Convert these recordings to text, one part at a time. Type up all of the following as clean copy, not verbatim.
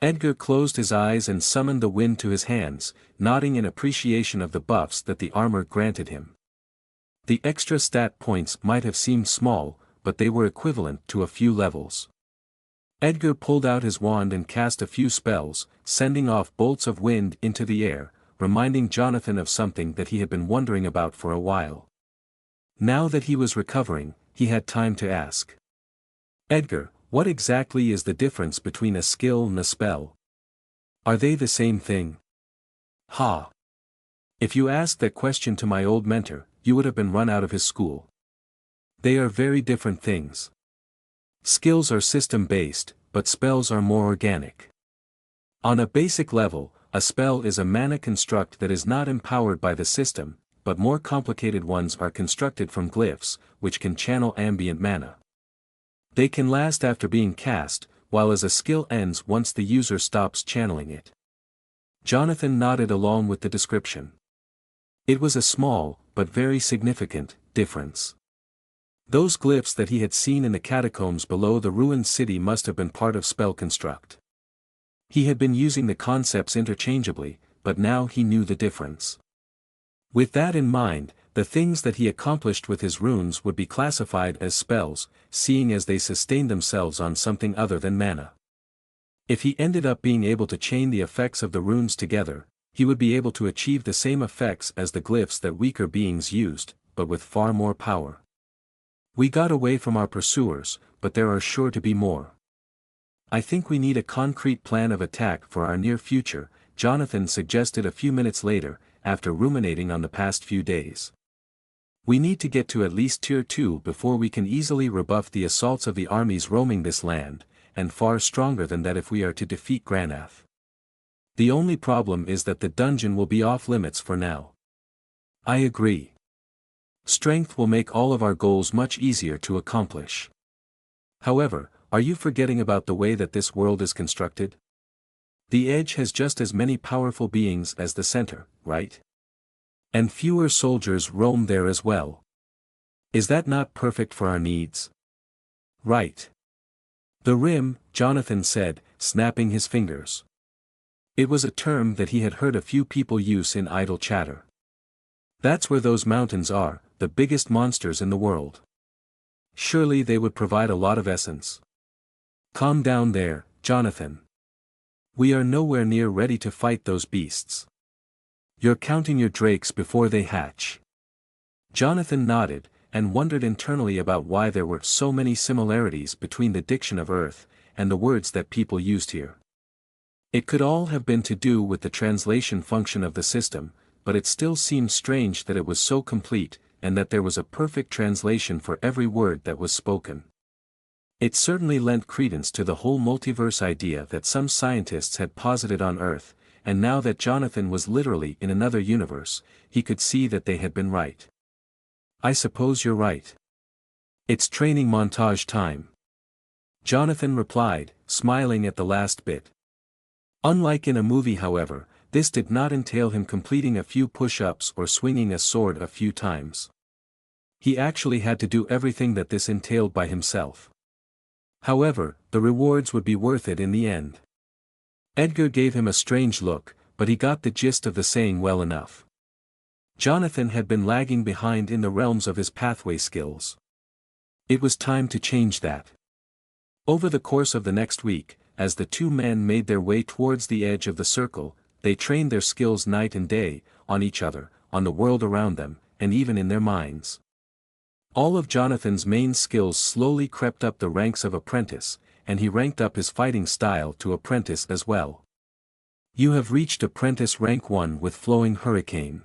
Edgar closed his eyes and summoned the wind to his hands, nodding in appreciation of the buffs that the armor granted him. The extra stat points might have seemed small, but they were equivalent to a few levels. Edgar pulled out his wand and cast a few spells, sending off bolts of wind into the air, reminding Jonathan of something that he had been wondering about for a while. Now that he was recovering, he had time to ask. Edgar, what exactly is the difference between a skill and a spell? Are they the same thing? Ha! If you asked that question to my old mentor, you would have been run out of his school. They are very different things. Skills are system-based, but spells are more organic. On a basic level, a spell is a mana construct that is not empowered by the system, but more complicated ones are constructed from glyphs, which can channel ambient mana. They can last after being cast, while as a skill ends once the user stops channeling it. Jonathan nodded along with the description. It was a small, but very significant, difference. Those glyphs that he had seen in the catacombs below the ruined city must have been part of spell construct. He had been using the concepts interchangeably, but now he knew the difference. With that in mind, the things that he accomplished with his runes would be classified as spells, seeing as they sustained themselves on something other than mana. If he ended up being able to chain the effects of the runes together, he would be able to achieve the same effects as the glyphs that weaker beings used, but with far more power. We got away from our pursuers, but there are sure to be more. I think we need a concrete plan of attack for our near future, Jonathan suggested a few minutes later, after ruminating on the past few days. We need to get to at least Tier 2 before we can easily rebuff the assaults of the armies roaming this land, and far stronger than that if we are to defeat Granath. The only problem is that the dungeon will be off limits for now. I agree. Strength will make all of our goals much easier to accomplish. However, are you forgetting about the way that this world is constructed? The edge has just as many powerful beings as the center, right? And fewer soldiers roam there as well. Is that not perfect for our needs? Right. The rim, Jonathan said, snapping his fingers. It was a term that he had heard a few people use in idle chatter. That's where those mountains are, the biggest monsters in the world. Surely they would provide a lot of essence. Calm down there, Jonathan. We are nowhere near ready to fight those beasts. You're counting your drakes before they hatch. Jonathan nodded, and wondered internally about why there were so many similarities between the diction of Earth, and the words that people used here. It could all have been to do with the translation function of the system, but it still seemed strange that it was so complete, and that there was a perfect translation for every word that was spoken. It certainly lent credence to the whole multiverse idea that some scientists had posited on Earth, and now that Jonathan was literally in another universe, he could see that they had been right. I suppose you're right. It's training montage time. Jonathan replied, smiling at the last bit. Unlike in a movie, however, this did not entail him completing a few push-ups or swinging a sword a few times. He actually had to do everything that this entailed by himself. However, the rewards would be worth it in the end. Edgar gave him a strange look, but he got the gist of the saying well enough. Jonathan had been lagging behind in the realms of his pathway skills. It was time to change that. Over the course of the next week, as the two men made their way towards the edge of the circle, they trained their skills night and day, on each other, on the world around them, and even in their minds. All of Jonathan's main skills slowly crept up the ranks of apprentice, and he ranked up his fighting style to apprentice as well. You have reached apprentice rank 1 with Flowing Hurricane.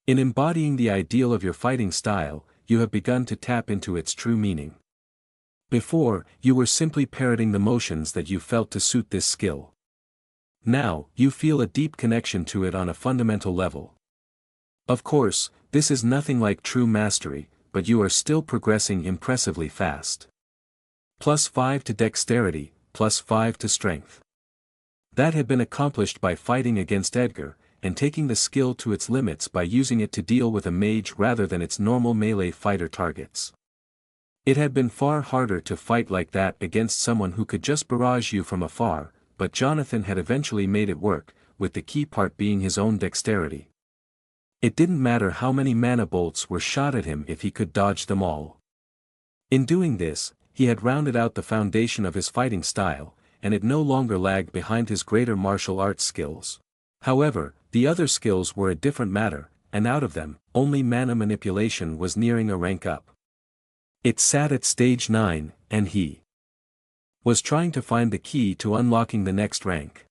In embodying the ideal of your fighting style, you have begun to tap into its true meaning. Before, you were simply parroting the motions that you felt to suit this skill. Now, you feel a deep connection to it on a fundamental level. Of course, this is nothing like true mastery, but you are still progressing impressively fast. +5 to dexterity, +5 to strength. That had been accomplished by fighting against Edgar, and taking the skill to its limits by using it to deal with a mage rather than its normal melee fighter targets. It had been far harder to fight like that against someone who could just barrage you from afar, but Jonathan had eventually made it work, with the key part being his own dexterity. It didn't matter how many mana bolts were shot at him if he could dodge them all. In doing this, he had rounded out the foundation of his fighting style, and it no longer lagged behind his greater martial arts skills. However, the other skills were a different matter, and out of them, only mana manipulation was nearing a rank up. It sat at stage 9, and he was trying to find the key to unlocking the next rank.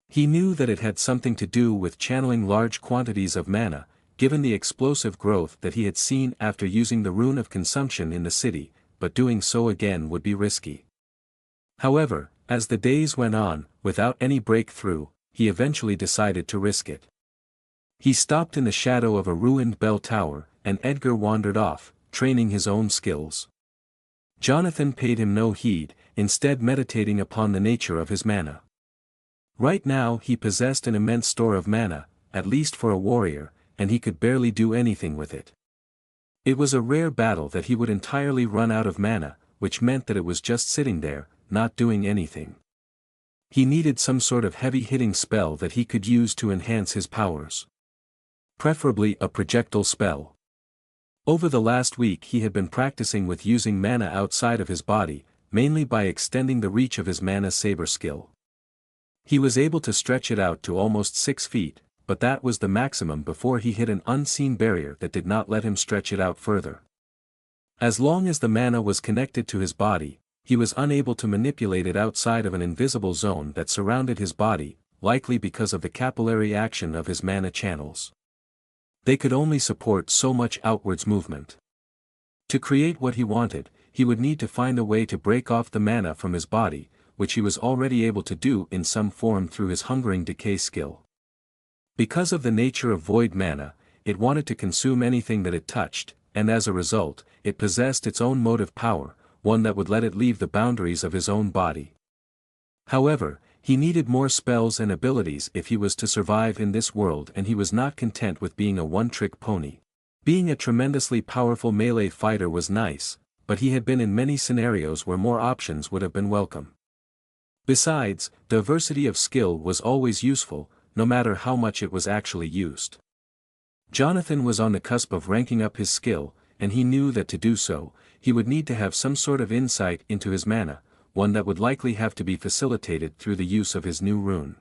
He knew that it had something to do with channeling large quantities of mana, given the explosive growth that he had seen after using the rune of consumption in the city, but doing so again would be risky. However, as the days went on, without any breakthrough, he eventually decided to risk it. He stopped in the shadow of a ruined bell tower, and Edgar wandered off, training his own skills. Jonathan paid him no heed, instead meditating upon the nature of his mana. Right now he possessed an immense store of mana, at least for a warrior, and he could barely do anything with it. It was a rare battle that he would entirely run out of mana, which meant that it was just sitting there, not doing anything. He needed some sort of heavy-hitting spell that he could use to enhance his powers. Preferably a projectile spell. Over the last week he had been practicing with using mana outside of his body, mainly by extending the reach of his mana saber skill. He was able to stretch it out to almost 6 feet, but that was the maximum before he hit an unseen barrier that did not let him stretch it out further. As long as the mana was connected to his body, he was unable to manipulate it outside of an invisible zone that surrounded his body, likely because of the capillary action of his mana channels. They could only support so much outwards movement. To create what he wanted, he would need to find a way to break off the mana from his body, which he was already able to do in some form through his Hungering Decay skill. Because of the nature of void mana, it wanted to consume anything that it touched, and as a result, it possessed its own motive power, one that would let it leave the boundaries of his own body. However, he needed more spells and abilities if he was to survive in this world, and he was not content with being a one-trick pony. Being a tremendously powerful melee fighter was nice, but he had been in many scenarios where more options would have been welcome. Besides, diversity of skill was always useful, no matter how much it was actually used. Jonathan was on the cusp of ranking up his skill, and he knew that to do so, he would need to have some sort of insight into his mana, one that would likely have to be facilitated through the use of his new rune.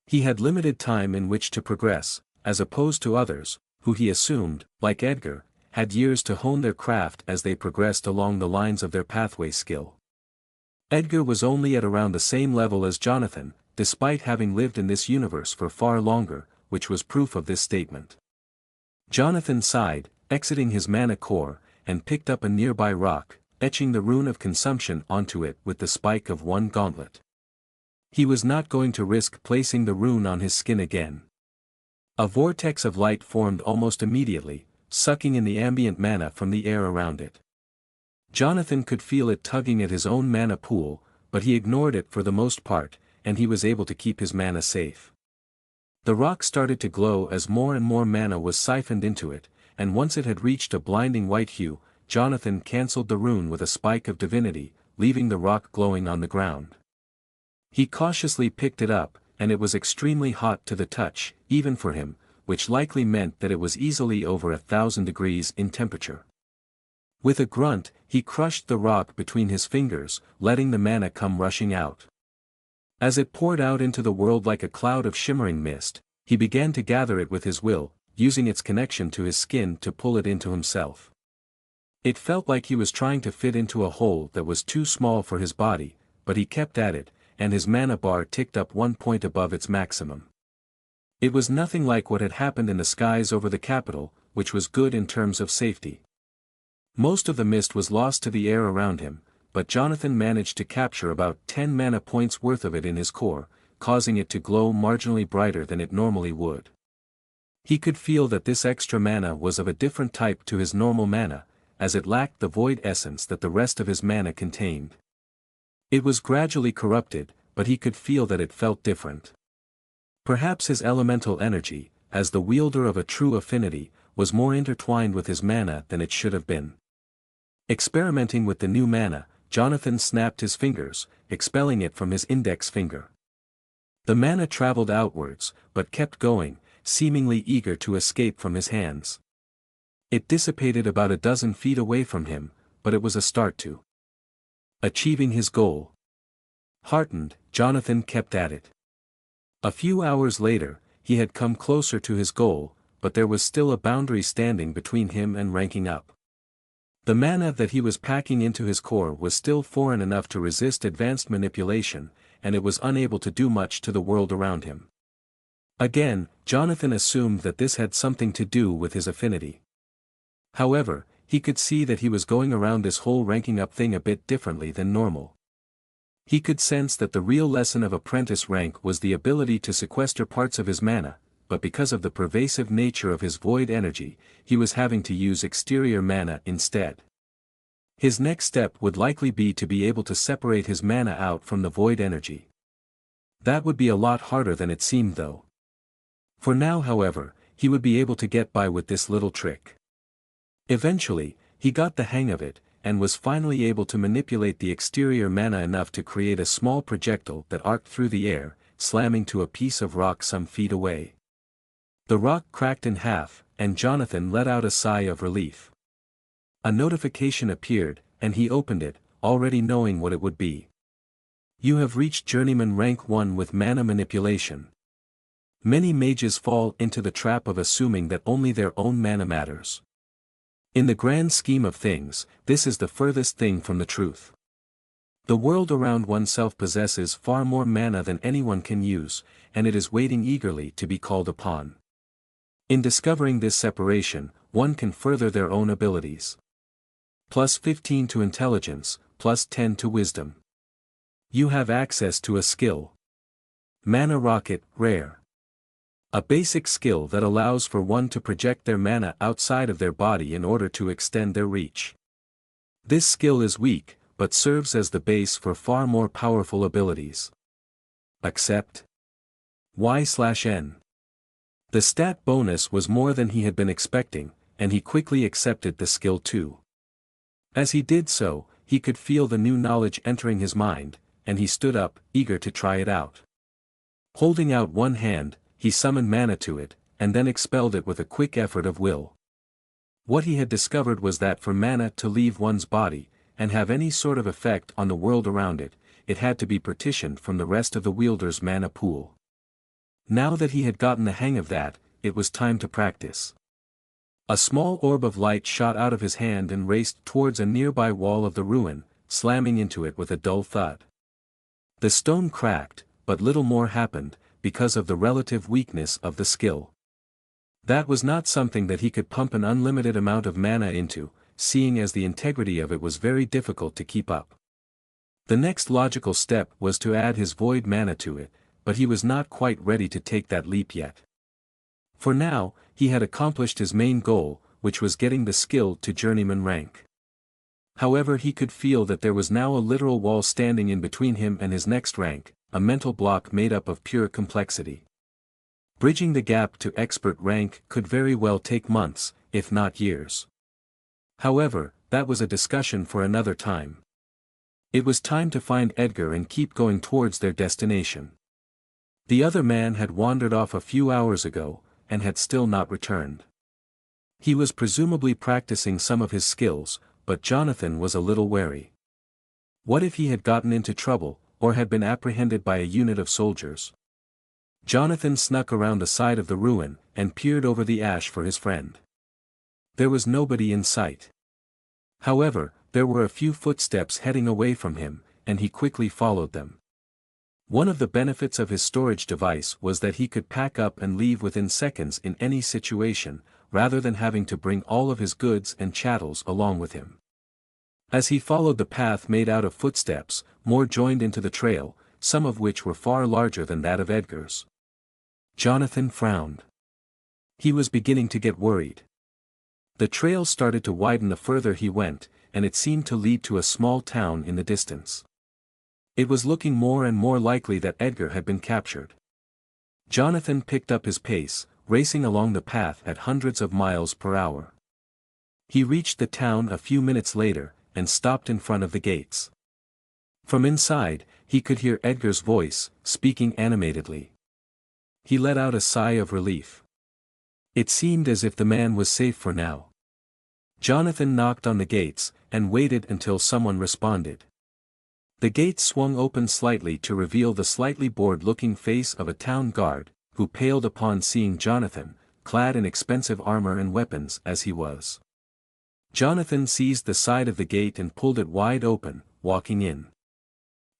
He had limited time in which to progress, as opposed to others, who he assumed, like Edgar, had years to hone their craft as they progressed along the lines of their pathway skill. Edgar was only at around the same level as Jonathan, despite having lived in this universe for far longer, which was proof of this statement. Jonathan sighed, exiting his mana core, and picked up a nearby rock, etching the rune of consumption onto it with the spike of one gauntlet. He was not going to risk placing the rune on his skin again. A vortex of light formed almost immediately, sucking in the ambient mana from the air around it. Jonathan could feel it tugging at his own mana pool, but he ignored it for the most part, and he was able to keep his mana safe. The rock started to glow as more and more mana was siphoned into it, and once it had reached a blinding white hue, Jonathan cancelled the rune with a spike of divinity, leaving the rock glowing on the ground. He cautiously picked it up, and it was extremely hot to the touch, even for him, which likely meant that it was easily over 1,000 degrees in temperature. With a grunt, he crushed the rock between his fingers, letting the mana come rushing out. As it poured out into the world like a cloud of shimmering mist, he began to gather it with his will, using its connection to his skin to pull it into himself. It felt like he was trying to fit into a hole that was too small for his body, but he kept at it, and his mana bar ticked up 1 point above its maximum. It was nothing like what had happened in the skies over the capital, which was good in terms of safety. Most of the mist was lost to the air around him, but Jonathan managed to capture about 10 mana points worth of it in his core, causing it to glow marginally brighter than it normally would. He could feel that this extra mana was of a different type to his normal mana, as it lacked the void essence that the rest of his mana contained. It was gradually corrupted, but he could feel that it felt different. Perhaps his elemental energy, as the wielder of a true affinity, was more intertwined with his mana than it should have been. Experimenting with the new mana, Jonathan snapped his fingers, expelling it from his index finger. The mana traveled outwards, but kept going, seemingly eager to escape from his hands. It dissipated about a dozen feet away from him, but it was a start to achieving his goal. Heartened, Jonathan kept at it. A few hours later, he had come closer to his goal, but there was still a boundary standing between him and ranking up. The mana that he was packing into his core was still foreign enough to resist advanced manipulation, and it was unable to do much to the world around him. Again, Jonathan assumed that this had something to do with his affinity. However, he could see that he was going around this whole ranking up thing a bit differently than normal. He could sense that the real lesson of apprentice rank was the ability to sequester parts of his mana, but because of the pervasive nature of his void energy, he was having to use exterior mana instead. His next step would likely be to be able to separate his mana out from the void energy. That would be a lot harder than it seemed though. For now, however, he would be able to get by with this little trick. Eventually, he got the hang of it, and was finally able to manipulate the exterior mana enough to create a small projectile that arced through the air, slamming to a piece of rock some feet away. The rock cracked in half, and Jonathan let out a sigh of relief. A notification appeared, and he opened it, already knowing what it would be. You have reached Journeyman Rank 1 with Mana Manipulation. Many mages fall into the trap of assuming that only their own mana matters. In the grand scheme of things, this is the furthest thing from the truth. The world around oneself possesses far more mana than anyone can use, and it is waiting eagerly to be called upon. In discovering this separation, one can further their own abilities. Plus 15 to intelligence, plus 10 to wisdom. You have access to a skill. Mana Rocket, rare. A basic skill that allows for one to project their mana outside of their body in order to extend their reach. This skill is weak, but serves as the base for far more powerful abilities. Accept. Y/N. The stat bonus was more than he had been expecting, and he quickly accepted the skill too. As he did so, he could feel the new knowledge entering his mind, and he stood up, eager to try it out. Holding out one hand, he summoned mana to it, and then expelled it with a quick effort of will. What he had discovered was that for mana to leave one's body, and have any sort of effect on the world around it, it had to be partitioned from the rest of the wielder's mana pool. Now that he had gotten the hang of that, it was time to practice. A small orb of light shot out of his hand and raced towards a nearby wall of the ruin, slamming into it with a dull thud. The stone cracked, but little more happened, because of the relative weakness of the skill. That was not something that he could pump an unlimited amount of mana into, seeing as the integrity of it was very difficult to keep up. The next logical step was to add his void mana to it, but he was not quite ready to take that leap yet. For now, he had accomplished his main goal, which was getting the skill to journeyman rank. However, he could feel that there was now a literal wall standing in between him and his next rank, a mental block made up of pure complexity. Bridging the gap to expert rank could very well take months, if not years. However, that was a discussion for another time. It was time to find Edgar and keep going towards their destination. The other man had wandered off a few hours ago, and had still not returned. He was presumably practicing some of his skills, but Jonathan was a little wary. What if he had gotten into trouble, or had been apprehended by a unit of soldiers? Jonathan snuck around the side of the ruin, and peered over the ash for his friend. There was nobody in sight. However, there were a few footsteps heading away from him, and he quickly followed them. One of the benefits of his storage device was that he could pack up and leave within seconds in any situation, rather than having to bring all of his goods and chattels along with him. As he followed the path made out of footsteps, more joined into the trail, some of which were far larger than that of Edgar's. Jonathan frowned. He was beginning to get worried. The trail started to widen the further he went, and it seemed to lead to a small town in the distance. It was looking more and more likely that Edgar had been captured. Jonathan picked up his pace, racing along the path at hundreds of miles per hour. He reached the town a few minutes later, and stopped in front of the gates. From inside, he could hear Edgar's voice, speaking animatedly. He let out a sigh of relief. It seemed as if the man was safe for now. Jonathan knocked on the gates, and waited until someone responded. The gates swung open slightly to reveal the slightly bored-looking face of a town guard, who paled upon seeing Jonathan, clad in expensive armor and weapons as he was. Jonathan seized the side of the gate and pulled it wide open, walking in.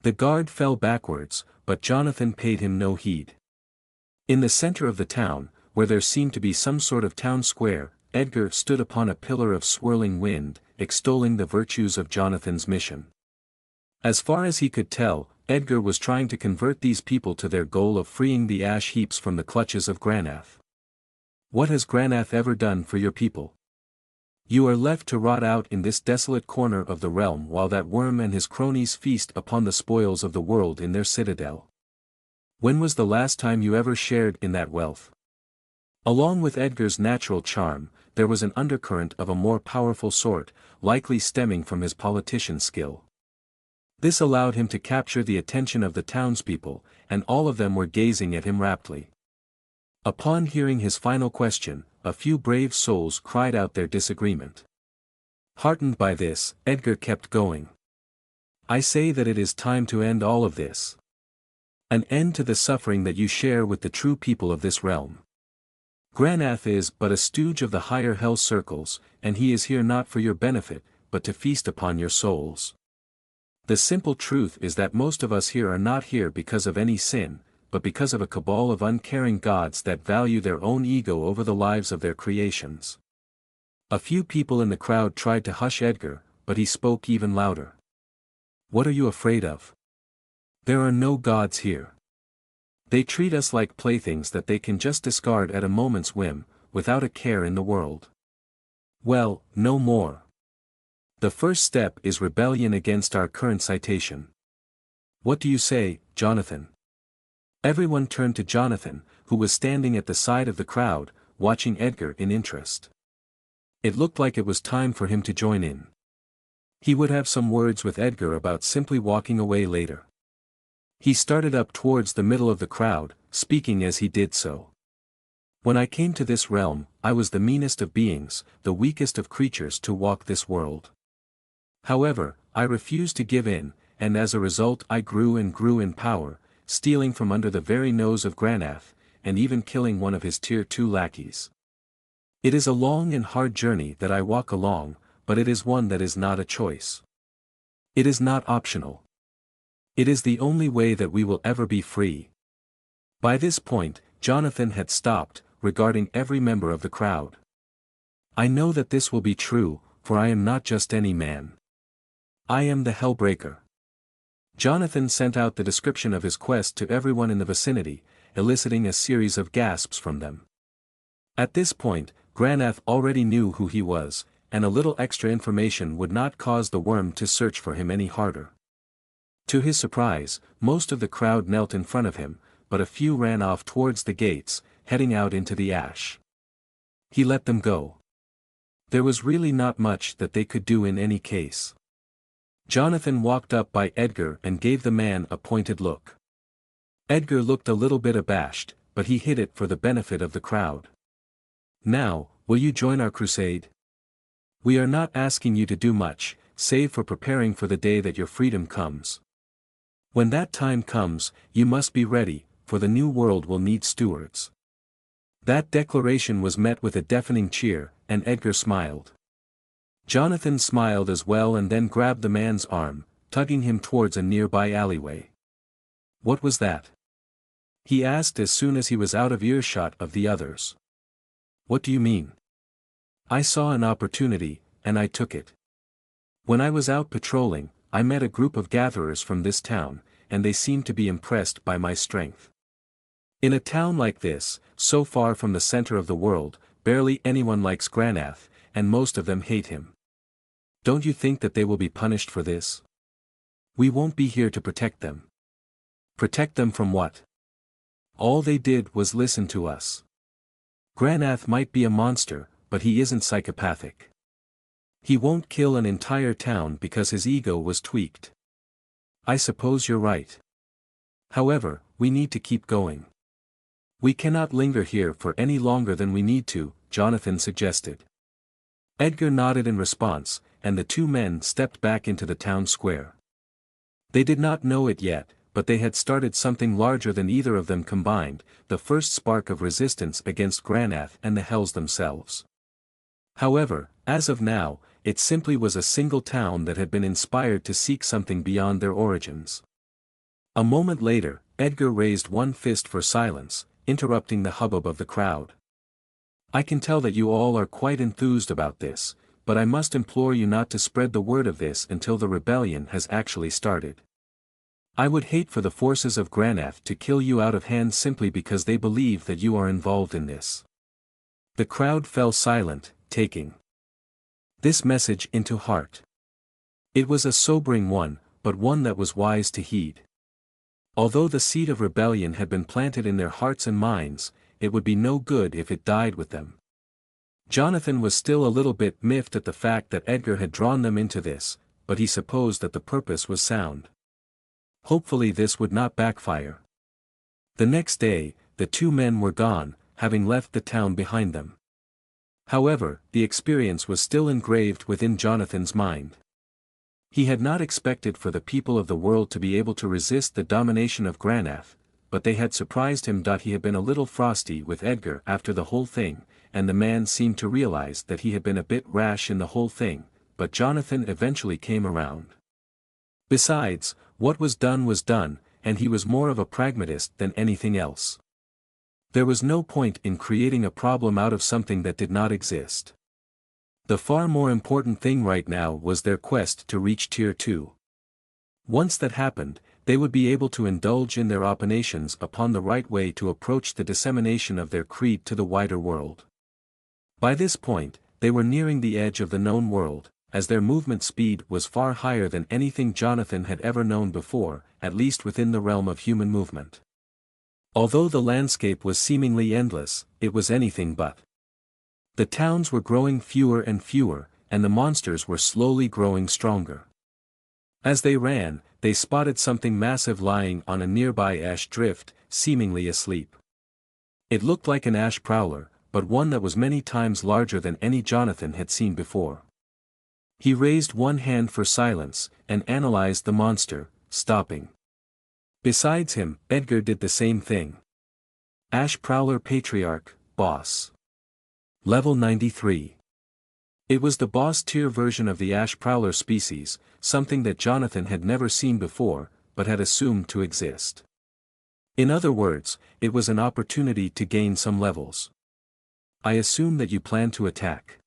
The guard fell backwards, but Jonathan paid him no heed. In the center of the town, where there seemed to be some sort of town square, Edgar stood upon a pillar of swirling wind, extolling the virtues of Jonathan's mission. As far as he could tell, Edgar was trying to convert these people to their goal of freeing the Ash Heaps from the clutches of Granath. What has Granath ever done for your people? You are left to rot out in this desolate corner of the realm while that worm and his cronies feast upon the spoils of the world in their citadel. When was the last time you ever shared in that wealth? Along with Edgar's natural charm, there was an undercurrent of a more powerful sort, likely stemming from his politician skill. This allowed him to capture the attention of the townspeople, and all of them were gazing at him raptly. Upon hearing his final question, a few brave souls cried out their disagreement. Heartened by this, Edgar kept going. I say that it is time to end all of this. An end to the suffering that you share with the true people of this realm. Granath is but a stooge of the higher hell circles, and he is here not for your benefit, but to feast upon your souls. The simple truth is that most of us here are not here because of any sin, but because of a cabal of uncaring gods that value their own ego over the lives of their creations. A few people in the crowd tried to hush Edgar, but he spoke even louder. What are you afraid of? There are no gods here. They treat us like playthings that they can just discard at a moment's whim, without a care in the world. Well, no more. The first step is rebellion against our current citation. What do you say, Jonathan? Everyone turned to Jonathan, who was standing at the side of the crowd, watching Edgar in interest. It looked like it was time for him to join in. He would have some words with Edgar about simply walking away later. He started up towards the middle of the crowd, speaking as he did so. When I came to this realm, I was the meanest of beings, the weakest of creatures to walk this world. However, I refused to give in, and as a result I grew and grew in power, stealing from under the very nose of Granath, and even killing one of his Tier 2 lackeys. It is a long and hard journey that I walk along, but it is one that is not a choice. It is not optional. It is the only way that we will ever be free. By this point, Jonathan had stopped, regarding every member of the crowd. I know that this will be true, for I am not just any man. I am the Hellbreaker. Jonathan sent out the description of his quest to everyone in the vicinity, eliciting a series of gasps from them. At this point, Granath already knew who he was, and a little extra information would not cause the worm to search for him any harder. To his surprise, most of the crowd knelt in front of him, but a few ran off towards the gates, heading out into the ash. He let them go. There was really not much that they could do in any case. Jonathan walked up by Edgar and gave the man a pointed look. Edgar looked a little bit abashed, but he hid it for the benefit of the crowd. Now, will you join our crusade? We are not asking you to do much, save for preparing for the day that your freedom comes. When that time comes, you must be ready, for the new world will need stewards. That declaration was met with a deafening cheer, and Edgar smiled. Jonathan smiled as well and then grabbed the man's arm, tugging him towards a nearby alleyway. What was that? He asked as soon as he was out of earshot of the others. What do you mean? I saw an opportunity, and I took it. When I was out patrolling, I met a group of gatherers from this town, and they seemed to be impressed by my strength. In a town like this, so far from the center of the world, barely anyone likes Granath, and most of them hate him. Don't you think that they will be punished for this? We won't be here to protect them. Protect them from what? All they did was listen to us. Granath might be a monster, but he isn't psychopathic. He won't kill an entire town because his ego was tweaked. I suppose you're right. However, we need to keep going. We cannot linger here for any longer than we need to, Jonathan suggested. Edgar nodded in response, and the two men stepped back into the town square. They did not know it yet, but they had started something larger than either of them combined, the first spark of resistance against Granath and the Hells themselves. However, as of now, it simply was a single town that had been inspired to seek something beyond their origins. A moment later, Edgar raised one fist for silence, interrupting the hubbub of the crowd. I can tell that you all are quite enthused about this, but I must implore you not to spread the word of this until the rebellion has actually started. I would hate for the forces of Granath to kill you out of hand simply because they believe that you are involved in this. The crowd fell silent, taking this message into heart. It was a sobering one, but one that was wise to heed. Although the seed of rebellion had been planted in their hearts and minds, it would be no good if it died with them. Jonathan was still a little bit miffed at the fact that Edgar had drawn them into this, but he supposed that the purpose was sound. Hopefully this would not backfire. The next day, the two men were gone, having left the town behind them. However, the experience was still engraved within Jonathan's mind. He had not expected for the people of the world to be able to resist the domination of Granath, but they had surprised him. He had been a little frosty with Edgar after the whole thing, and the man seemed to realize that he had been a bit rash in the whole thing, but Jonathan eventually came around. Besides, what was done, and he was more of a pragmatist than anything else. There was no point in creating a problem out of something that did not exist. The far more important thing right now was their quest to reach Tier 2. Once that happened, they would be able to indulge in their opinations upon the right way to approach the dissemination of their creed to the wider world. By this point, they were nearing the edge of the known world, as their movement speed was far higher than anything Jonathan had ever known before, at least within the realm of human movement. Although the landscape was seemingly endless, it was anything but. The towns were growing fewer and fewer, and the monsters were slowly growing stronger. As they ran, they spotted something massive lying on a nearby ash drift, seemingly asleep. It looked like an ash prowler, but one that was many times larger than any Jonathan had seen before. He raised one hand for silence, and analyzed the monster, stopping. Besides him, Edgar did the same thing. Ash Prowler Patriarch, Boss. Level 93. It was the boss tier version of the Ash Prowler species, something that Jonathan had never seen before, but had assumed to exist. In other words, it was an opportunity to gain some levels. I assume that you plan to attack?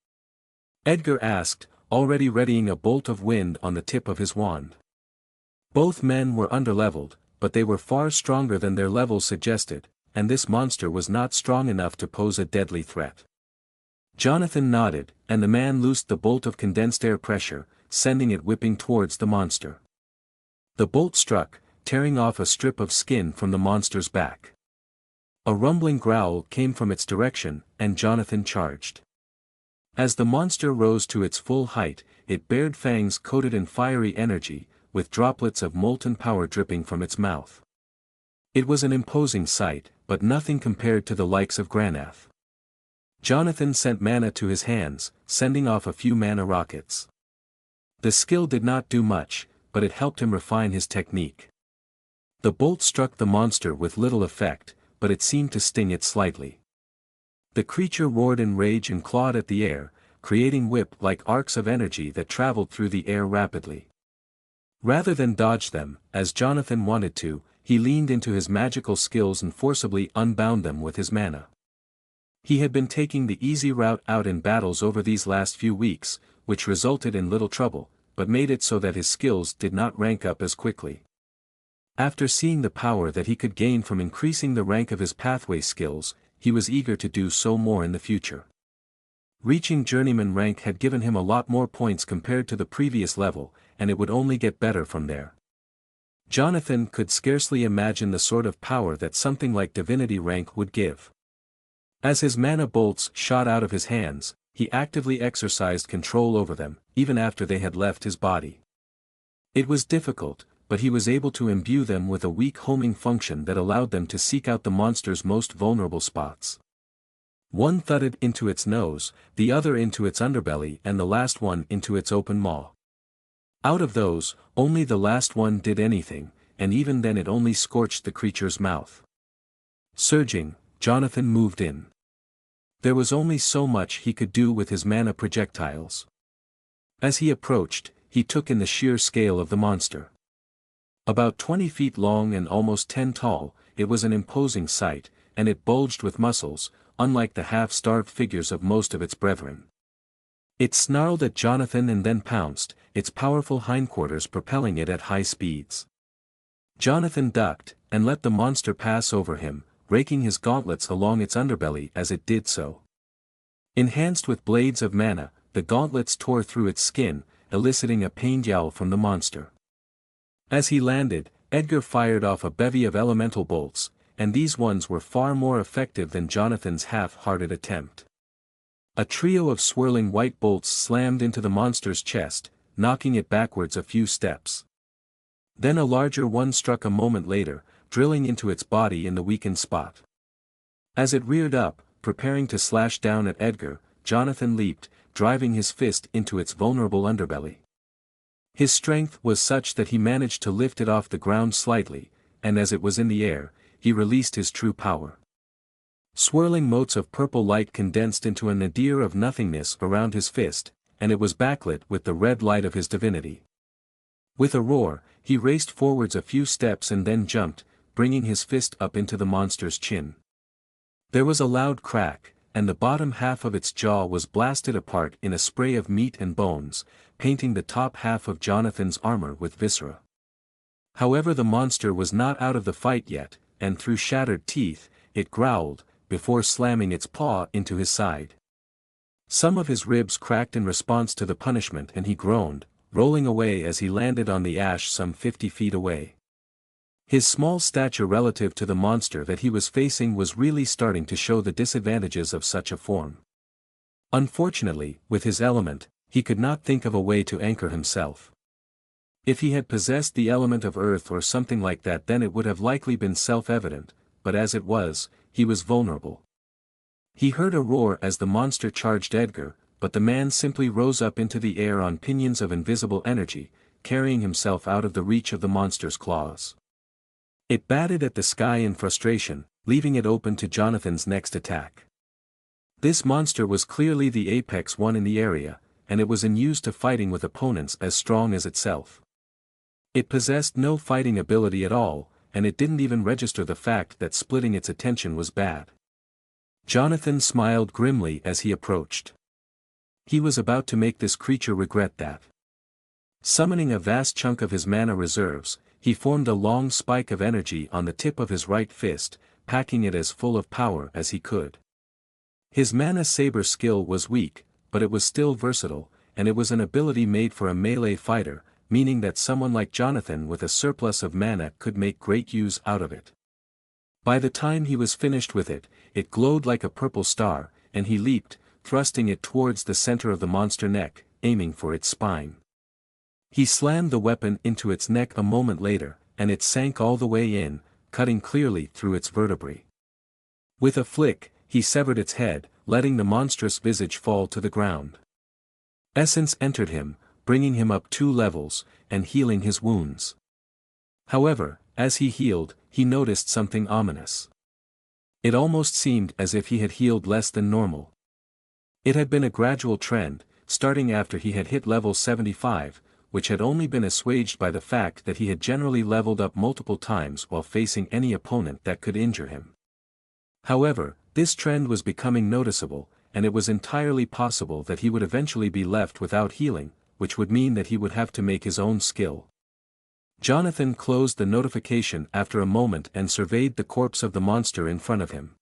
Edgar asked, already readying a bolt of wind on the tip of his wand. Both men were underleveled, but they were far stronger than their levels suggested, and this monster was not strong enough to pose a deadly threat. Jonathan nodded, and the man loosed the bolt of condensed air pressure, sending it whipping towards the monster. The bolt struck, tearing off a strip of skin from the monster's back. A rumbling growl came from its direction, and Jonathan charged. As the monster rose to its full height, it bared fangs coated in fiery energy, with droplets of molten power dripping from its mouth. It was an imposing sight, but nothing compared to the likes of Granath. Jonathan sent mana to his hands, sending off a few mana rockets. The skill did not do much, but it helped him refine his technique. The bolt struck the monster with little effect, but it seemed to sting it slightly. The creature roared in rage and clawed at the air, creating whip-like arcs of energy that traveled through the air rapidly. Rather than dodge them, as Jonathan wanted to, he leaned into his magical skills and forcibly unbound them with his mana. He had been taking the easy route out in battles over these last few weeks, which resulted in little trouble, but made it so that his skills did not rank up as quickly. After seeing the power that he could gain from increasing the rank of his pathway skills, he was eager to do so more in the future. Reaching journeyman rank had given him a lot more points compared to the previous level, and it would only get better from there. Jonathan could scarcely imagine the sort of power that something like divinity rank would give. As his mana bolts shot out of his hands, he actively exercised control over them, even after they had left his body. It was difficult, but he was able to imbue them with a weak homing function that allowed them to seek out the monster's most vulnerable spots. One thudded into its nose, the other into its underbelly, and the last one into its open maw. Out of those, only the last one did anything, and even then it only scorched the creature's mouth. Surging, Jonathan moved in. There was only so much he could do with his mana projectiles. As he approached, he took in the sheer scale of the monster. About 20 feet long and almost 10 tall, it was an imposing sight, and it bulged with muscles, unlike the half-starved figures of most of its brethren. It snarled at Jonathan and then pounced, its powerful hindquarters propelling it at high speeds. Jonathan ducked, and let the monster pass over him, raking his gauntlets along its underbelly as it did so. Enhanced with blades of mana, the gauntlets tore through its skin, eliciting a pained yowl from the monster. As he landed, Edgar fired off a bevy of elemental bolts, and these ones were far more effective than Jonathan's half-hearted attempt. A trio of swirling white bolts slammed into the monster's chest, knocking it backwards a few steps. Then a larger one struck a moment later, drilling into its body in the weakened spot. As it reared up, preparing to slash down at Edgar, Jonathan leaped, driving his fist into its vulnerable underbelly. His strength was such that he managed to lift it off the ground slightly, and as it was in the air, he released his true power. Swirling motes of purple light condensed into a nadir of nothingness around his fist, and it was backlit with the red light of his divinity. With a roar, he raced forwards a few steps and then jumped, bringing his fist up into the monster's chin. There was a loud crack, and the bottom half of its jaw was blasted apart in a spray of meat and bones, painting the top half of Jonathan's armor with viscera. However, the monster was not out of the fight yet, and through shattered teeth, it growled, before slamming its paw into his side. Some of his ribs cracked in response to the punishment and he groaned, rolling away as he landed on the ash some 50 feet away. His small stature relative to the monster that he was facing was really starting to show the disadvantages of such a form. Unfortunately, with his element, he could not think of a way to anchor himself. If he had possessed the element of earth or something like that, then it would have likely been self-evident, but as it was, he was vulnerable. He heard a roar as the monster charged Edgar, but the man simply rose up into the air on pinions of invisible energy, carrying himself out of the reach of the monster's claws. It batted at the sky in frustration, leaving it open to Jonathan's next attack. This monster was clearly the apex one in the area, and it was unused to fighting with opponents as strong as itself. It possessed no fighting ability at all, and it didn't even register the fact that splitting its attention was bad. Jonathan smiled grimly as he approached. He was about to make this creature regret that. Summoning a vast chunk of his mana reserves, he formed a long spike of energy on the tip of his right fist, packing it as full of power as he could. His mana saber skill was weak, but it was still versatile, and it was an ability made for a melee fighter, meaning that someone like Jonathan with a surplus of mana could make great use out of it. By the time he was finished with it, it glowed like a purple star, and he leaped, thrusting it towards the center of the monster neck, aiming for its spine. He slammed the weapon into its neck a moment later, and it sank all the way in, cutting clearly through its vertebrae. With a flick, he severed its head, letting the monstrous visage fall to the ground. Essence entered him, bringing him up 2 levels, and healing his wounds. However, as he healed, he noticed something ominous. It almost seemed as if he had healed less than normal. It had been a gradual trend, starting after he had hit level 75, which had only been assuaged by the fact that he had generally leveled up multiple times while facing any opponent that could injure him. However, this trend was becoming noticeable, and it was entirely possible that he would eventually be left without healing, which would mean that he would have to make his own skill. Jonathan closed the notification after a moment and surveyed the corpse of the monster in front of him.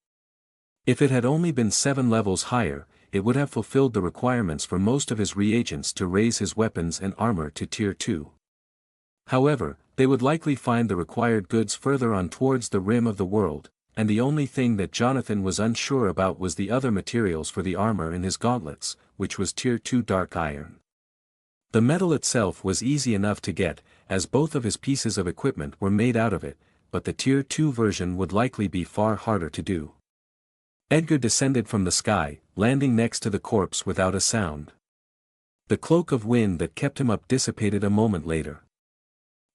If it had only been 7 levels higher, it would have fulfilled the requirements for most of his reagents to raise his weapons and armor to tier 2. However, they would likely find the required goods further on towards the rim of the world, and the only thing that Jonathan was unsure about was the other materials for the armor in his gauntlets, which was tier 2 dark iron. The metal itself was easy enough to get, as both of his pieces of equipment were made out of it, but the Tier 2 version would likely be far harder to do. Edgar descended from the sky, landing next to the corpse without a sound. The cloak of wind that kept him up dissipated a moment later.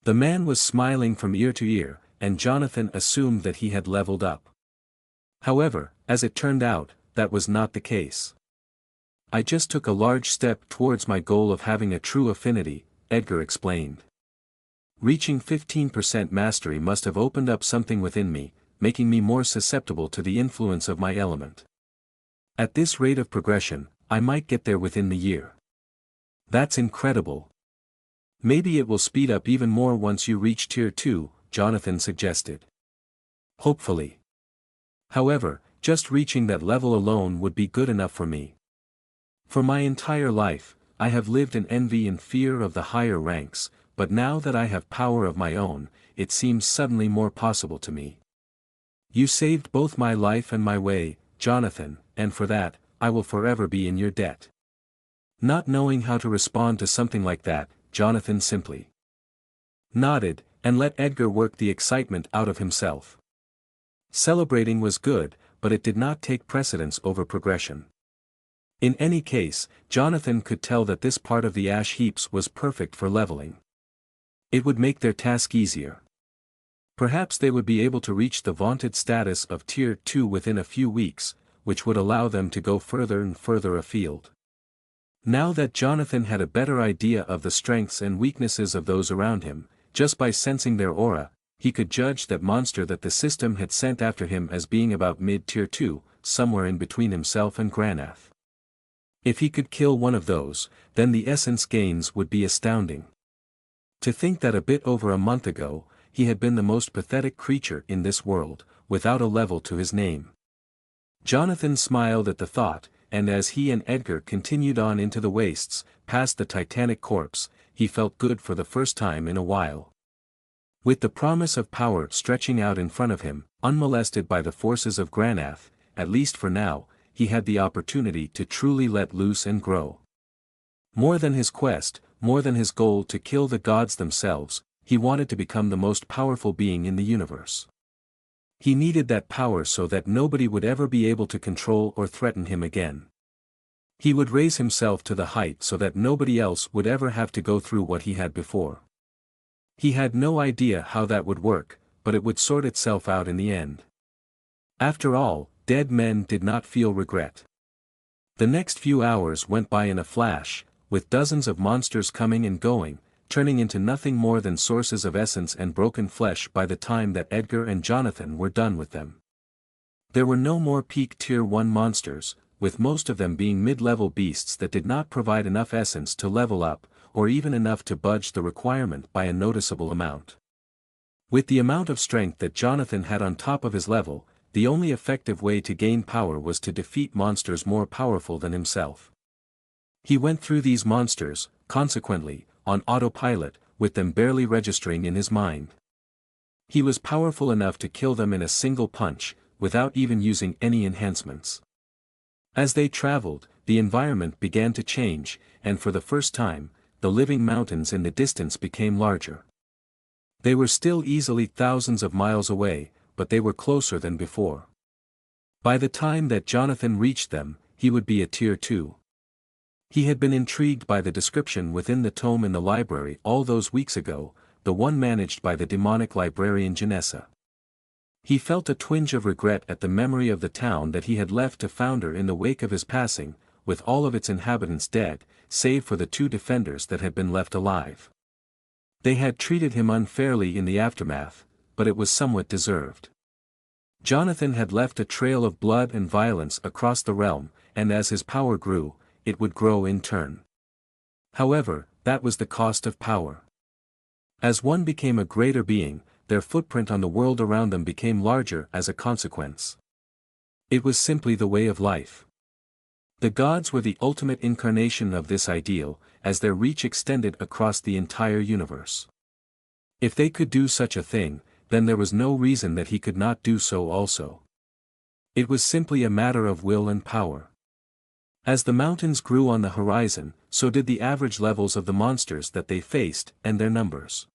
The man was smiling from ear to ear, and Jonathan assumed that he had leveled up. However, as it turned out, that was not the case. "I just took a large step towards my goal of having a true affinity," Edgar explained. "Reaching 15% mastery must have opened up something within me, making me more susceptible to the influence of my element. At this rate of progression, I might get there within the year." "That's incredible. Maybe it will speed up even more once you reach Tier 2, Jonathan suggested. "Hopefully. However, just reaching that level alone would be good enough for me. For my entire life, I have lived in envy and fear of the higher ranks, but now that I have power of my own, it seems suddenly more possible to me. You saved both my life and my way, Jonathan, and for that, I will forever be in your debt." Not knowing how to respond to something like that, Jonathan simply nodded, and let Edgar work the excitement out of himself. Celebrating was good, but it did not take precedence over progression. In any case, Jonathan could tell that this part of the Ash Heaps was perfect for leveling. It would make their task easier. Perhaps they would be able to reach the vaunted status of Tier 2 within a few weeks, which would allow them to go further and further afield. Now that Jonathan had a better idea of the strengths and weaknesses of those around him, just by sensing their aura, he could judge that monster that the system had sent after him as being about mid-Tier 2, somewhere in between himself and Granath. If he could kill one of those, then the essence gains would be astounding. To think that a bit over a month ago, he had been the most pathetic creature in this world, without a level to his name. Jonathan smiled at the thought, and as he and Edgar continued on into the wastes, past the titanic corpse, he felt good for the first time in a while. With the promise of power stretching out in front of him, unmolested by the forces of Granath, at least for now, he had the opportunity to truly let loose and grow. More than his quest, more than his goal to kill the gods themselves, he wanted to become the most powerful being in the universe. He needed that power so that nobody would ever be able to control or threaten him again. He would raise himself to the height so that nobody else would ever have to go through what he had before. He had no idea how that would work, but it would sort itself out in the end. After all, dead men did not feel regret. The next few hours went by in a flash, with dozens of monsters coming and going, turning into nothing more than sources of essence and broken flesh by the time that Edgar and Jonathan were done with them. There were no more peak Tier 1 monsters, with most of them being mid-level beasts that did not provide enough essence to level up, or even enough to budge the requirement by a noticeable amount. With the amount of strength that Jonathan had on top of his level, the only effective way to gain power was to defeat monsters more powerful than himself. He went through these monsters, consequently, on autopilot, with them barely registering in his mind. He was powerful enough to kill them in a single punch, without even using any enhancements. As they traveled, the environment began to change, and for the first time, the living mountains in the distance became larger. They were still easily thousands of miles away, but they were closer than before. By the time that Jonathan reached them, he would be a Tier 2. He had been intrigued by the description within the tome in the library all those weeks ago, the one managed by the demonic librarian Janessa. He felt a twinge of regret at the memory of the town that he had left to founder in the wake of his passing, with all of its inhabitants dead, save for the 2 defenders that had been left alive. They had treated him unfairly in the aftermath, but it was somewhat deserved. Jonathan had left a trail of blood and violence across the realm, and as his power grew, it would grow in turn. However, that was the cost of power. As one became a greater being, their footprint on the world around them became larger as a consequence. It was simply the way of life. The gods were the ultimate incarnation of this ideal, as their reach extended across the entire universe. If they could do such a thing, then there was no reason that he could not do so also. It was simply a matter of will and power. As the mountains grew on the horizon, so did the average levels of the monsters that they faced, and their numbers.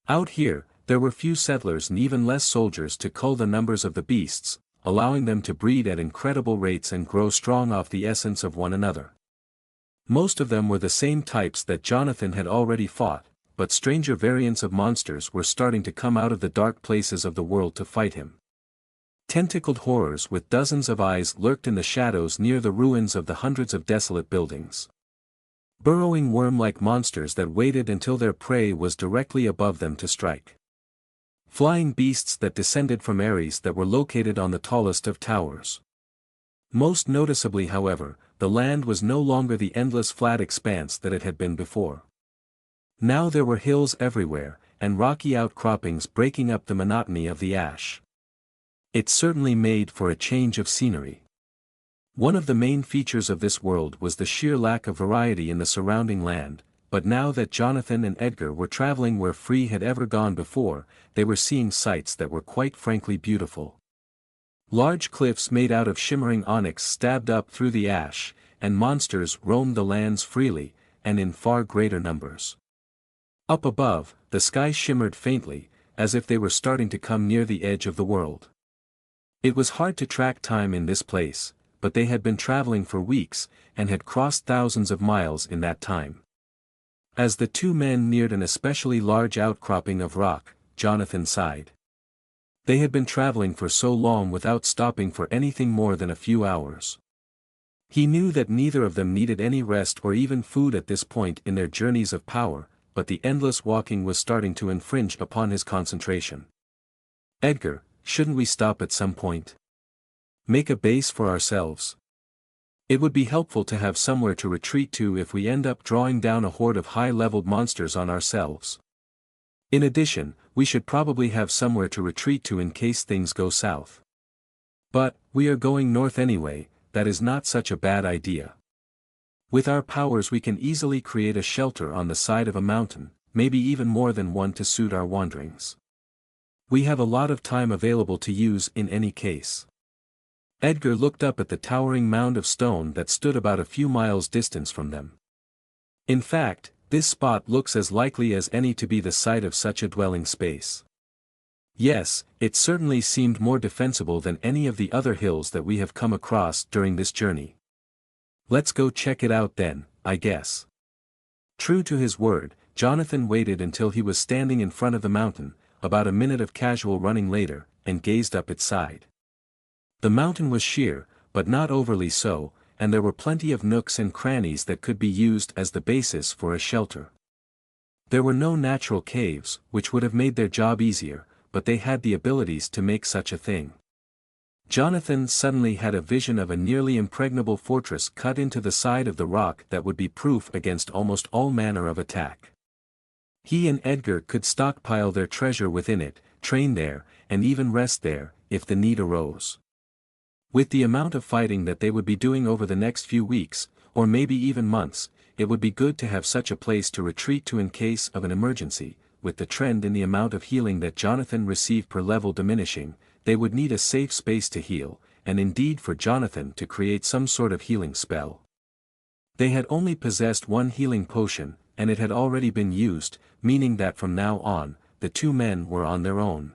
Out here, there were few settlers and even less soldiers to cull the numbers of the beasts, allowing them to breed at incredible rates and grow strong off the essence of one another. Most of them were the same types that Jonathan had already fought, but stranger variants of monsters were starting to come out of the dark places of the world to fight him. Tentacled horrors with dozens of eyes lurked in the shadows near the ruins of the hundreds of desolate buildings. Burrowing worm-like monsters that waited until their prey was directly above them to strike. Flying beasts that descended from eyries that were located on the tallest of towers. Most noticeably, however, the land was no longer the endless flat expanse that it had been before. Now there were hills everywhere, and rocky outcroppings breaking up the monotony of the ash. It certainly made for a change of scenery. One of the main features of this world was the sheer lack of variety in the surrounding land, but now that Jonathan and Edgar were traveling where Free had ever gone before, they were seeing sights that were quite frankly beautiful. Large cliffs made out of shimmering onyx stabbed up through the ash, and monsters roamed the lands freely, and in far greater numbers. Up above, the sky shimmered faintly, as if they were starting to come near the edge of the world. It was hard to track time in this place, but they had been traveling for weeks, and had crossed thousands of miles in that time. As the two men neared an especially large outcropping of rock, Jonathan sighed. They had been traveling for so long without stopping for anything more than a few hours. He knew that neither of them needed any rest or even food at this point in their journeys of power, but the endless walking was starting to infringe upon his concentration. "Edgar, shouldn't we stop at some point? Make a base for ourselves? It would be helpful to have somewhere to retreat to if we end up drawing down a horde of high-leveled monsters on ourselves. In addition, we should probably have somewhere to retreat to in case things go south. But, we are going north anyway, that is not such a bad idea. With our powers we can easily create a shelter on the side of a mountain, maybe even more than one to suit our wanderings. We have a lot of time available to use in any case." Edgar looked up at the towering mound of stone that stood about a few miles distance from them. "In fact, this spot looks as likely as any to be the site of such a dwelling space. Yes, it certainly seemed more defensible than any of the other hills that we have come across during this journey. Let's go check it out then, I guess." True to his word, Jonathan waited until he was standing in front of the mountain, about a minute of casual running later, and gazed up its side. The mountain was sheer, but not overly so, and there were plenty of nooks and crannies that could be used as the basis for a shelter. There were no natural caves, which would have made their job easier, but they had the abilities to make such a thing. Jonathan suddenly had a vision of a nearly impregnable fortress cut into the side of the rock that would be proof against almost all manner of attack. He and Edgar could stockpile their treasure within it, train there, and even rest there, if the need arose. With the amount of fighting that they would be doing over the next few weeks, or maybe even months, it would be good to have such a place to retreat to in case of an emergency. With the trend in the amount of healing that Jonathan received per level diminishing, they would need a safe space to heal, and indeed for Jonathan to create some sort of healing spell. They had only possessed one healing potion, and it had already been used, meaning that from now on, the two men were on their own.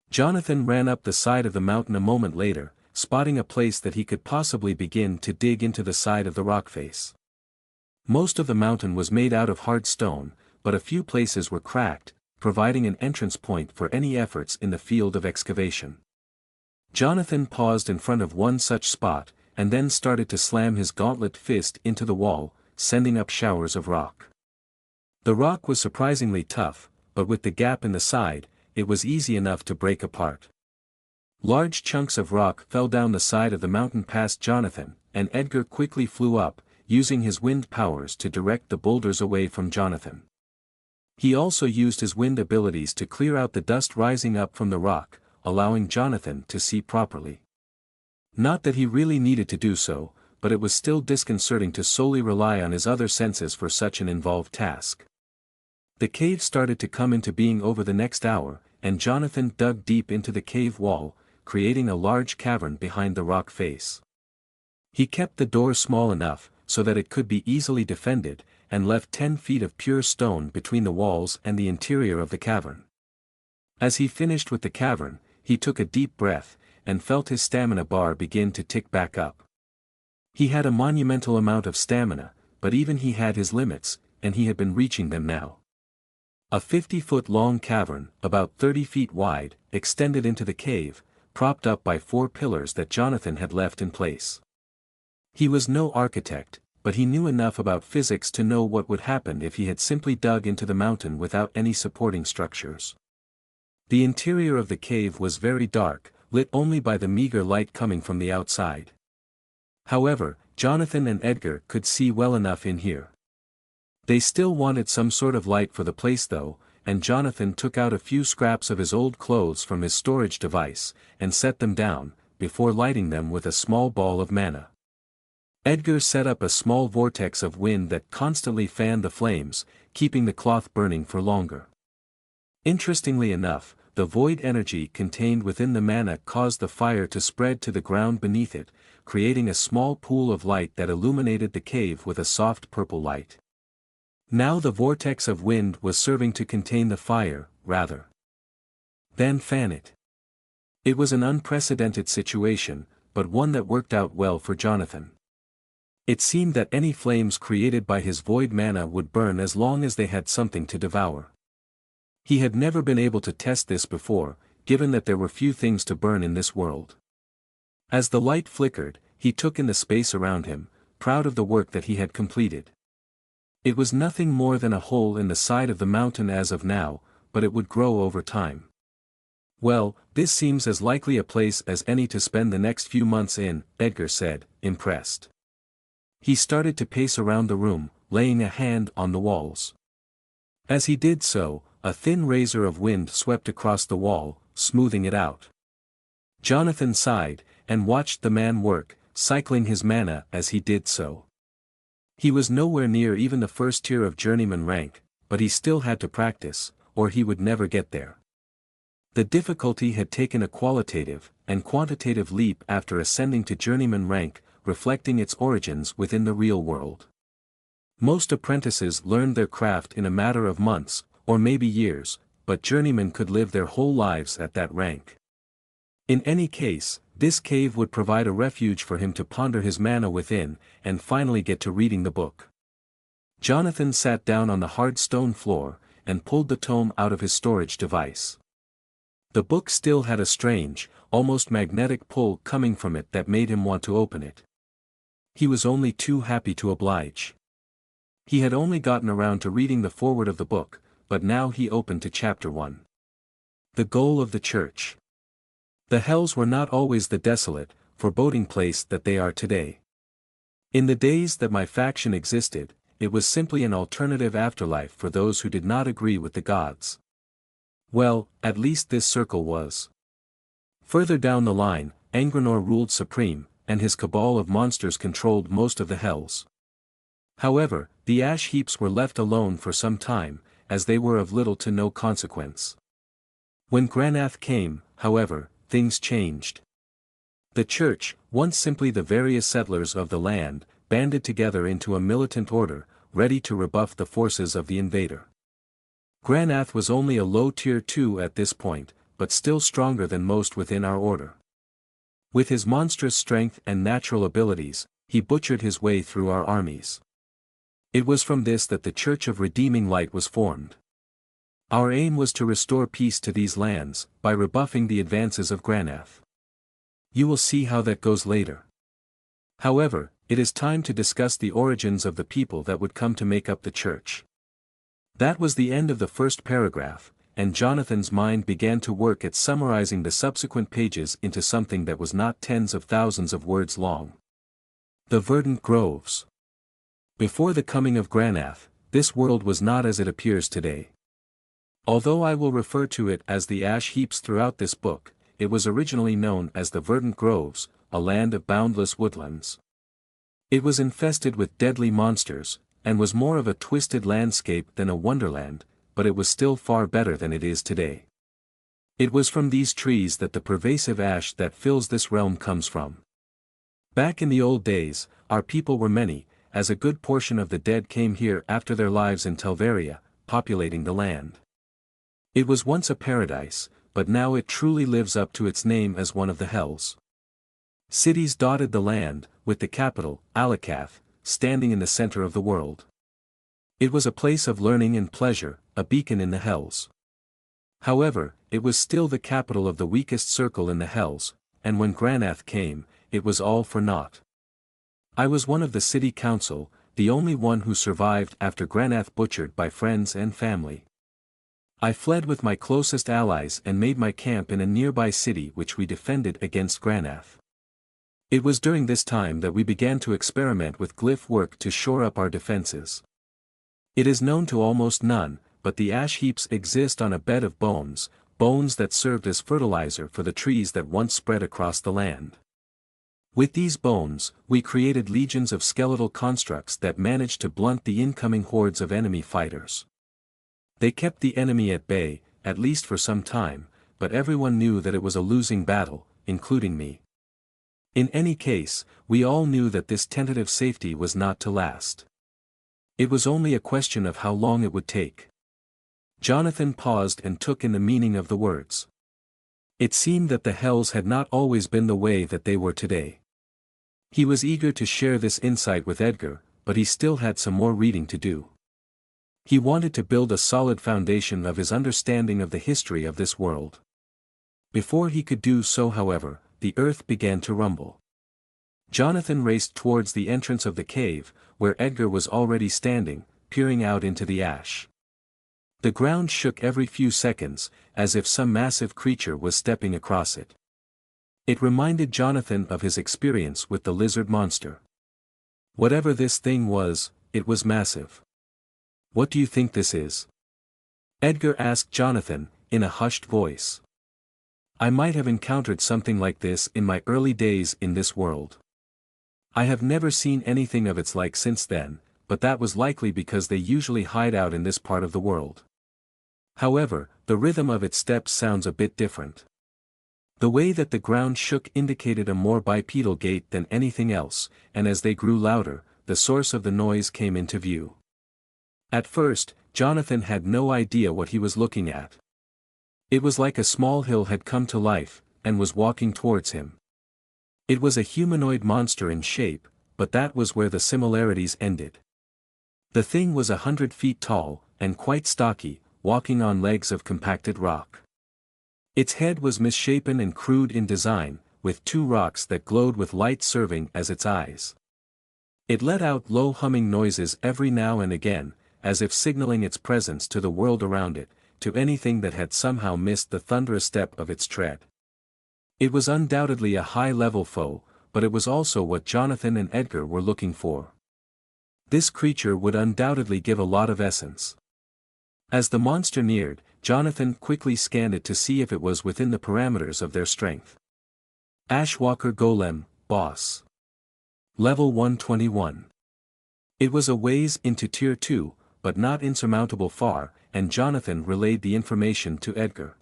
Jonathan ran up the side of the mountain a moment later, spotting a place that he could possibly begin to dig into the side of the rock face. Most of the mountain was made out of hard stone, but a few places were cracked, providing an entrance point for any efforts in the field of excavation. Jonathan paused in front of one such spot, and then started to slam his gauntlet fist into the wall, sending up showers of rock. The rock was surprisingly tough, but with the gap in the side, it was easy enough to break apart. Large chunks of rock fell down the side of the mountain past Jonathan, and Edgar quickly flew up, using his wind powers to direct the boulders away from Jonathan. He also used his wind abilities to clear out the dust rising up from the rock, allowing Jonathan to see properly. Not that he really needed to do so, but it was still disconcerting to solely rely on his other senses for such an involved task. The cave started to come into being over the next hour, and Jonathan dug deep into the cave wall, creating a large cavern behind the rock face. He kept the door small enough, so that it could be easily defended, and left 10 feet of pure stone between the walls and the interior of the cavern. As he finished with the cavern, he took a deep breath, and felt his stamina bar begin to tick back up. He had a monumental amount of stamina, but even he had his limits, and he had been reaching them now. A 50-foot-long cavern, about 30 feet wide, extended into the cave, propped up by 4 pillars that Jonathan had left in place. He was no architect, but he knew enough about physics to know what would happen if he had simply dug into the mountain without any supporting structures. The interior of the cave was very dark, lit only by the meager light coming from the outside. However, Jonathan and Edgar could see well enough in here. They still wanted some sort of light for the place though, and Jonathan took out a few scraps of his old clothes from his storage device, and set them down, before lighting them with a small ball of mana. Edgar set up a small vortex of wind that constantly fanned the flames, keeping the cloth burning for longer. Interestingly enough, the void energy contained within the mana caused the fire to spread to the ground beneath it, creating a small pool of light that illuminated the cave with a soft purple light. Now the vortex of wind was serving to contain the fire, rather than fan it. It was an unprecedented situation, but one that worked out well for Jonathan. It seemed that any flames created by his void mana would burn as long as they had something to devour. He had never been able to test this before, given that there were few things to burn in this world. As the light flickered, he took in the space around him, proud of the work that he had completed. It was nothing more than a hole in the side of the mountain as of now, but it would grow over time. Well, this seems as likely a place as any to spend the next few months in, Edgar said, impressed. He started to pace around the room, laying a hand on the walls. As he did so, a thin razor of wind swept across the wall, smoothing it out. Jonathan sighed, and watched the man work, cycling his mana as he did so. He was nowhere near even the first tier of journeyman rank, but he still had to practice, or he would never get there. The difficulty had taken a qualitative and quantitative leap after ascending to journeyman rank, reflecting its origins within the real world. Most apprentices learned their craft in a matter of months, or maybe years, but journeymen could live their whole lives at that rank. In any case, this cave would provide a refuge for him to ponder his mana within, and finally get to reading the book. Jonathan sat down on the hard stone floor, and pulled the tome out of his storage device. The book still had a strange, almost magnetic pull coming from it that made him want to open it. He was only too happy to oblige. He had only gotten around to reading the foreword of the book, but now he opened to chapter 1. The goal of the church. The hells were not always the desolate, foreboding place that they are today. In the days that my faction existed, it was simply an alternative afterlife for those who did not agree with the gods. Well, at least this circle was. Further down the line, Angranor ruled supreme, and his cabal of monsters controlled most of the hells. However, the Ash Heaps were left alone for some time, as they were of little to no consequence. When Granath came, however, things changed. The church, once simply the various settlers of the land, banded together into a militant order, ready to rebuff the forces of the invader. Granath was only a low tier 2 at this point, but still stronger than most within our order. With his monstrous strength and natural abilities, he butchered his way through our armies. It was from this that the Church of Redeeming Light was formed. Our aim was to restore peace to these lands, by rebuffing the advances of Granath. You will see how that goes later. However, it is time to discuss the origins of the people that would come to make up the church. That was the end of the first paragraph, and Jonathan's mind began to work at summarizing the subsequent pages into something that was not tens of thousands of words long. The verdant groves. Before the coming of Granath, this world was not as it appears today. Although I will refer to it as the Ash Heaps throughout this book, it was originally known as the Verdant Groves, a land of boundless woodlands. It was infested with deadly monsters, and was more of a twisted landscape than a wonderland, but it was still far better than it is today. It was from these trees that the pervasive ash that fills this realm comes from. Back in the old days, our people were many, as a good portion of the dead came here after their lives in Telvaria, populating the land. It was once a paradise, but now it truly lives up to its name as one of the hells. Cities dotted the land, with the capital, Alakath, standing in the center of the world. It was a place of learning and pleasure, a beacon in the hells. However, it was still the capital of the weakest circle in the hells, and when Granath came, it was all for naught. I was one of the city council, the only one who survived after Granath butchered by friends and family. I fled with my closest allies and made my camp in a nearby city which we defended against Granath. It was during this time that we began to experiment with glyph work to shore up our defenses. It is known to almost none, but the ash heaps exist on a bed of bones, bones that served as fertilizer for the trees that once spread across the land. With these bones, we created legions of skeletal constructs that managed to blunt the incoming hordes of enemy fighters. They kept the enemy at bay, at least for some time, but everyone knew that it was a losing battle, including me. In any case, we all knew that this tentative safety was not to last. It was only a question of how long it would take. Jonathan paused and took in the meaning of the words. It seemed that the hells had not always been the way that they were today. He was eager to share this insight with Edgar, but he still had some more reading to do. He wanted to build a solid foundation of his understanding of the history of this world. Before he could do so, however, the earth began to rumble. Jonathan raced towards the entrance of the cave, where Edgar was already standing, peering out into the ash. The ground shook every few seconds, as if some massive creature was stepping across it. It reminded Jonathan of his experience with the lizard monster. Whatever this thing was, it was massive. "What do you think this is?" Edgar asked Jonathan, in a hushed voice. "I might have encountered something like this in my early days in this world. I have never seen anything of its like since then, but that was likely because they usually hide out in this part of the world. However, the rhythm of its steps sounds a bit different. The way that the ground shook indicated a more bipedal gait than anything else, and as they grew louder, the source of the noise came into view. At first, Jonathan had no idea what he was looking at. It was like a small hill had come to life, and was walking towards him. It was a humanoid monster in shape, but that was where the similarities ended. The thing was 100 feet tall, and quite stocky, walking on legs of compacted rock. Its head was misshapen and crude in design, with two rocks that glowed with light serving as its eyes. It let out low humming noises every now and again, as if signaling its presence to the world around it, to anything that had somehow missed the thunderous step of its tread. It was undoubtedly a high-level foe, but it was also what Jonathan and Edgar were looking for. This creature would undoubtedly give a lot of essence. As the monster neared, Jonathan quickly scanned it to see if it was within the parameters of their strength. Ashwalker Golem, Boss. Level 121. It was a ways into Tier 2, but not insurmountable far, and Jonathan relayed the information to Edgar.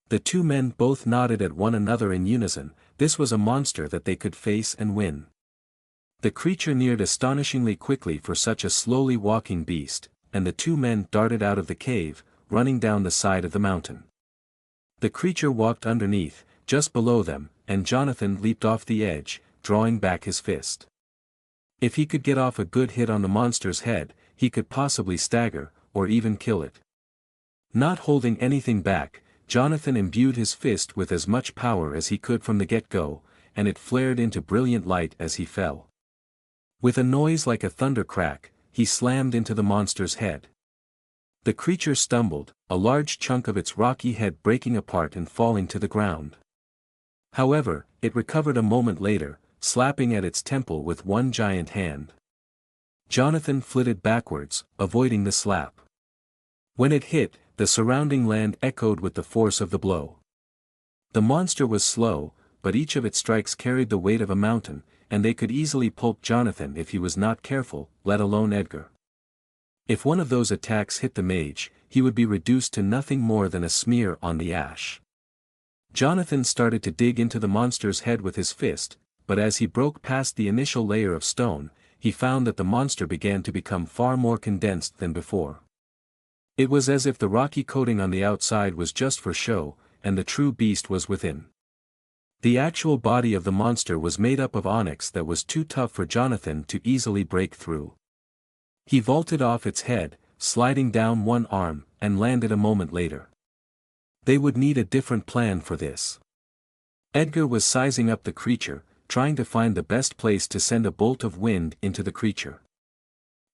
The two men both nodded at one another in unison. This was a monster that they could face and win. The creature neared astonishingly quickly for such a slowly walking beast, and the two men darted out of the cave, running down the side of the mountain. The creature walked underneath, just below them, and Jonathan leaped off the edge, drawing back his fist. If he could get off a good hit on the monster's head, he could possibly stagger, or even kill it. Not holding anything back, Jonathan imbued his fist with as much power as he could from the get-go, and it flared into brilliant light as he fell. With a noise like a thunder crack, he slammed into the monster's head. The creature stumbled, a large chunk of its rocky head breaking apart and falling to the ground. However, it recovered a moment later, slapping at its temple with one giant hand. Jonathan flitted backwards, avoiding the slap. When it hit, the surrounding land echoed with the force of the blow. The monster was slow, but each of its strikes carried the weight of a mountain, and they could easily pulp Jonathan if he was not careful, let alone Edgar. If one of those attacks hit the mage, he would be reduced to nothing more than a smear on the ash. Jonathan started to dig into the monster's head with his fist, but as he broke past the initial layer of stone, he found that the monster began to become far more condensed than before. It was as if the rocky coating on the outside was just for show, and the true beast was within. The actual body of the monster was made up of onyx that was too tough for Jonathan to easily break through. He vaulted off its head, sliding down one arm, and landed a moment later. They would need a different plan for this. Edgar was sizing up the creature, trying to find the best place to send a bolt of wind into the creature.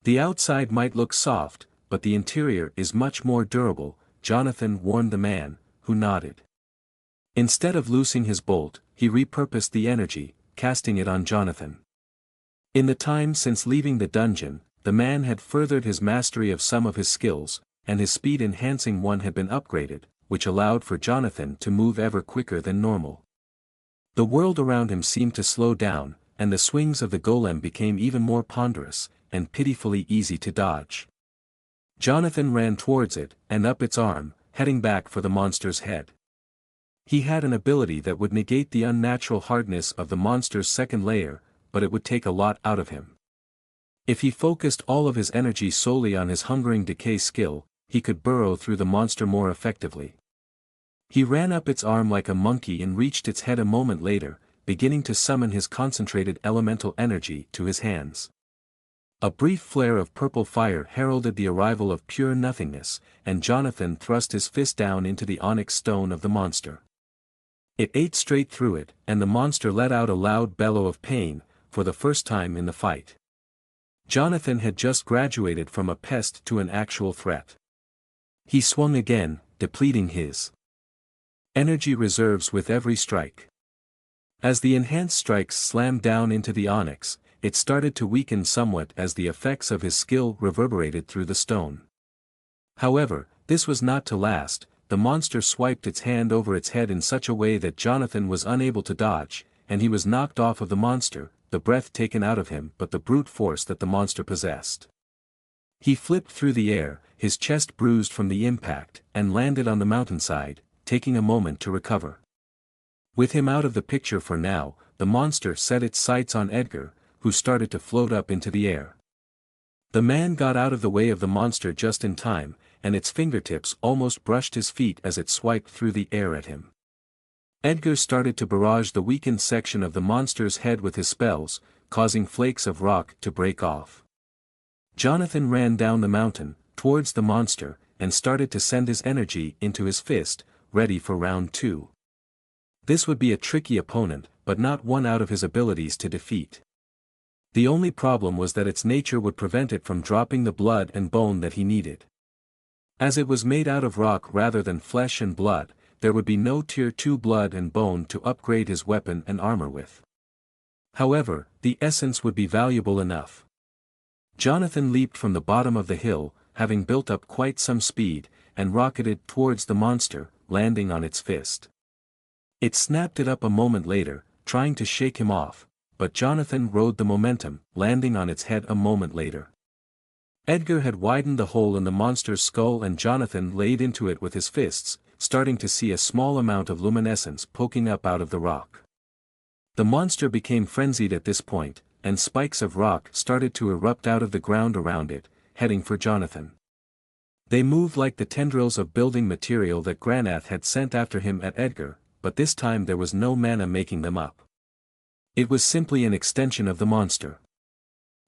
The outside might look soft, but the interior is much more durable, Jonathan warned the man, who nodded. Instead of loosing his bolt, he repurposed the energy, casting it on Jonathan. In the time since leaving the dungeon, the man had furthered his mastery of some of his skills, and his speed-enhancing one had been upgraded, which allowed for Jonathan to move ever quicker than normal. The world around him seemed to slow down, and the swings of the golem became even more ponderous, and pitifully easy to dodge. Jonathan ran towards it, and up its arm, heading back for the monster's head. He had an ability that would negate the unnatural hardness of the monster's second layer, but it would take a lot out of him. If he focused all of his energy solely on his hungering decay skill, he could burrow through the monster more effectively. He ran up its arm like a monkey and reached its head a moment later, beginning to summon his concentrated elemental energy to his hands. A brief flare of purple fire heralded the arrival of pure nothingness, and Jonathan thrust his fist down into the onyx stone of the monster. It ate straight through it, and the monster let out a loud bellow of pain, for the first time in the fight. Jonathan had just graduated from a pest to an actual threat. He swung again, depleting his energy reserves with every strike. As the enhanced strikes slammed down into the onyx, it started to weaken somewhat as the effects of his skill reverberated through the stone. However, this was not to last. The monster swiped its hand over its head in such a way that Jonathan was unable to dodge, and he was knocked off of the monster, the breath taken out of him but the brute force that the monster possessed. He flipped through the air, his chest bruised from the impact, and landed on the mountainside, taking a moment to recover. With him out of the picture for now, the monster set its sights on Edgar, who started to float up into the air. The man got out of the way of the monster just in time, and its fingertips almost brushed his feet as it swiped through the air at him. Edgar started to barrage the weakened section of the monster's head with his spells, causing flakes of rock to break off. Jonathan ran down the mountain, towards the monster, and started to send his energy into his fist, ready for round 2. This would be a tricky opponent, but not one out of his abilities to defeat. The only problem was that its nature would prevent it from dropping the blood and bone that he needed. As it was made out of rock rather than flesh and blood, there would be no tier 2 blood and bone to upgrade his weapon and armor with. However, the essence would be valuable enough. Jonathan leaped from the bottom of the hill, having built up quite some speed, and rocketed towards the monster, landing on its fist. It snapped it up a moment later, trying to shake him off, but Jonathan rode the momentum, landing on its head a moment later. Edgar had widened the hole in the monster's skull and Jonathan laid into it with his fists, starting to see a small amount of luminescence poking up out of the rock. The monster became frenzied at this point, and spikes of rock started to erupt out of the ground around it, heading for Jonathan. They moved like the tendrils of building material that Granath had sent after him at Edgar, but this time there was no mana making them up. It was simply an extension of the monster.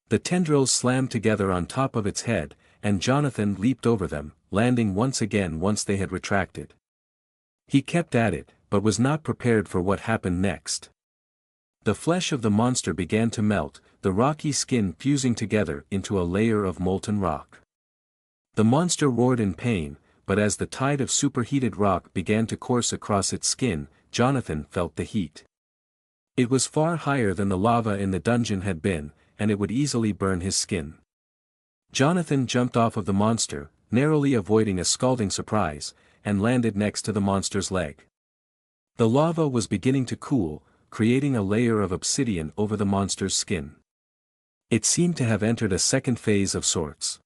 The tendrils slammed together on top of its head, and Jonathan leaped over them, landing once again once they had retracted. He kept at it, but was not prepared for what happened next. The flesh of the monster began to melt, the rocky skin fusing together into a layer of molten rock. The monster roared in pain, but as the tide of superheated rock began to course across its skin, Jonathan felt the heat. It was far higher than the lava in the dungeon had been, and it would easily burn his skin. Jonathan jumped off of the monster, narrowly avoiding a scalding surprise, and landed next to the monster's leg. The lava was beginning to cool, creating a layer of obsidian over the monster's skin. It seemed to have entered a second phase of sorts.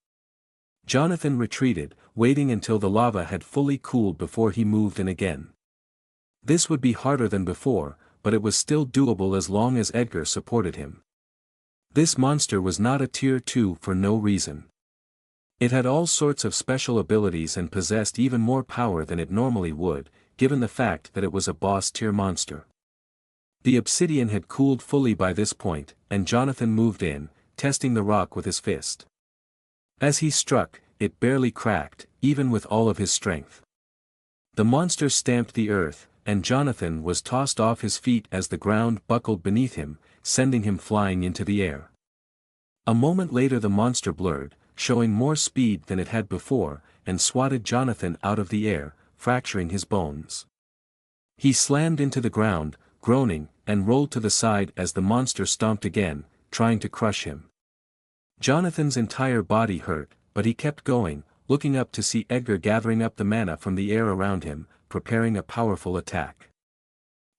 Jonathan retreated, waiting until the lava had fully cooled before he moved in again. This would be harder than before, but it was still doable as long as Edgar supported him. This monster was not a tier 2 for no reason. It had all sorts of special abilities and possessed even more power than it normally would, given the fact that it was a boss tier monster. The obsidian had cooled fully by this point, and Jonathan moved in, testing the rock with his fist. As he struck, it barely cracked, even with all of his strength. The monster stamped the earth, and Jonathan was tossed off his feet as the ground buckled beneath him, sending him flying into the air. A moment later the monster blurred, showing more speed than it had before, and swatted Jonathan out of the air, fracturing his bones. He slammed into the ground, groaning, and rolled to the side as the monster stomped again, trying to crush him. Jonathan's entire body hurt, but he kept going, looking up to see Edgar gathering up the mana from the air around him, preparing a powerful attack.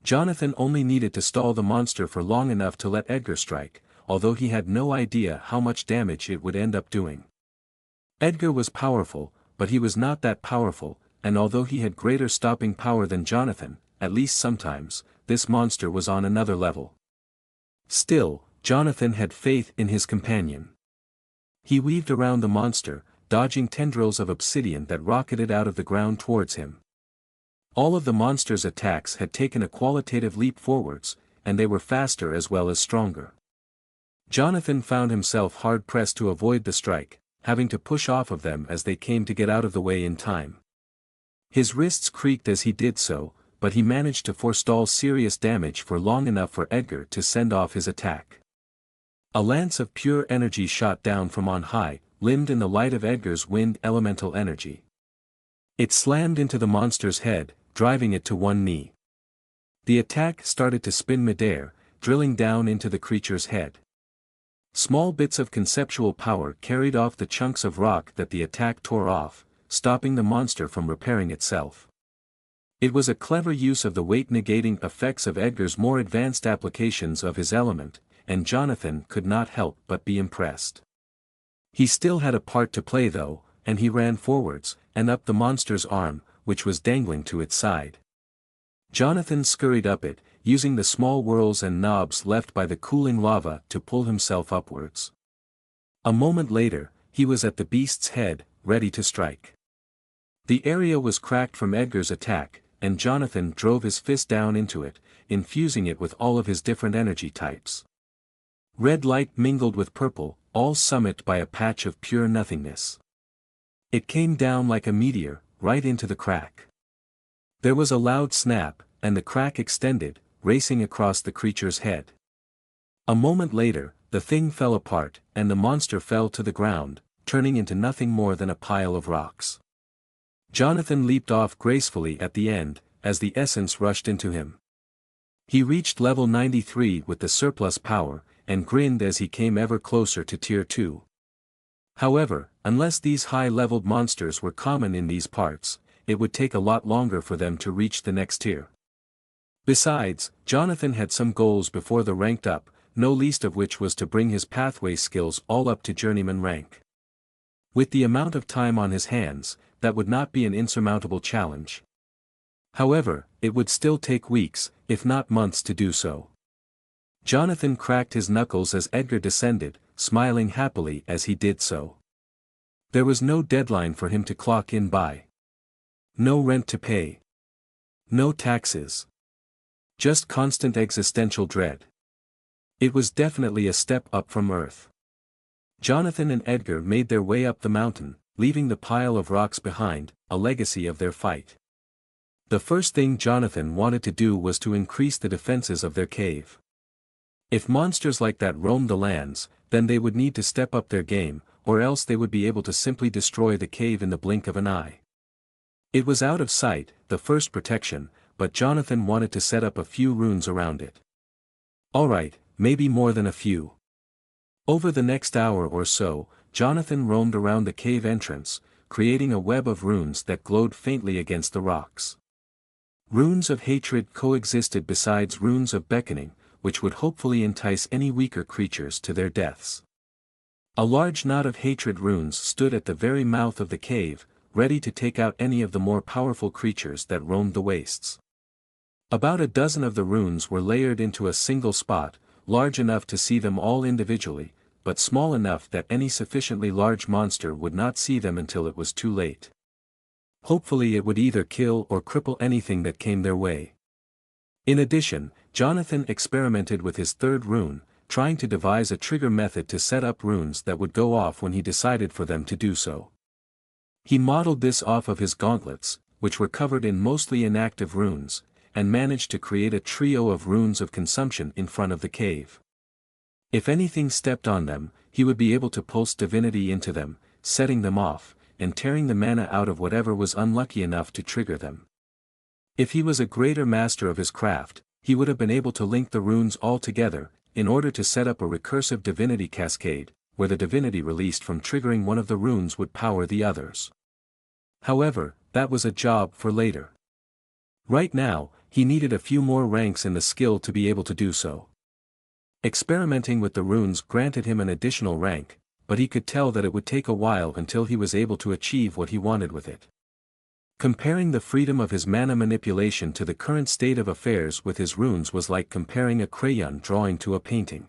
Jonathan only needed to stall the monster for long enough to let Edgar strike, although he had no idea how much damage it would end up doing. Edgar was powerful, but he was not that powerful, and although he had greater stopping power than Jonathan, at least sometimes, this monster was on another level. Still, Jonathan had faith in his companion. He weaved around the monster, dodging tendrils of obsidian that rocketed out of the ground towards him. All of the monster's attacks had taken a qualitative leap forwards, and they were faster as well as stronger. Jonathan found himself hard-pressed to avoid the strike, having to push off of them as they came to get out of the way in time. His wrists creaked as he did so, but he managed to forestall serious damage for long enough for Edgar to send off his attack. A lance of pure energy shot down from on high, limned in the light of Edgar's wind elemental energy. It slammed into the monster's head, driving it to one knee. The attack started to spin midair, drilling down into the creature's head. Small bits of conceptual power carried off the chunks of rock that the attack tore off, stopping the monster from repairing itself. It was a clever use of the weight-negating effects of Edgar's more advanced applications of his element, and Jonathan could not help but be impressed. He still had a part to play though, and he ran forwards, and up the monster's arm, which was dangling to its side. Jonathan scurried up it, using the small whirls and knobs left by the cooling lava to pull himself upwards. A moment later, he was at the beast's head, ready to strike. The area was cracked from Edgar's attack, and Jonathan drove his fist down into it, infusing it with all of his different energy types. Red light mingled with purple, all summoned by a patch of pure nothingness. It came down like a meteor, right into the crack. There was a loud snap, and the crack extended, racing across the creature's head. A moment later, the thing fell apart, and the monster fell to the ground, turning into nothing more than a pile of rocks. Jonathan leaped off gracefully at the end, as the essence rushed into him. He reached level 93 with the surplus power, and grinned as he came ever closer to tier 2. However, unless these high-leveled monsters were common in these parts, it would take a lot longer for them to reach the next tier. Besides, Jonathan had some goals before the ranked up, no least of which was to bring his pathway skills all up to journeyman rank. With the amount of time on his hands, that would not be an insurmountable challenge. However, it would still take weeks, if not months to do so. Jonathan cracked his knuckles as Edgar descended, smiling happily as he did so. There was no deadline for him to clock in by. No rent to pay. No taxes. Just constant existential dread. It was definitely a step up from Earth. Jonathan and Edgar made their way up the mountain, leaving the pile of rocks behind, a legacy of their fight. The first thing Jonathan wanted to do was to increase the defenses of their cave. If monsters like that roamed the lands, then they would need to step up their game, or else they would be able to simply destroy the cave in the blink of an eye. It was out of sight, the first protection, but Jonathan wanted to set up a few runes around it. Alright, maybe more than a few. Over the next hour or so, Jonathan roamed around the cave entrance, creating a web of runes that glowed faintly against the rocks. Runes of hatred coexisted besides runes of beckoning, which would hopefully entice any weaker creatures to their deaths. A large knot of hatred runes stood at the very mouth of the cave, ready to take out any of the more powerful creatures that roamed the wastes. About a dozen of the runes were layered into a single spot, large enough to see them all individually, but small enough that any sufficiently large monster would not see them until it was too late. Hopefully it would either kill or cripple anything that came their way. In addition, Jonathan experimented with his third rune, trying to devise a trigger method to set up runes that would go off when he decided for them to do so. He modeled this off of his gauntlets, which were covered in mostly inactive runes, and managed to create a trio of runes of consumption in front of the cave. If anything stepped on them, he would be able to pulse divinity into them, setting them off, and tearing the mana out of whatever was unlucky enough to trigger them. If he was a greater master of his craft, he would have been able to link the runes all together, in order to set up a recursive divinity cascade, where the divinity released from triggering one of the runes would power the others. However, that was a job for later. Right now, he needed a few more ranks in the skill to be able to do so. Experimenting with the runes granted him an additional rank, but he could tell that it would take a while until he was able to achieve what he wanted with it. Comparing the freedom of his mana manipulation to the current state of affairs with his runes was like comparing a crayon drawing to a painting.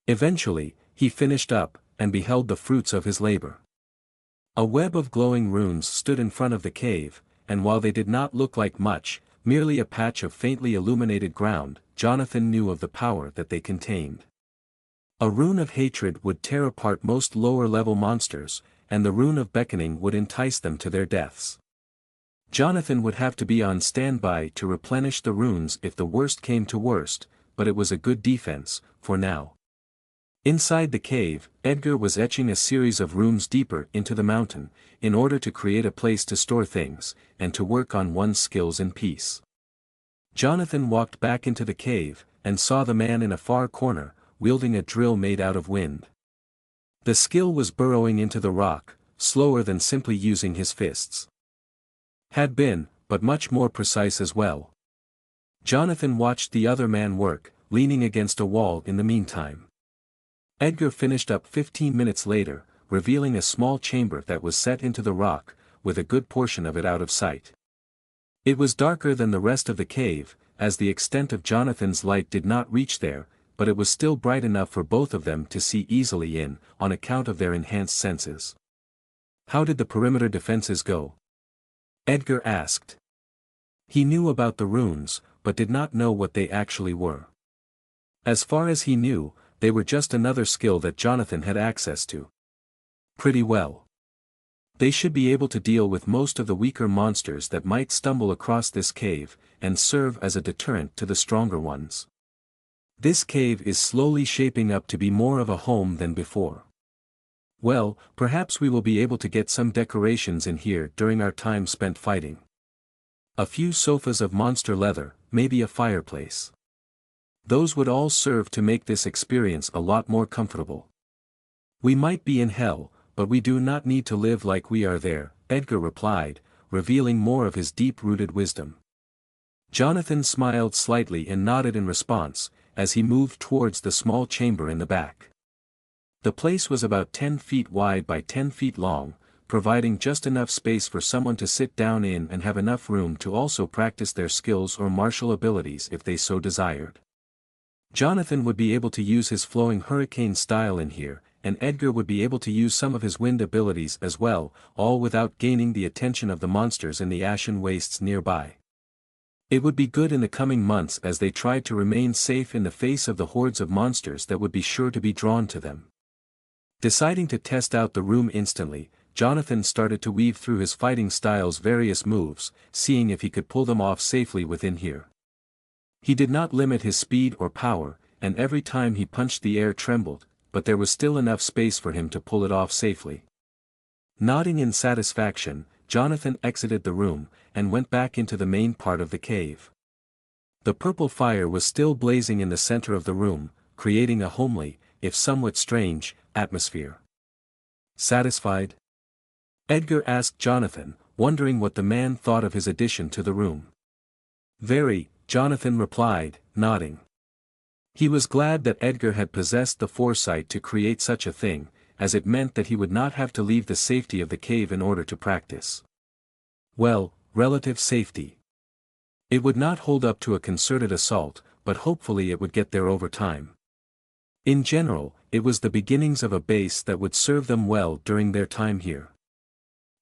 Eventually, he finished up, and beheld the fruits of his labor. A web of glowing runes stood in front of the cave, and while they did not look like much, merely a patch of faintly illuminated ground, Jonathan knew of the power that they contained. A rune of hatred would tear apart most lower-level monsters, and the rune of beckoning would entice them to their deaths. Jonathan would have to be on standby to replenish the runes if the worst came to worst, but it was a good defense, for now. Inside the cave, Edgar was etching a series of runes deeper into the mountain, in order to create a place to store things, and to work on one's skills in peace. Jonathan walked back into the cave, and saw the man in a far corner, wielding a drill made out of wind. The skill was burrowing into the rock, slower than simply using his fists. Had been, but much more precise as well. Jonathan watched the other man work, leaning against a wall in the meantime. Edgar finished up 15 minutes later, revealing a small chamber that was set into the rock, with a good portion of it out of sight. It was darker than the rest of the cave, as the extent of Jonathan's light did not reach there, but it was still bright enough for both of them to see easily in, on account of their enhanced senses. How did the perimeter defenses go? Edgar asked. He knew about the runes, but did not know what they actually were. As far as he knew, they were just another skill that Jonathan had access to. Pretty well. They should be able to deal with most of the weaker monsters that might stumble across this cave, and serve as a deterrent to the stronger ones. This cave is slowly shaping up to be more of a home than before. Well, perhaps we will be able to get some decorations in here during our time spent fighting. A few sofas of monster leather, maybe a fireplace. Those would all serve to make this experience a lot more comfortable. We might be in hell, but we do not need to live like we are there, Edgar replied, revealing more of his deep-rooted wisdom. Jonathan smiled slightly and nodded in response, as he moved towards the small chamber in the back. The place was about 10 feet wide by 10 feet long, providing just enough space for someone to sit down in and have enough room to also practice their skills or martial abilities if they so desired. Jonathan would be able to use his flowing hurricane style in here, and Edgar would be able to use some of his wind abilities as well, all without gaining the attention of the monsters in the ashen wastes nearby. It would be good in the coming months as they tried to remain safe in the face of the hordes of monsters that would be sure to be drawn to them. Deciding to test out the room instantly, Jonathan started to weave through his fighting style's various moves, seeing if he could pull them off safely within here. He did not limit his speed or power, and every time he punched the air trembled, but there was still enough space for him to pull it off safely. Nodding in satisfaction, Jonathan exited the room, and went back into the main part of the cave. The purple fire was still blazing in the center of the room, creating a homely, if somewhat strange, atmosphere. Satisfied? Edgar asked Jonathan, wondering what the man thought of his addition to the room. Very, Jonathan replied, nodding. He was glad that Edgar had possessed the foresight to create such a thing, as it meant that he would not have to leave the safety of the cave in order to practice. Well, relative safety. It would not hold up to a concerted assault, but hopefully it would get there over time. In general, it was the beginnings of a base that would serve them well during their time here.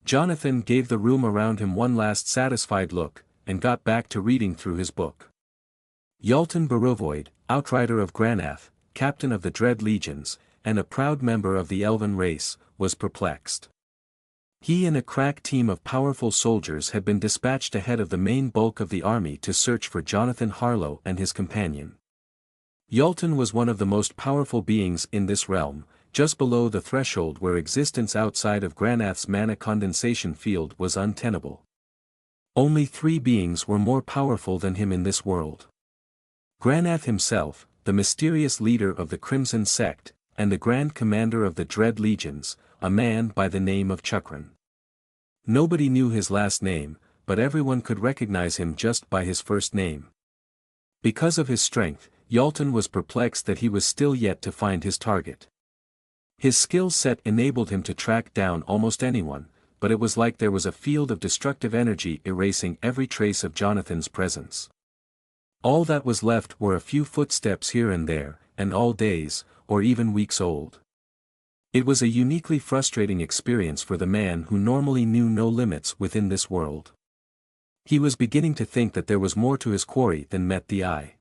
Jonathan gave the room around him one last satisfied look, and got back to reading through his book. Yalton Barovoid, outrider of Granath, captain of the Dread Legions, and a proud member of the Elven race, was perplexed. He and a crack team of powerful soldiers had been dispatched ahead of the main bulk of the army to search for Jonathan Harlow and his companion. Yalton was one of the most powerful beings in this realm, just below the threshold where existence outside of Granath's mana condensation field was untenable. Only 3 beings were more powerful than him in this world. Granath himself, the mysterious leader of the Crimson Sect, and the Grand Commander of the Dread Legions, a man by the name of Chukran. Nobody knew his last name, but everyone could recognize him just by his first name. Because of his strength, Yalton was perplexed that he was still yet to find his target. His skill set enabled him to track down almost anyone, but it was like there was a field of destructive energy erasing every trace of Jonathan's presence. All that was left were a few footsteps here and there, and all days, or even weeks old. It was a uniquely frustrating experience for the man who normally knew no limits within this world. He was beginning to think that there was more to his quarry than met the eye.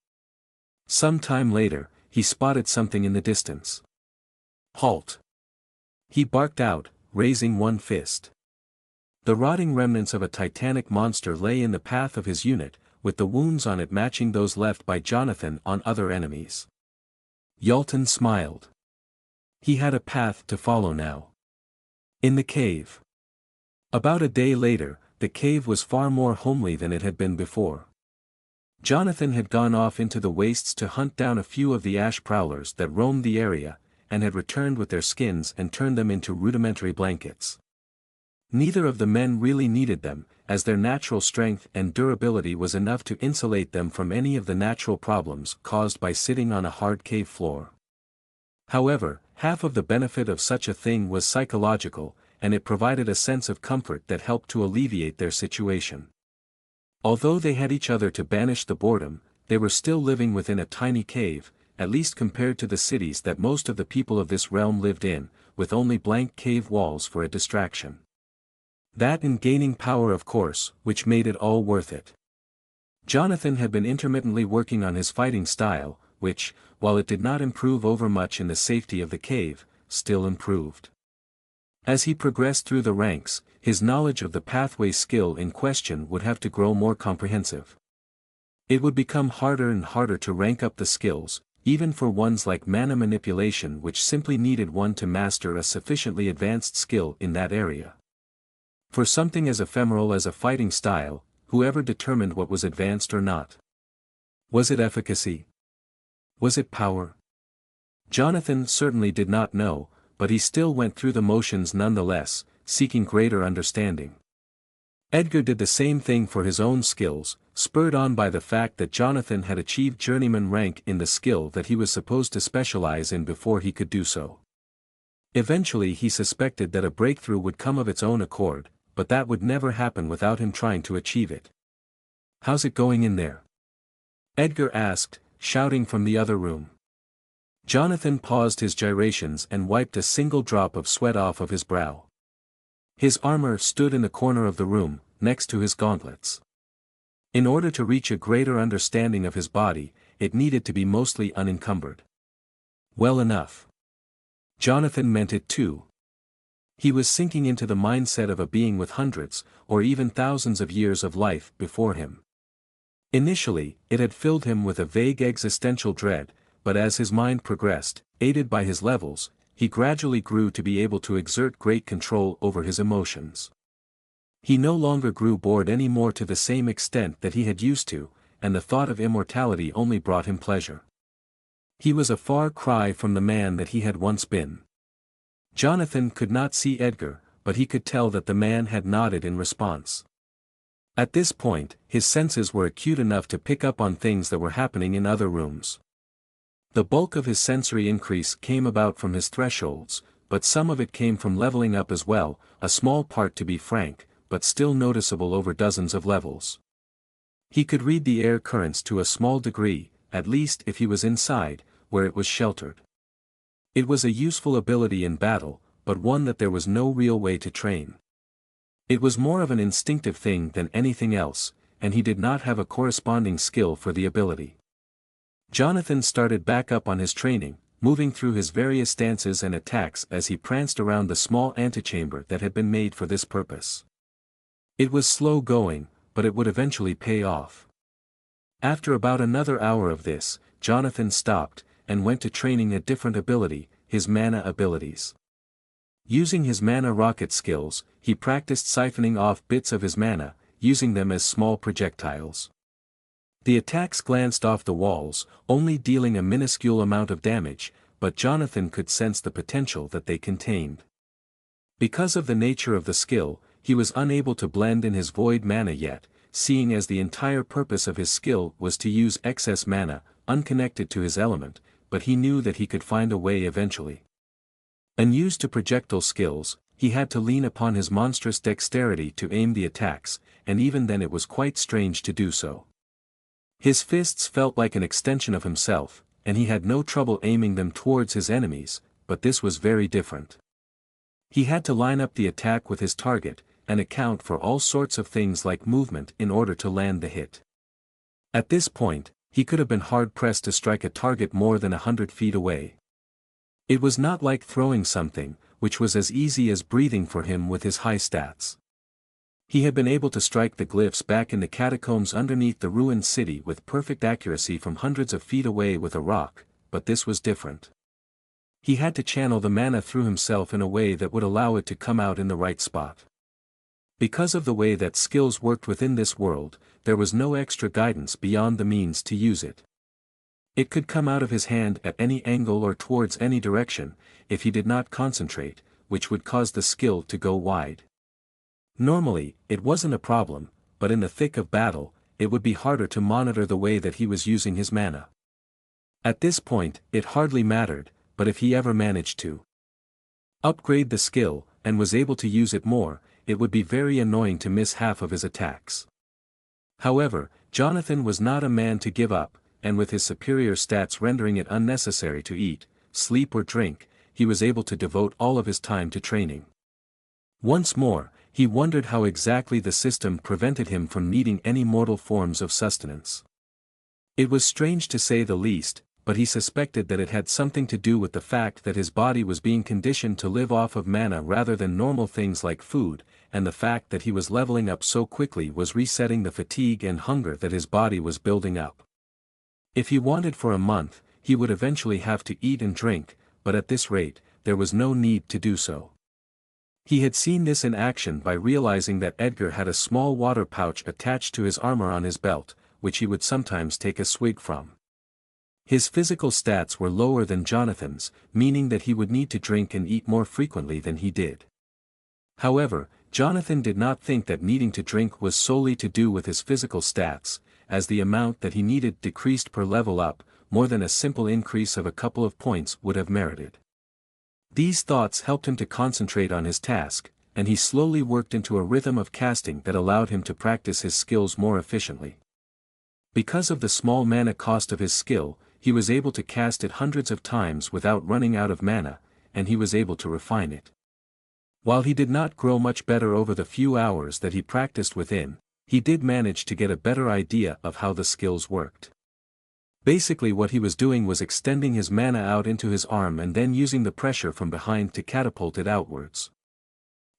Some time later, he spotted something in the distance. "Halt!" he barked out, raising one fist. The rotting remnants of a titanic monster lay in the path of his unit, with the wounds on it matching those left by Jonathan on other enemies. Yalton smiled. He had a path to follow now. In the cave. About a day later, the cave was far more homely than it had been before. Jonathan had gone off into the wastes to hunt down a few of the ash prowlers that roamed the area, and had returned with their skins and turned them into rudimentary blankets. Neither of the men really needed them, as their natural strength and durability was enough to insulate them from any of the natural problems caused by sitting on a hard cave floor. However, half of the benefit of such a thing was psychological, and it provided a sense of comfort that helped to alleviate their situation. Although they had each other to banish the boredom, they were still living within a tiny cave, at least compared to the cities that most of the people of this realm lived in, with only blank cave walls for a distraction. That and gaining power of course, which made it all worth it. Jonathan had been intermittently working on his fighting style, which, while it did not improve overmuch in the safety of the cave, still improved. As he progressed through the ranks, his knowledge of the pathway skill in question would have to grow more comprehensive. It would become harder and harder to rank up the skills, even for ones like mana manipulation which simply needed one to master a sufficiently advanced skill in that area. For something as ephemeral as a fighting style, whoever determined what was advanced or not? Was it efficacy? Was it power? Jonathan certainly did not know, but he still went through the motions nonetheless, seeking greater understanding. Edgar did the same thing for his own skills, spurred on by the fact that Jonathan had achieved journeyman rank in the skill that he was supposed to specialize in before he could do so. Eventually he suspected that a breakthrough would come of its own accord, but that would never happen without him trying to achieve it. "How's it going in there?" Edgar asked, shouting from the other room. Jonathan paused his gyrations and wiped a single drop of sweat off of his brow. His armor stood in the corner of the room, next to his gauntlets. In order to reach a greater understanding of his body, it needed to be mostly unencumbered. Well enough. Jonathan meant it too. He was sinking into the mindset of a being with hundreds, or even thousands of years of life before him. Initially, it had filled him with a vague existential dread, but as his mind progressed, aided by his levels, he gradually grew to be able to exert great control over his emotions. He no longer grew bored any more to the same extent that he had used to, and the thought of immortality only brought him pleasure. He was a far cry from the man that he had once been. Jonathan could not see Edgar, but he could tell that the man had nodded in response. At this point, his senses were acute enough to pick up on things that were happening in other rooms. The bulk of his sensory increase came about from his thresholds, but some of it came from leveling up as well, a small part to be frank, but still noticeable over dozens of levels. He could read the air currents to a small degree, at least if he was inside, where it was sheltered. It was a useful ability in battle, but one that there was no real way to train. It was more of an instinctive thing than anything else, and he did not have a corresponding skill for the ability. Jonathan started back up on his training, moving through his various stances and attacks as he pranced around the small antechamber that had been made for this purpose. It was slow going, but it would eventually pay off. After about another hour of this, Jonathan stopped, and went to training a different ability, his mana abilities. Using his mana rocket skills, he practiced siphoning off bits of his mana, using them as small projectiles. The attacks glanced off the walls, only dealing a minuscule amount of damage, but Jonathan could sense the potential that they contained. Because of the nature of the skill, he was unable to blend in his void mana yet, seeing as the entire purpose of his skill was to use excess mana, unconnected to his element, but he knew that he could find a way eventually. Unused to projectile skills, he had to lean upon his monstrous dexterity to aim the attacks, and even then it was quite strange to do so. His fists felt like an extension of himself, and he had no trouble aiming them towards his enemies, but this was very different. He had to line up the attack with his target, and account for all sorts of things like movement in order to land the hit. At this point, he could have been hard-pressed to strike a target more than 100 feet away. It was not like throwing something, which was as easy as breathing for him with his high stats. He had been able to strike the glyphs back in the catacombs underneath the ruined city with perfect accuracy from hundreds of feet away with a rock, but this was different. He had to channel the mana through himself in a way that would allow it to come out in the right spot. Because of the way that skills worked within this world, there was no extra guidance beyond the means to use it. It could come out of his hand at any angle or towards any direction, if he did not concentrate, which would cause the skill to go wide. Normally, it wasn't a problem, but in the thick of battle, it would be harder to monitor the way that he was using his mana. At this point, it hardly mattered, but if he ever managed to upgrade the skill, and was able to use it more, it would be very annoying to miss half of his attacks. However, Jonathan was not a man to give up, and with his superior stats rendering it unnecessary to eat, sleep or drink, he was able to devote all of his time to training. Once more, he wondered how exactly the system prevented him from needing any mortal forms of sustenance. It was strange to say the least, but he suspected that it had something to do with the fact that his body was being conditioned to live off of mana rather than normal things like food, and the fact that he was leveling up so quickly was resetting the fatigue and hunger that his body was building up. If he wanted for a month, he would eventually have to eat and drink, but at this rate, there was no need to do so. He had seen this in action by realizing that Edgar had a small water pouch attached to his armor on his belt, which he would sometimes take a swig from. His physical stats were lower than Jonathan's, meaning that he would need to drink and eat more frequently than he did. However, Jonathan did not think that needing to drink was solely to do with his physical stats, as the amount that he needed decreased per level up, more than a simple increase of a couple of points would have merited. These thoughts helped him to concentrate on his task, and he slowly worked into a rhythm of casting that allowed him to practice his skills more efficiently. Because of the small mana cost of his skill, he was able to cast it hundreds of times without running out of mana, and he was able to refine it. While he did not grow much better over the few hours that he practiced within, he did manage to get a better idea of how the skills worked. Basically what he was doing was extending his mana out into his arm and then using the pressure from behind to catapult it outwards.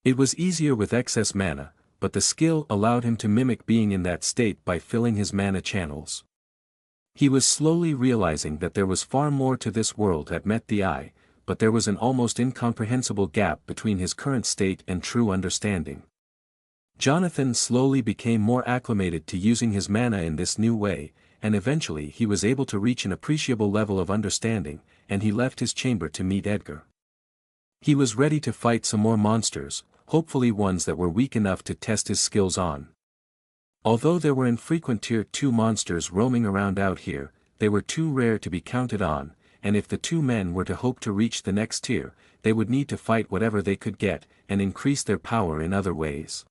It was easier with excess mana, but the skill allowed him to mimic being in that state by filling his mana channels. He was slowly realizing that there was far more to this world that met the eye, but there was an almost incomprehensible gap between his current state and true understanding. Jonathan slowly became more acclimated to using his mana in this new way, and eventually he was able to reach an appreciable level of understanding, and he left his chamber to meet Edgar. He was ready to fight some more monsters, hopefully ones that were weak enough to test his skills on. Although there were infrequent Tier 2 monsters roaming around out here, they were too rare to be counted on, and if the two men were to hope to reach the next tier, they would need to fight whatever they could get, and increase their power in other ways.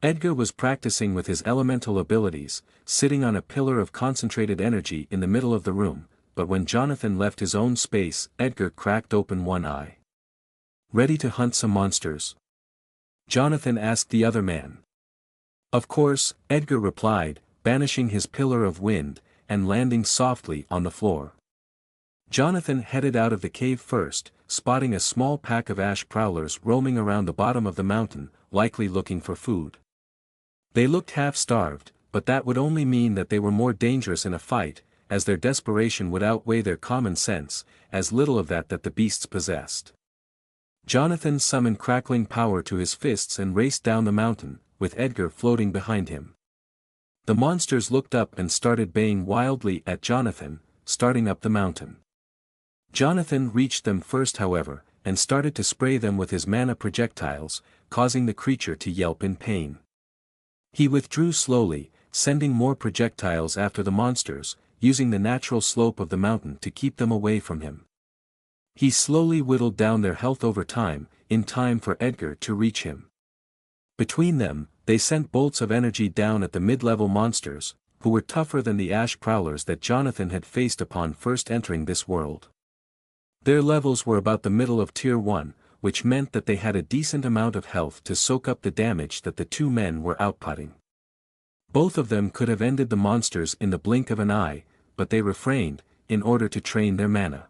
Edgar was practicing with his elemental abilities, sitting on a pillar of concentrated energy in the middle of the room, but when Jonathan left his own space, Edgar cracked open one eye. "Ready to hunt some monsters?" Jonathan asked the other man. "Of course," Edgar replied, banishing his pillar of wind, and landing softly on the floor. Jonathan headed out of the cave first, spotting a small pack of ash prowlers roaming around the bottom of the mountain, likely looking for food. They looked half-starved, but that would only mean that they were more dangerous in a fight, as their desperation would outweigh their common sense, as little of that the beasts possessed. Jonathan summoned crackling power to his fists and raced down the mountain, with Edgar floating behind him. The monsters looked up and started baying wildly at Jonathan, starting up the mountain. Jonathan reached them first however, and started to spray them with his mana projectiles, causing the creature to yelp in pain. He withdrew slowly, sending more projectiles after the monsters, using the natural slope of the mountain to keep them away from him. He slowly whittled down their health over time, in time for Edgar to reach him. Between them, they sent bolts of energy down at the mid-level monsters, who were tougher than the ash prowlers that Jonathan had faced upon first entering this world. Their levels were about the middle of Tier 1, which meant that they had a decent amount of health to soak up the damage that the two men were outputting. Both of them could have ended the monsters in the blink of an eye, but they refrained, in order to train their mana.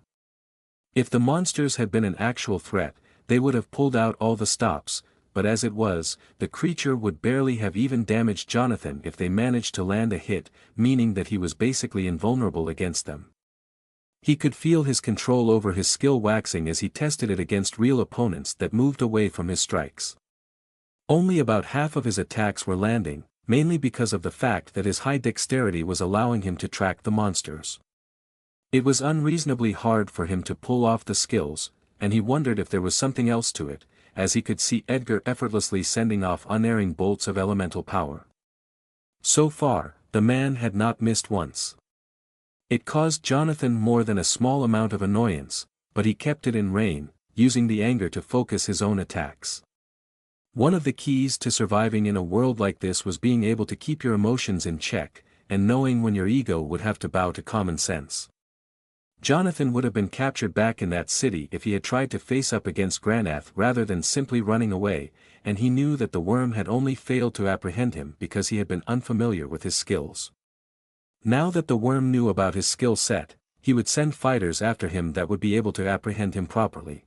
If the monsters had been an actual threat, they would have pulled out all the stops, but as it was, the creature would barely have even damaged Jonathan if they managed to land a hit, meaning that he was basically invulnerable against them. He could feel his control over his skill waxing as he tested it against real opponents that moved away from his strikes. Only about half of his attacks were landing, mainly because of the fact that his high dexterity was allowing him to track the monsters. It was unreasonably hard for him to pull off the skills, and he wondered if there was something else to it, as he could see Edgar effortlessly sending off unerring bolts of elemental power. So far, the man had not missed once. It caused Jonathan more than a small amount of annoyance, but he kept it in rein, using the anger to focus his own attacks. One of the keys to surviving in a world like this was being able to keep your emotions in check, and knowing when your ego would have to bow to common sense. Jonathan would have been captured back in that city if he had tried to face up against Granath rather than simply running away, and he knew that the worm had only failed to apprehend him because he had been unfamiliar with his skills. Now that the worm knew about his skill set, he would send fighters after him that would be able to apprehend him properly.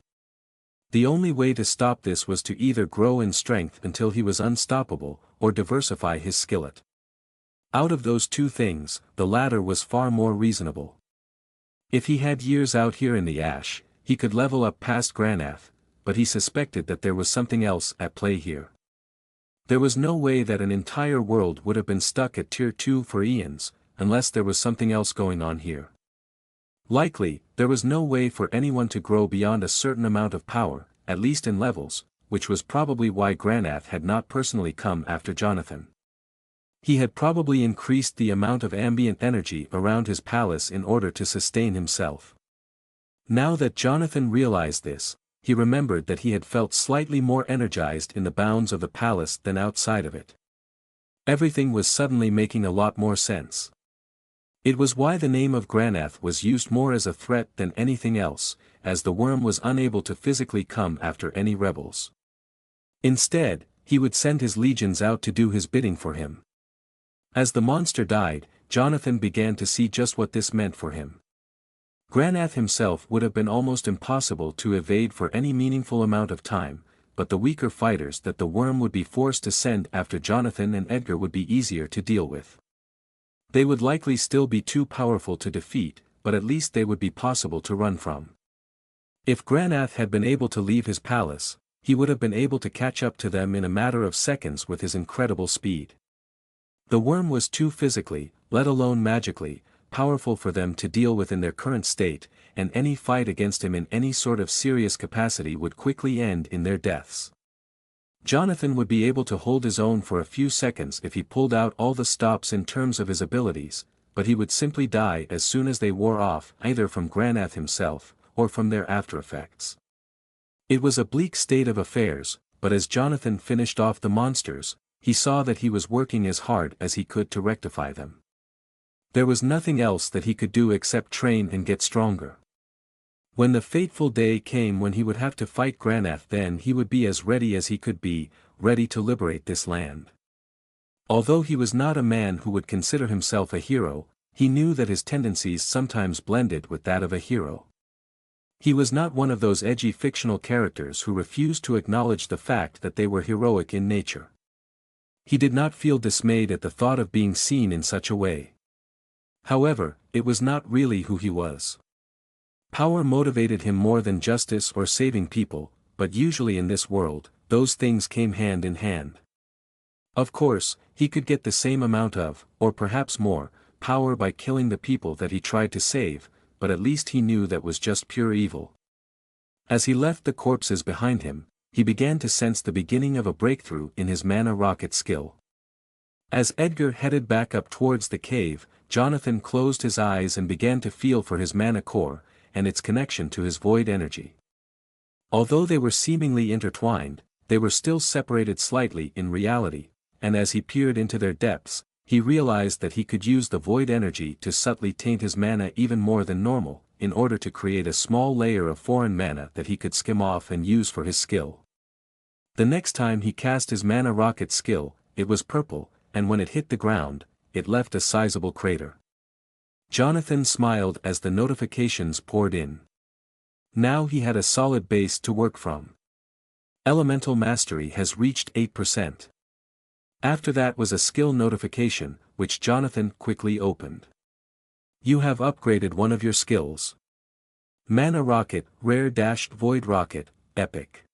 The only way to stop this was to either grow in strength until he was unstoppable, or diversify his skillet. Out of those two things, the latter was far more reasonable. If he had years out here in the ash, he could level up past Granath, but he suspected that there was something else at play here. There was no way that an entire world would have been stuck at Tier 2 for eons, unless there was something else going on here. Likely, there was no way for anyone to grow beyond a certain amount of power, at least in levels, which was probably why Granath had not personally come after Jonathan. He had probably increased the amount of ambient energy around his palace in order to sustain himself. Now that Jonathan realized this, he remembered that he had felt slightly more energized in the bounds of the palace than outside of it. Everything was suddenly making a lot more sense. It was why the name of Granath was used more as a threat than anything else, as the worm was unable to physically come after any rebels. Instead, he would send his legions out to do his bidding for him. As the monster died, Jonathan began to see just what this meant for him. Granath himself would have been almost impossible to evade for any meaningful amount of time, but the weaker fighters that the worm would be forced to send after Jonathan and Edgar would be easier to deal with. They would likely still be too powerful to defeat, but at least they would be possible to run from. If Granath had been able to leave his palace, he would have been able to catch up to them in a matter of seconds with his incredible speed. The worm was too physically, let alone magically, powerful for them to deal with in their current state, and any fight against him in any sort of serious capacity would quickly end in their deaths. Jonathan would be able to hold his own for a few seconds if he pulled out all the stops in terms of his abilities, but he would simply die as soon as they wore off, either from Granath himself, or from their aftereffects. It was a bleak state of affairs, but as Jonathan finished off the monsters, he saw that he was working as hard as he could to rectify them. There was nothing else that he could do except train and get stronger. When the fateful day came when he would have to fight Granath, then he would be as ready as he could be, ready to liberate this land. Although he was not a man who would consider himself a hero, he knew that his tendencies sometimes blended with that of a hero. He was not one of those edgy fictional characters who refused to acknowledge the fact that they were heroic in nature. He did not feel dismayed at the thought of being seen in such a way. However, it was not really who he was. Power motivated him more than justice or saving people, but usually in this world, those things came hand in hand. Of course, he could get the same amount of, or perhaps more, power by killing the people that he tried to save, but at least he knew that was just pure evil. As he left the corpses behind him, he began to sense the beginning of a breakthrough in his mana rocket skill. As Edgar headed back up towards the cave, Jonathan closed his eyes and began to feel for his mana core, and its connection to his void energy. Although they were seemingly intertwined, they were still separated slightly in reality, and as he peered into their depths, he realized that he could use the void energy to subtly taint his mana even more than normal, in order to create a small layer of foreign mana that he could skim off and use for his skill. The next time he cast his mana rocket skill, it was purple, and when it hit the ground, it left a sizable crater. Jonathan smiled as the notifications poured in. Now he had a solid base to work from. Elemental Mastery has reached 8%. After that was a skill notification, which Jonathan quickly opened. You have upgraded one of your skills. Mana Rocket, Rare Void Rocket, Epic.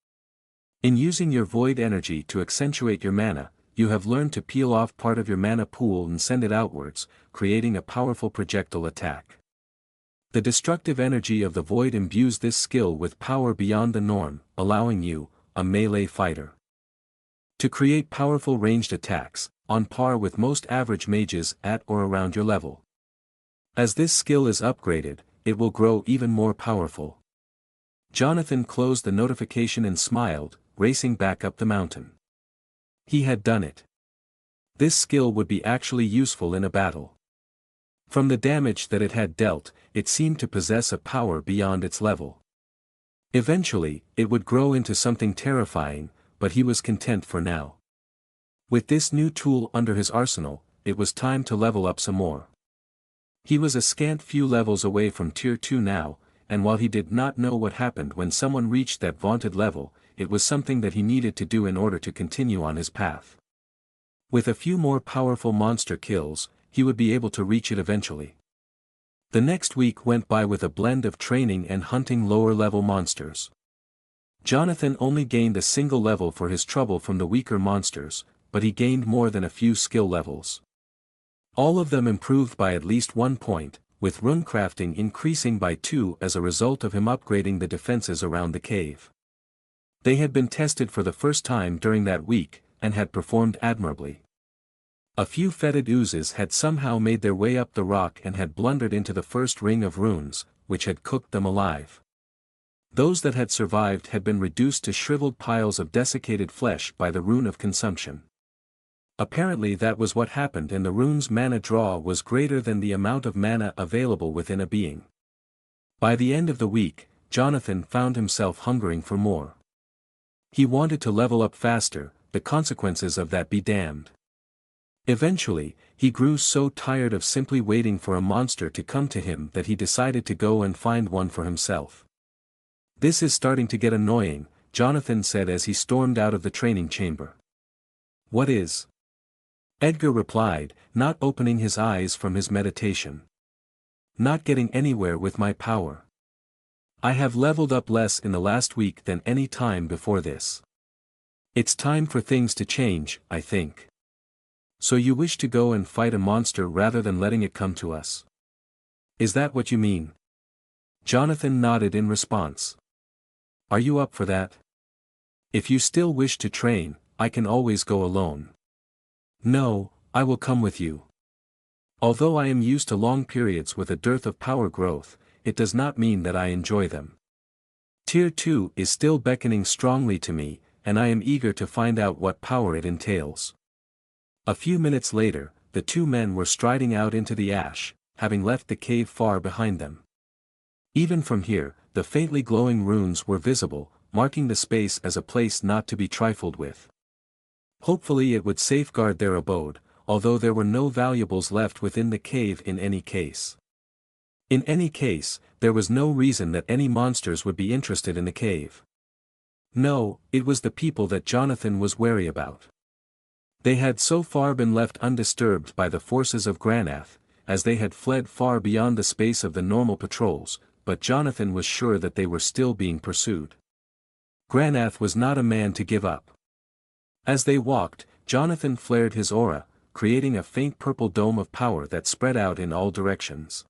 In using your void energy to accentuate your mana, you have learned to peel off part of your mana pool and send it outwards, creating a powerful projectile attack. The destructive energy of the void imbues this skill with power beyond the norm, allowing you, a melee fighter, to create powerful ranged attacks, on par with most average mages at or around your level. As this skill is upgraded, it will grow even more powerful. Jonathan closed the notification and smiled, racing back up the mountain. He had done it. This skill would be actually useful in a battle. From the damage that it had dealt, it seemed to possess a power beyond its level. Eventually, it would grow into something terrifying, but he was content for now. With this new tool under his arsenal, it was time to level up some more. He was a scant few levels away from Tier 2 now, and while he did not know what happened when someone reached that vaunted level, it was something that he needed to do in order to continue on his path. With a few more powerful monster kills, he would be able to reach it eventually. The next week went by with a blend of training and hunting lower-level monsters. Jonathan only gained a single level for his trouble from the weaker monsters, but he gained more than a few skill levels. All of them improved by at least 1 point, with runecrafting increasing by 2 as a result of him upgrading the defenses around the cave. They had been tested for the first time during that week, and had performed admirably. A few fetid oozes had somehow made their way up the rock and had blundered into the first ring of runes, which had cooked them alive. Those that had survived had been reduced to shriveled piles of desiccated flesh by the rune of consumption. Apparently that was what happened, and the rune's mana draw was greater than the amount of mana available within a being. By the end of the week, Jonathan found himself hungering for more. He wanted to level up faster, the consequences of that be damned. Eventually, he grew so tired of simply waiting for a monster to come to him that he decided to go and find one for himself. "This is starting to get annoying," Jonathan said as he stormed out of the training chamber. "What is?" Edgar replied, not opening his eyes from his meditation. "Not getting anywhere with my power. I have leveled up less in the last week than any time before this. It's time for things to change, I think." "So you wish to go and fight a monster rather than letting it come to us? Is that what you mean?" Jonathan nodded in response. "Are you up for that? If you still wish to train, I can always go alone." "No, I will come with you. Although I am used to long periods with a dearth of power growth, it does not mean that I enjoy them. Tier 2 is still beckoning strongly to me, and I am eager to find out what power it entails." A few minutes later, the two men were striding out into the ash, having left the cave far behind them. Even from here, the faintly glowing runes were visible, marking the space as a place not to be trifled with. Hopefully it would safeguard their abode, although there were no valuables left within the cave in any case. In any case, there was no reason that any monsters would be interested in the cave. No, it was the people that Jonathan was wary about. They had so far been left undisturbed by the forces of Granath, as they had fled far beyond the space of the normal patrols, but Jonathan was sure that they were still being pursued. Granath was not a man to give up. As they walked, Jonathan flared his aura, creating a faint purple dome of power that spread out in all directions.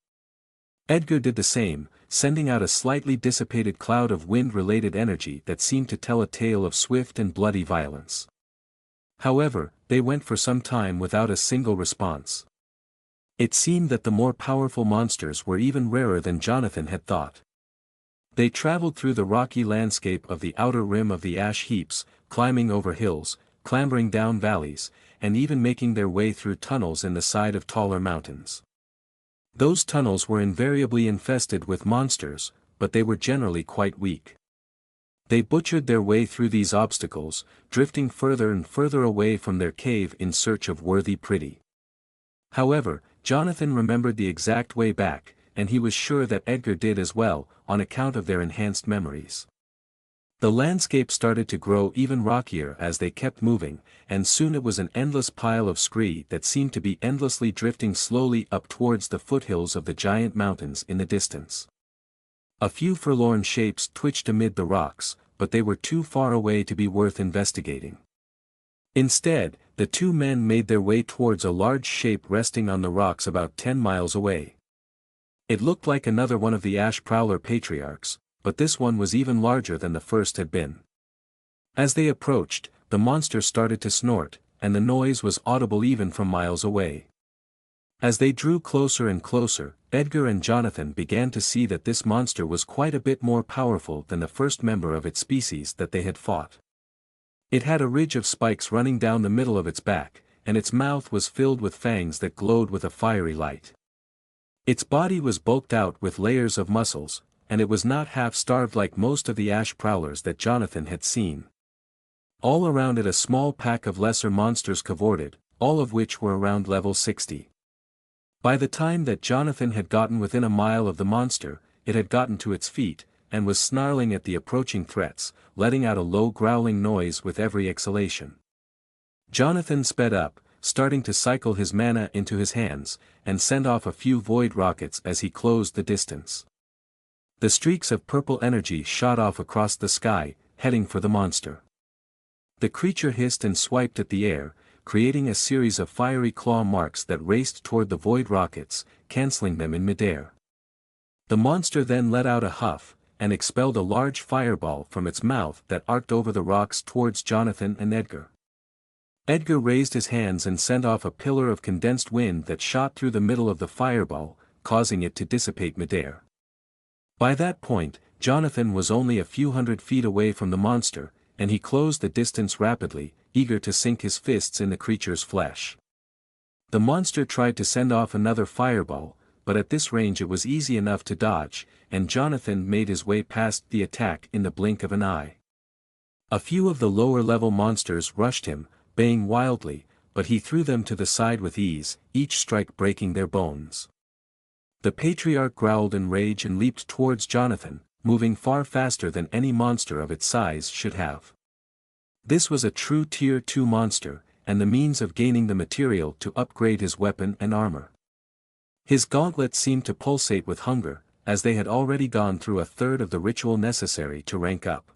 Edgar did the same, sending out a slightly dissipated cloud of wind-related energy that seemed to tell a tale of swift and bloody violence. However, they went for some time without a single response. It seemed that the more powerful monsters were even rarer than Jonathan had thought. They traveled through the rocky landscape of the outer rim of the Ash Heaps, climbing over hills, clambering down valleys, and even making their way through tunnels in the side of taller mountains. Those tunnels were invariably infested with monsters, but they were generally quite weak. They butchered their way through these obstacles, drifting further and further away from their cave in search of worthy prey. However, Jonathan remembered the exact way back, and he was sure that Edgar did as well, on account of their enhanced memories. The landscape started to grow even rockier as they kept moving, and soon it was an endless pile of scree that seemed to be endlessly drifting slowly up towards the foothills of the giant mountains in the distance. A few forlorn shapes twitched amid the rocks, but they were too far away to be worth investigating. Instead, the two men made their way towards a large shape resting on the rocks about 10 miles away. It looked like another one of the Ash Prowler patriarchs, but this one was even larger than the first had been. As they approached, the monster started to snort, and the noise was audible even from miles away. As they drew closer and closer, Edgar and Jonathan began to see that this monster was quite a bit more powerful than the first member of its species that they had fought. It had a ridge of spikes running down the middle of its back, and its mouth was filled with fangs that glowed with a fiery light. Its body was bulked out with layers of muscles, and it was not half-starved like most of the ash prowlers that Jonathan had seen. All around it a small pack of lesser monsters cavorted, all of which were around level 60. By the time that Jonathan had gotten within a mile of the monster, it had gotten to its feet, and was snarling at the approaching threats, letting out a low growling noise with every exhalation. Jonathan sped up, starting to cycle his mana into his hands, and send off a few void rockets as he closed the distance. The streaks of purple energy shot off across the sky, heading for the monster. The creature hissed and swiped at the air, creating a series of fiery claw marks that raced toward the void rockets, canceling them in midair. The monster then let out a huff, and expelled a large fireball from its mouth that arced over the rocks towards Jonathan and Edgar. Edgar raised his hands and sent off a pillar of condensed wind that shot through the middle of the fireball, causing it to dissipate midair. By that point, Jonathan was only a few hundred feet away from the monster, and he closed the distance rapidly, eager to sink his fists in the creature's flesh. The monster tried to send off another fireball, but at this range it was easy enough to dodge, and Jonathan made his way past the attack in the blink of an eye. A few of the lower-level monsters rushed him, baying wildly, but he threw them to the side with ease, each strike breaking their bones. The patriarch growled in rage and leaped towards Jonathan, moving far faster than any monster of its size should have. This was a true Tier 2 monster, and the means of gaining the material to upgrade his weapon and armor. His gauntlets seemed to pulsate with hunger, as they had already gone through a third of the ritual necessary to rank up.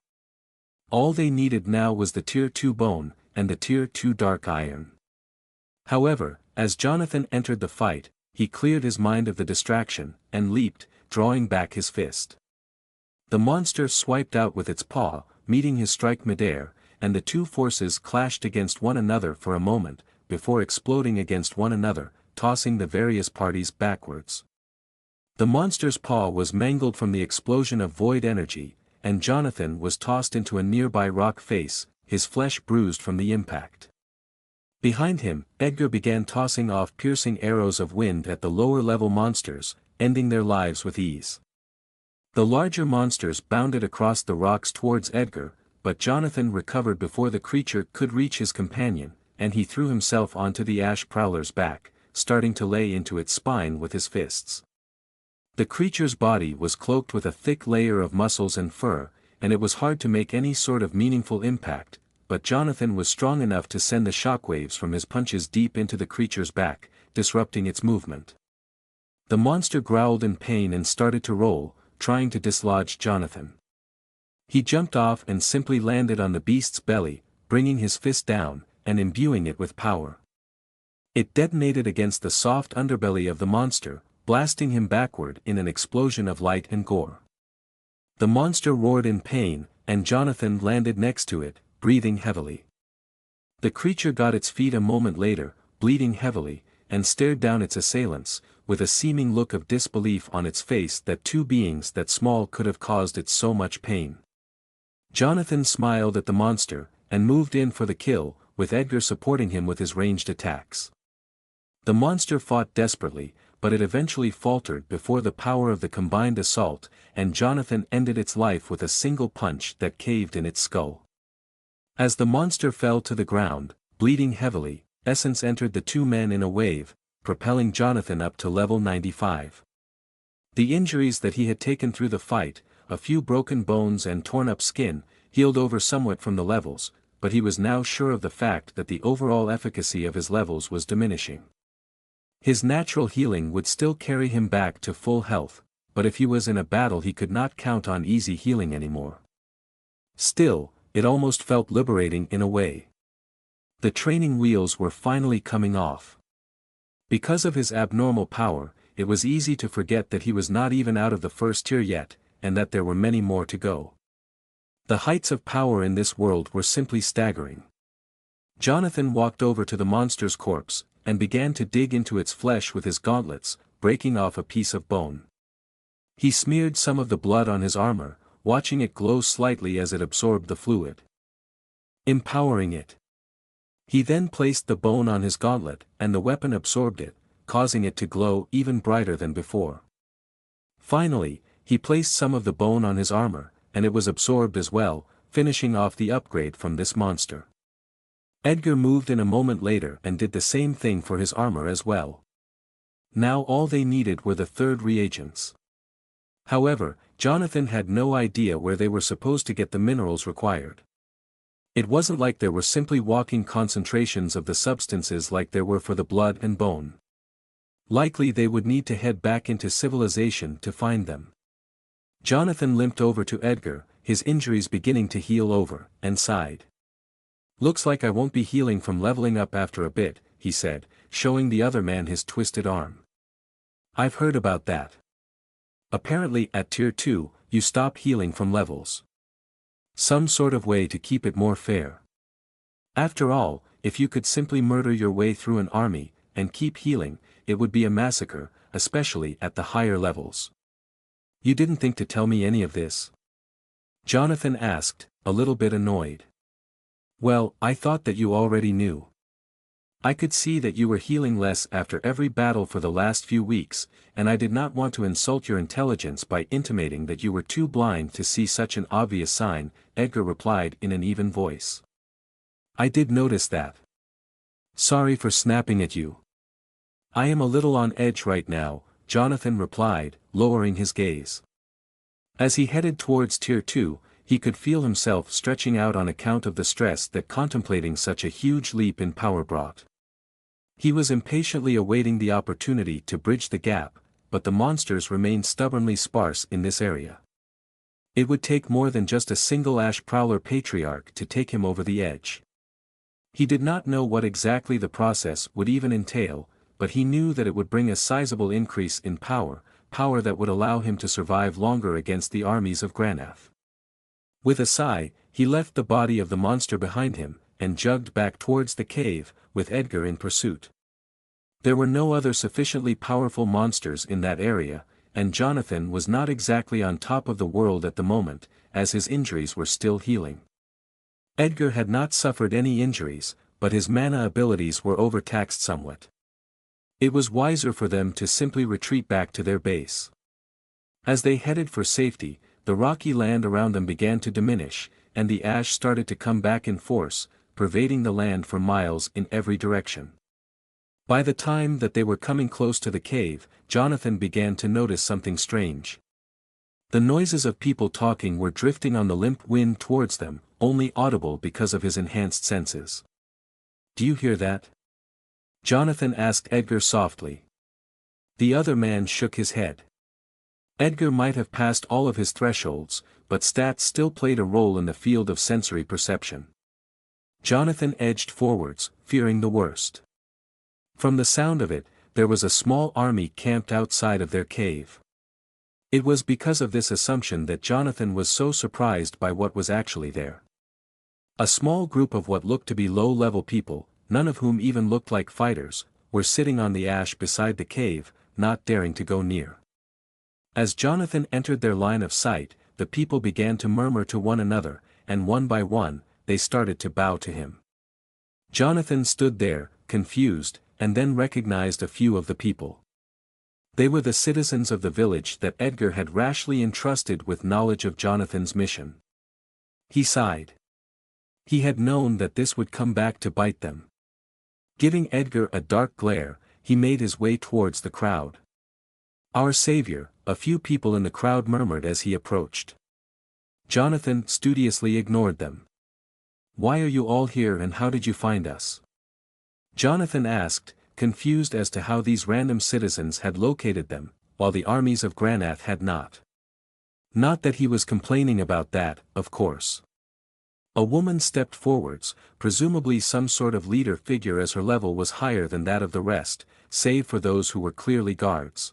All they needed now was the Tier 2 bone, and the Tier 2 dark iron. However, as Jonathan entered the fight, he cleared his mind of the distraction, and leaped, drawing back his fist. The monster swiped out with its paw, meeting his strike midair, and the two forces clashed against one another for a moment, before exploding against one another, tossing the various parties backwards. The monster's paw was mangled from the explosion of void energy, and Jonathan was tossed into a nearby rock face, his flesh bruised from the impact. Behind him, Edgar began tossing off piercing arrows of wind at the lower-level monsters, ending their lives with ease. The larger monsters bounded across the rocks towards Edgar, but Jonathan recovered before the creature could reach his companion, and he threw himself onto the ash prowler's back, starting to lay into its spine with his fists. The creature's body was cloaked with a thick layer of muscles and fur, and it was hard to make any sort of meaningful impact, but Jonathan was strong enough to send the shockwaves from his punches deep into the creature's back, disrupting its movement. The monster growled in pain and started to roll, trying to dislodge Jonathan. He jumped off and simply landed on the beast's belly, bringing his fist down, and imbuing it with power. It detonated against the soft underbelly of the monster, blasting him backward in an explosion of light and gore. The monster roared in pain, and Jonathan landed next to it, breathing heavily. The creature got its feet a moment later, bleeding heavily, and stared down its assailants, with a seeming look of disbelief on its face that two beings that small could have caused it so much pain. Jonathan smiled at the monster, and moved in for the kill, with Edgar supporting him with his ranged attacks. The monster fought desperately, but it eventually faltered before the power of the combined assault, and Jonathan ended its life with a single punch that caved in its skull. As the monster fell to the ground, bleeding heavily, Essence entered the two men in a wave, propelling Jonathan up to level 95. The injuries that he had taken through the fight, a few broken bones and torn up skin, healed over somewhat from the levels, but he was now sure of the fact that the overall efficacy of his levels was diminishing. His natural healing would still carry him back to full health, but if he was in a battle he could not count on easy healing anymore. Still, it almost felt liberating in a way. The training wheels were finally coming off. Because of his abnormal power, it was easy to forget that he was not even out of the first tier yet, and that there were many more to go. The heights of power in this world were simply staggering. Jonathan walked over to the monster's corpse, and began to dig into its flesh with his gauntlets, breaking off a piece of bone. He smeared some of the blood on his armor, watching it glow slightly as it absorbed the fluid, empowering it. He then placed the bone on his gauntlet, and the weapon absorbed it, causing it to glow even brighter than before. Finally, he placed some of the bone on his armor, and it was absorbed as well, finishing off the upgrade from this monster. Edgar moved in a moment later and did the same thing for his armor as well. Now all they needed were the third reagents. However, Jonathan had no idea where they were supposed to get the minerals required. It wasn't like there were simply walking concentrations of the substances like there were for the blood and bone. Likely they would need to head back into civilization to find them. Jonathan limped over to Edgar, his injuries beginning to heal over, and sighed. "Looks like I won't be healing from leveling up after a bit," he said, showing the other man his twisted arm. "I've heard about that. Apparently at tier 2, you stop healing from levels. Some sort of way to keep it more fair. After all, if you could simply murder your way through an army, and keep healing, it would be a massacre, especially at the higher levels. You didn't think to tell me any of this?" Jonathan asked, a little bit annoyed. "Well, I thought that you already knew. I could see that you were healing less after every battle for the last few weeks, and I did not want to insult your intelligence by intimating that you were too blind to see such an obvious sign," Edgar replied in an even voice. "I did notice that. Sorry for snapping at you. I am a little on edge right now," Jonathan replied, lowering his gaze. As he headed towards tier 2, he could feel himself stretching out on account of the stress that contemplating such a huge leap in power brought. He was impatiently awaiting the opportunity to bridge the gap, but the monsters remained stubbornly sparse in this area. It would take more than just a single Ash Prowler Patriarch to take him over the edge. He did not know what exactly the process would even entail, but he knew that it would bring a sizable increase in power that would allow him to survive longer against the armies of Granath. With a sigh, he left the body of the monster behind him, and jogged back towards the cave, with Edgar in pursuit. There were no other sufficiently powerful monsters in that area, and Jonathan was not exactly on top of the world at the moment, as his injuries were still healing. Edgar had not suffered any injuries, but his mana abilities were overtaxed somewhat. It was wiser for them to simply retreat back to their base. As they headed for safety, the rocky land around them began to diminish, and the ash started to come back in force, pervading the land for miles in every direction. By the time that they were coming close to the cave, Jonathan began to notice something strange. The noises of people talking were drifting on the limp wind towards them, only audible because of his enhanced senses. "Do you hear that?" Jonathan asked Edgar softly. The other man shook his head. Edgar might have passed all of his thresholds, but stats still played a role in the field of sensory perception. Jonathan edged forwards, fearing the worst. From the sound of it, there was a small army camped outside of their cave. It was because of this assumption that Jonathan was so surprised by what was actually there. A small group of what looked to be low-level people, none of whom even looked like fighters, were sitting on the ash beside the cave, not daring to go near. As Jonathan entered their line of sight, the people began to murmur to one another, and one by one, they started to bow to him. Jonathan stood there, confused, and then recognized a few of the people. They were the citizens of the village that Edgar had rashly entrusted with knowledge of Jonathan's mission. He sighed. He had known that this would come back to bite them. Giving Edgar a dark glare, he made his way towards the crowd. "Our savior," a few people in the crowd murmured as he approached. Jonathan studiously ignored them. "Why are you all here and how did you find us?" Jonathan asked, confused as to how these random citizens had located them, while the armies of Granath had not. Not that he was complaining about that, of course. A woman stepped forwards, presumably some sort of leader figure as her level was higher than that of the rest, save for those who were clearly guards.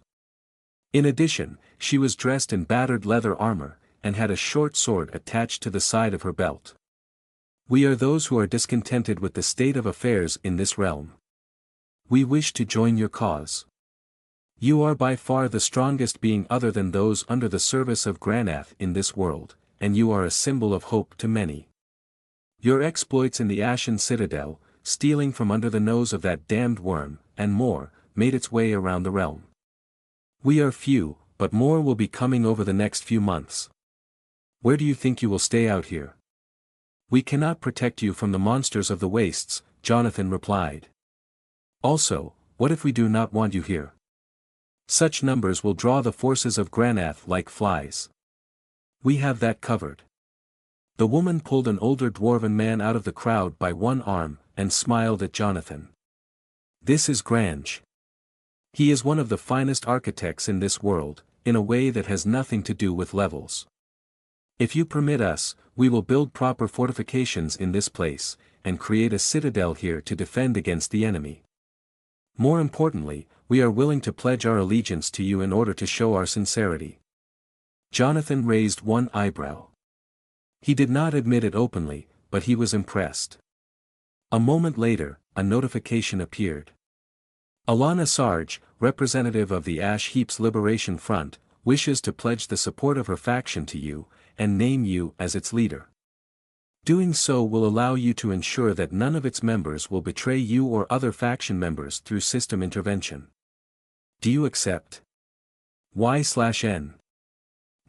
In addition, she was dressed in battered leather armor, and had a short sword attached to the side of her belt. "We are those who are discontented with the state of affairs in this realm. We wish to join your cause. You are by far the strongest being other than those under the service of Granath in this world, and you are a symbol of hope to many. Your exploits in the Ashen Citadel, stealing from under the nose of that damned worm, and more, made its way around the realm. We are few, but more will be coming over the next few months. Where do you think you will stay out here?" "We cannot protect you from the monsters of the wastes," Jonathan replied. "Also, what if we do not want you here? Such numbers will draw the forces of Granath like flies. We have that covered." The woman pulled an older dwarven man out of the crowd by one arm, and smiled at Jonathan. "This is Grange. He is one of the finest architects in this world, in a way that has nothing to do with levels. If you permit us, we will build proper fortifications in this place, and create a citadel here to defend against the enemy. More importantly, we are willing to pledge our allegiance to you in order to show our sincerity." Jonathan raised one eyebrow. He did not admit it openly, but he was impressed. A moment later, a notification appeared. "Alana Sarge, representative of the Ash Heaps Liberation Front, wishes to pledge the support of her faction to you, and name you as its leader. Doing so will allow you to ensure that none of its members will betray you or other faction members through system intervention. Do you accept?" Y/N.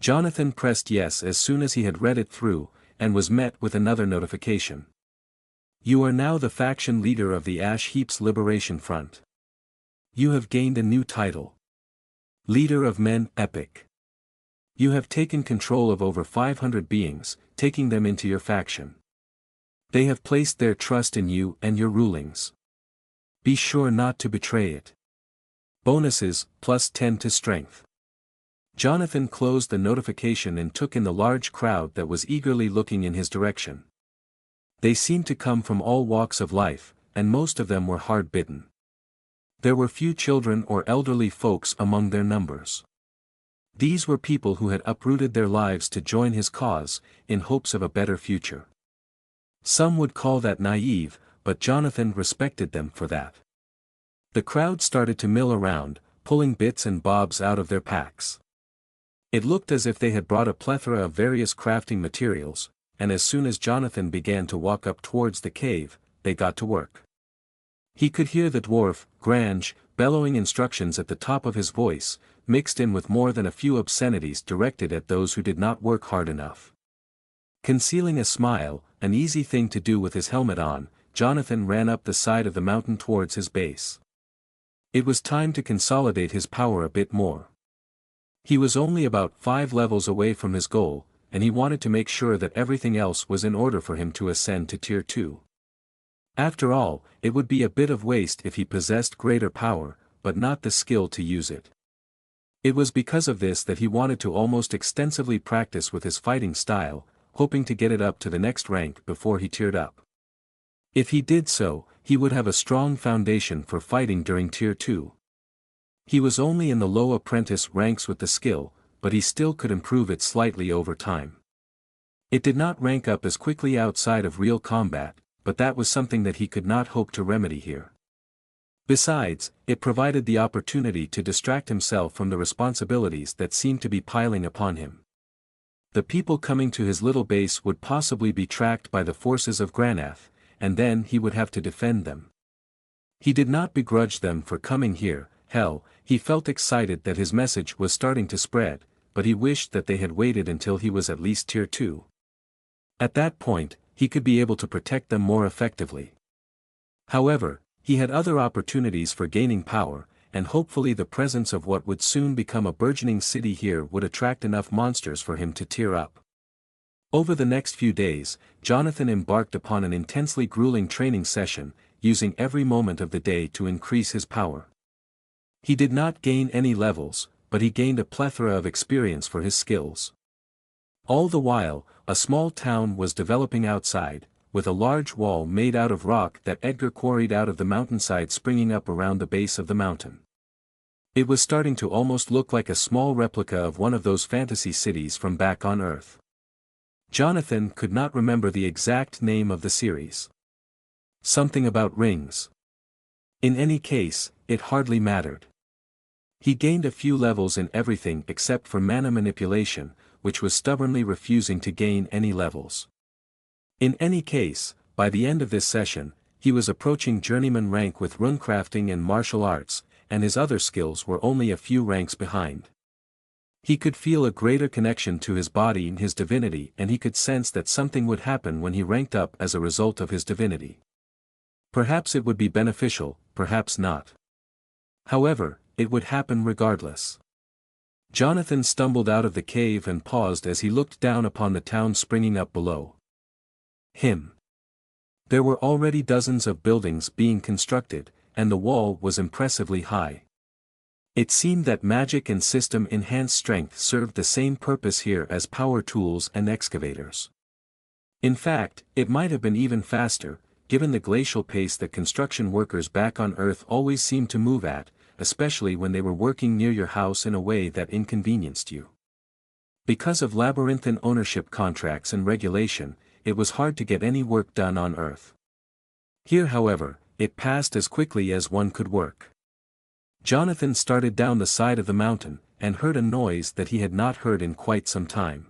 Jonathan pressed yes as soon as he had read it through, and was met with another notification. "You are now the faction leader of the Ash Heaps Liberation Front. You have gained a new title. Leader of Men Epic. You have taken control of over 500 beings, taking them into your faction. They have placed their trust in you and your rulings. Be sure not to betray it. Bonuses, +10 to strength." Jonathan closed the notification and took in the large crowd that was eagerly looking in his direction. They seemed to come from all walks of life, and most of them were hard-bitten. There were few children or elderly folks among their numbers. These were people who had uprooted their lives to join his cause, in hopes of a better future. Some would call that naive, but Jonathan respected them for that. The crowd started to mill around, pulling bits and bobs out of their packs. It looked as if they had brought a plethora of various crafting materials, and as soon as Jonathan began to walk up towards the cave, they got to work. He could hear the dwarf, Grange, bellowing instructions at the top of his voice, mixed in with more than a few obscenities directed at those who did not work hard enough. Concealing a smile, an easy thing to do with his helmet on, Jonathan ran up the side of the mountain towards his base. It was time to consolidate his power a bit more. He was only about 5 levels away from his goal, and he wanted to make sure that everything else was in order for him to ascend to Tier 2. After all, it would be a bit of waste if he possessed greater power, but not the skill to use it. It was because of this that he wanted to almost extensively practice with his fighting style, hoping to get it up to the next rank before he tiered up. If he did so, he would have a strong foundation for fighting during Tier 2. He was only in the low apprentice ranks with the skill, but he still could improve it slightly over time. It did not rank up as quickly outside of real combat, but that was something that he could not hope to remedy here. Besides, it provided the opportunity to distract himself from the responsibilities that seemed to be piling upon him. The people coming to his little base would possibly be tracked by the forces of Granath, and then he would have to defend them. He did not begrudge them for coming here. Hell, he felt excited that his message was starting to spread, but he wished that they had waited until he was at least Tier 2. At that point, he could be able to protect them more effectively. However, he had other opportunities for gaining power, and hopefully the presence of what would soon become a burgeoning city here would attract enough monsters for him to tier up. Over the next few days, Jonathan embarked upon an intensely grueling training session, using every moment of the day to increase his power. He did not gain any levels, but he gained a plethora of experience for his skills. All the while, a small town was developing outside, with a large wall made out of rock that Edgar quarried out of the mountainside springing up around the base of the mountain. It was starting to almost look like a small replica of one of those fantasy cities from back on Earth. Jonathan could not remember the exact name of the series. Something about rings. In any case, it hardly mattered. He gained a few levels in everything except for mana manipulation, which was stubbornly refusing to gain any levels. In any case, by the end of this session, he was approaching journeyman rank with runecrafting and martial arts, and his other skills were only a few ranks behind. He could feel a greater connection to his body and his divinity, and he could sense that something would happen when he ranked up as a result of his divinity. Perhaps it would be beneficial, perhaps not. However, it would happen regardless. Jonathan stumbled out of the cave and paused as he looked down upon the town springing up below him. There were already dozens of buildings being constructed, and the wall was impressively high. It seemed that magic and system-enhanced strength served the same purpose here as power tools and excavators. In fact, it might have been even faster, given the glacial pace that construction workers back on Earth always seemed to move at, especially when they were working near your house in a way that inconvenienced you. Because of labyrinthine ownership contracts and regulation, it was hard to get any work done on Earth. Here, however, it passed as quickly as one could work. Jonathan started down the side of the mountain, and heard a noise that he had not heard in quite some time.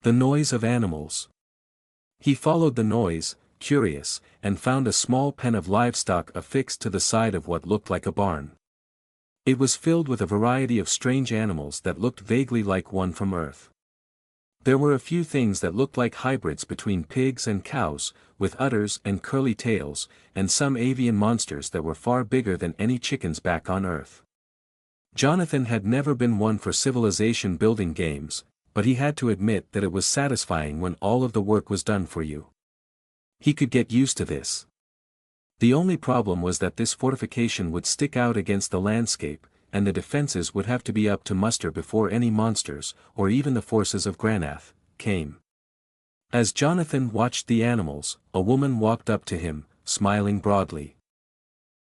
The noise of animals. He followed the noise, curious, and found a small pen of livestock affixed to the side of what looked like a barn. It was filled with a variety of strange animals that looked vaguely like one from Earth. There were a few things that looked like hybrids between pigs and cows, with udders and curly tails, and some avian monsters that were far bigger than any chickens back on Earth. Jonathan had never been one for civilization building games, but he had to admit that it was satisfying when all of the work was done for you. He could get used to this. The only problem was that this fortification would stick out against the landscape, and the defenses would have to be up to muster before any monsters, or even the forces of Granath, came. As Jonathan watched the animals, a woman walked up to him, smiling broadly.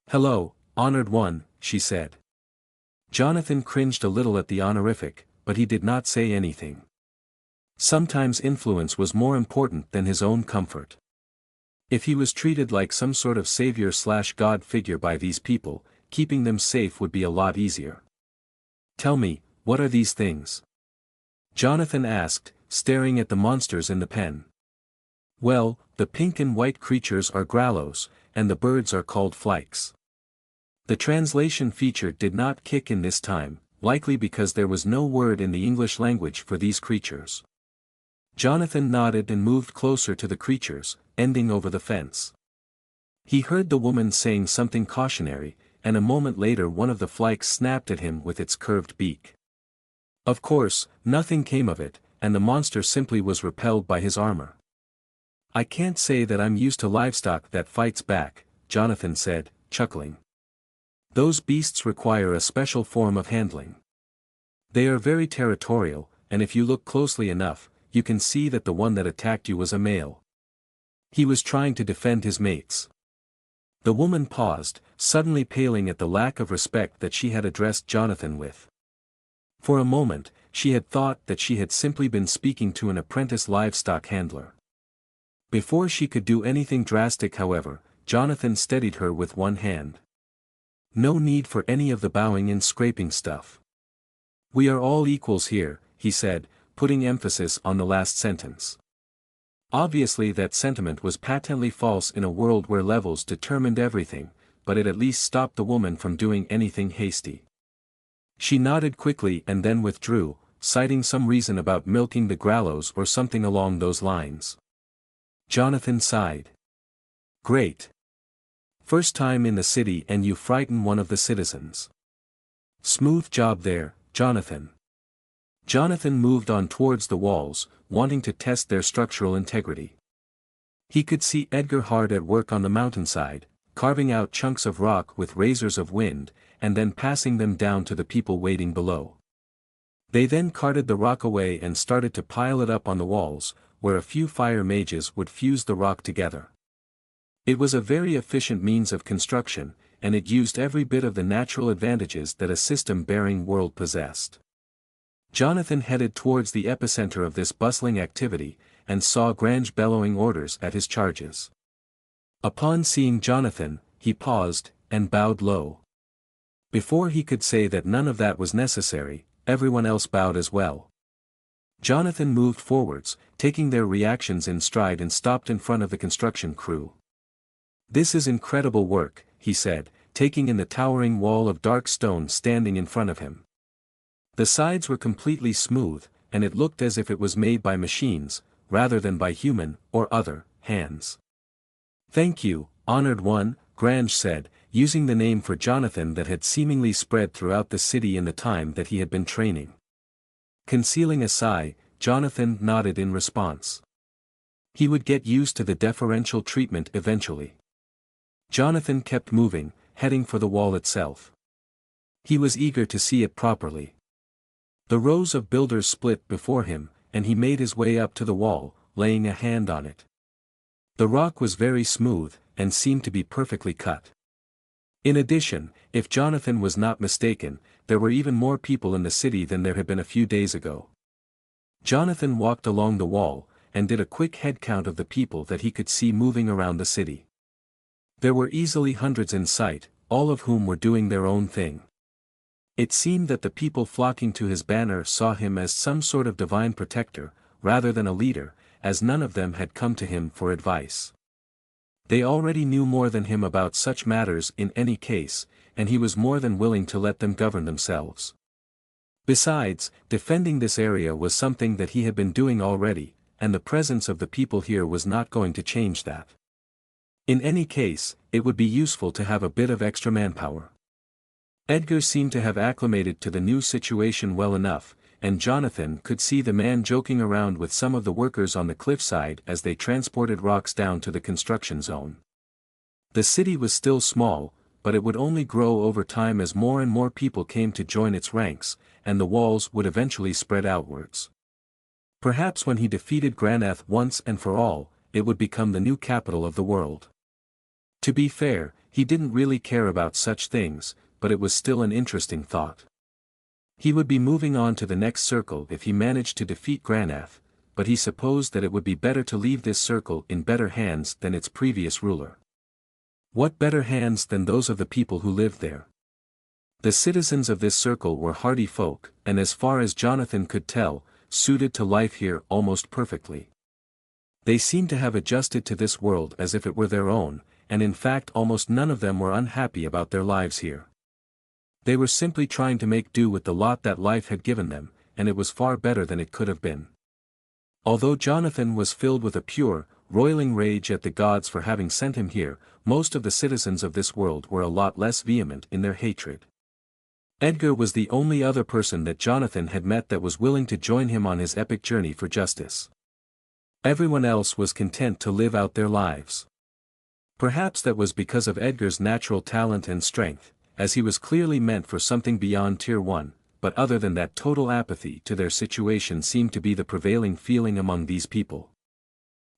"Hello, honored one," she said. Jonathan cringed a little at the honorific, but he did not say anything. Sometimes influence was more important than his own comfort. If he was treated like some sort of savior/god figure by these people, keeping them safe would be a lot easier. "Tell me, what are these things?" Jonathan asked, staring at the monsters in the pen. Well, the pink and white creatures are grallows, and the birds are called flikes. The translation feature did not kick in this time, likely because there was no word in the English language for these creatures. Jonathan nodded and moved closer to the creatures, ending over the fence. He heard the woman saying something cautionary, and a moment later one of the flikes snapped at him with its curved beak. Of course, nothing came of it, and the monster simply was repelled by his armor. "I can't say that I'm used to livestock that fights back," Jonathan said, chuckling. "Those beasts require a special form of handling. They are very territorial, and if you look closely enough, you can see that the one that attacked you was a male. He was trying to defend his mates." The woman paused, suddenly paling at the lack of respect that she had addressed Jonathan with. For a moment, she had thought that she had simply been speaking to an apprentice livestock handler. Before she could do anything drastic, however, Jonathan steadied her with one hand. "No need for any of the bowing and scraping stuff. We are all equals here," he said, putting emphasis on the last sentence. Obviously that sentiment was patently false in a world where levels determined everything, but it at least stopped the woman from doing anything hasty. She nodded quickly and then withdrew, citing some reason about milking the grallows or something along those lines. Jonathan sighed. "Great. First time in the city and you frighten one of the citizens. Smooth job there, Jonathan." Jonathan moved on towards the walls, wanting to test their structural integrity. He could see Edgar hard at work on the mountainside, carving out chunks of rock with razors of wind, and then passing them down to the people waiting below. They then carted the rock away and started to pile it up on the walls, where a few fire mages would fuse the rock together. It was a very efficient means of construction, and it used every bit of the natural advantages that a system-bearing world possessed. Jonathan headed towards the epicenter of this bustling activity, and saw Grange bellowing orders at his charges. Upon seeing Jonathan, he paused, and bowed low. Before he could say that none of that was necessary, everyone else bowed as well. Jonathan moved forwards, taking their reactions in stride, and stopped in front of the construction crew. "This is incredible work," he said, taking in the towering wall of dark stone standing in front of him. The sides were completely smooth, and it looked as if it was made by machines, rather than by human, or other, hands. "Thank you, honored one," Grange said, using the name for Jonathan that had seemingly spread throughout the city in the time that he had been training. Concealing a sigh, Jonathan nodded in response. He would get used to the deferential treatment eventually. Jonathan kept moving, heading for the wall itself. He was eager to see it properly. The rows of builders split before him, and he made his way up to the wall, laying a hand on it. The rock was very smooth, and seemed to be perfectly cut. In addition, if Jonathan was not mistaken, there were even more people in the city than there had been a few days ago. Jonathan walked along the wall, and did a quick head count of the people that he could see moving around the city. There were easily hundreds in sight, all of whom were doing their own thing. It seemed that the people flocking to his banner saw him as some sort of divine protector, rather than a leader, as none of them had come to him for advice. They already knew more than him about such matters in any case, and he was more than willing to let them govern themselves. Besides, defending this area was something that he had been doing already, and the presence of the people here was not going to change that. In any case, it would be useful to have a bit of extra manpower. Edgar seemed to have acclimated to the new situation well enough, and Jonathan could see the man joking around with some of the workers on the cliffside as they transported rocks down to the construction zone. The city was still small, but it would only grow over time as more and more people came to join its ranks, and the walls would eventually spread outwards. Perhaps when he defeated Granath once and for all, it would become the new capital of the world. To be fair, he didn't really care about such things, but it was still an interesting thought. He would be moving on to the next circle if he managed to defeat Granath, but he supposed that it would be better to leave this circle in better hands than its previous ruler. What better hands than those of the people who lived there? The citizens of this circle were hardy folk, and as far as Jonathan could tell, suited to life here almost perfectly. They seemed to have adjusted to this world as if it were their own, and in fact almost none of them were unhappy about their lives here. They were simply trying to make do with the lot that life had given them, and it was far better than it could have been. Although Jonathan was filled with a pure, roiling rage at the gods for having sent him here, most of the citizens of this world were a lot less vehement in their hatred. Edgar was the only other person that Jonathan had met that was willing to join him on his epic journey for justice. Everyone else was content to live out their lives. Perhaps that was because of Edgar's natural talent and strength, as he was clearly meant for something beyond Tier 1, but other than that, total apathy to their situation seemed to be the prevailing feeling among these people.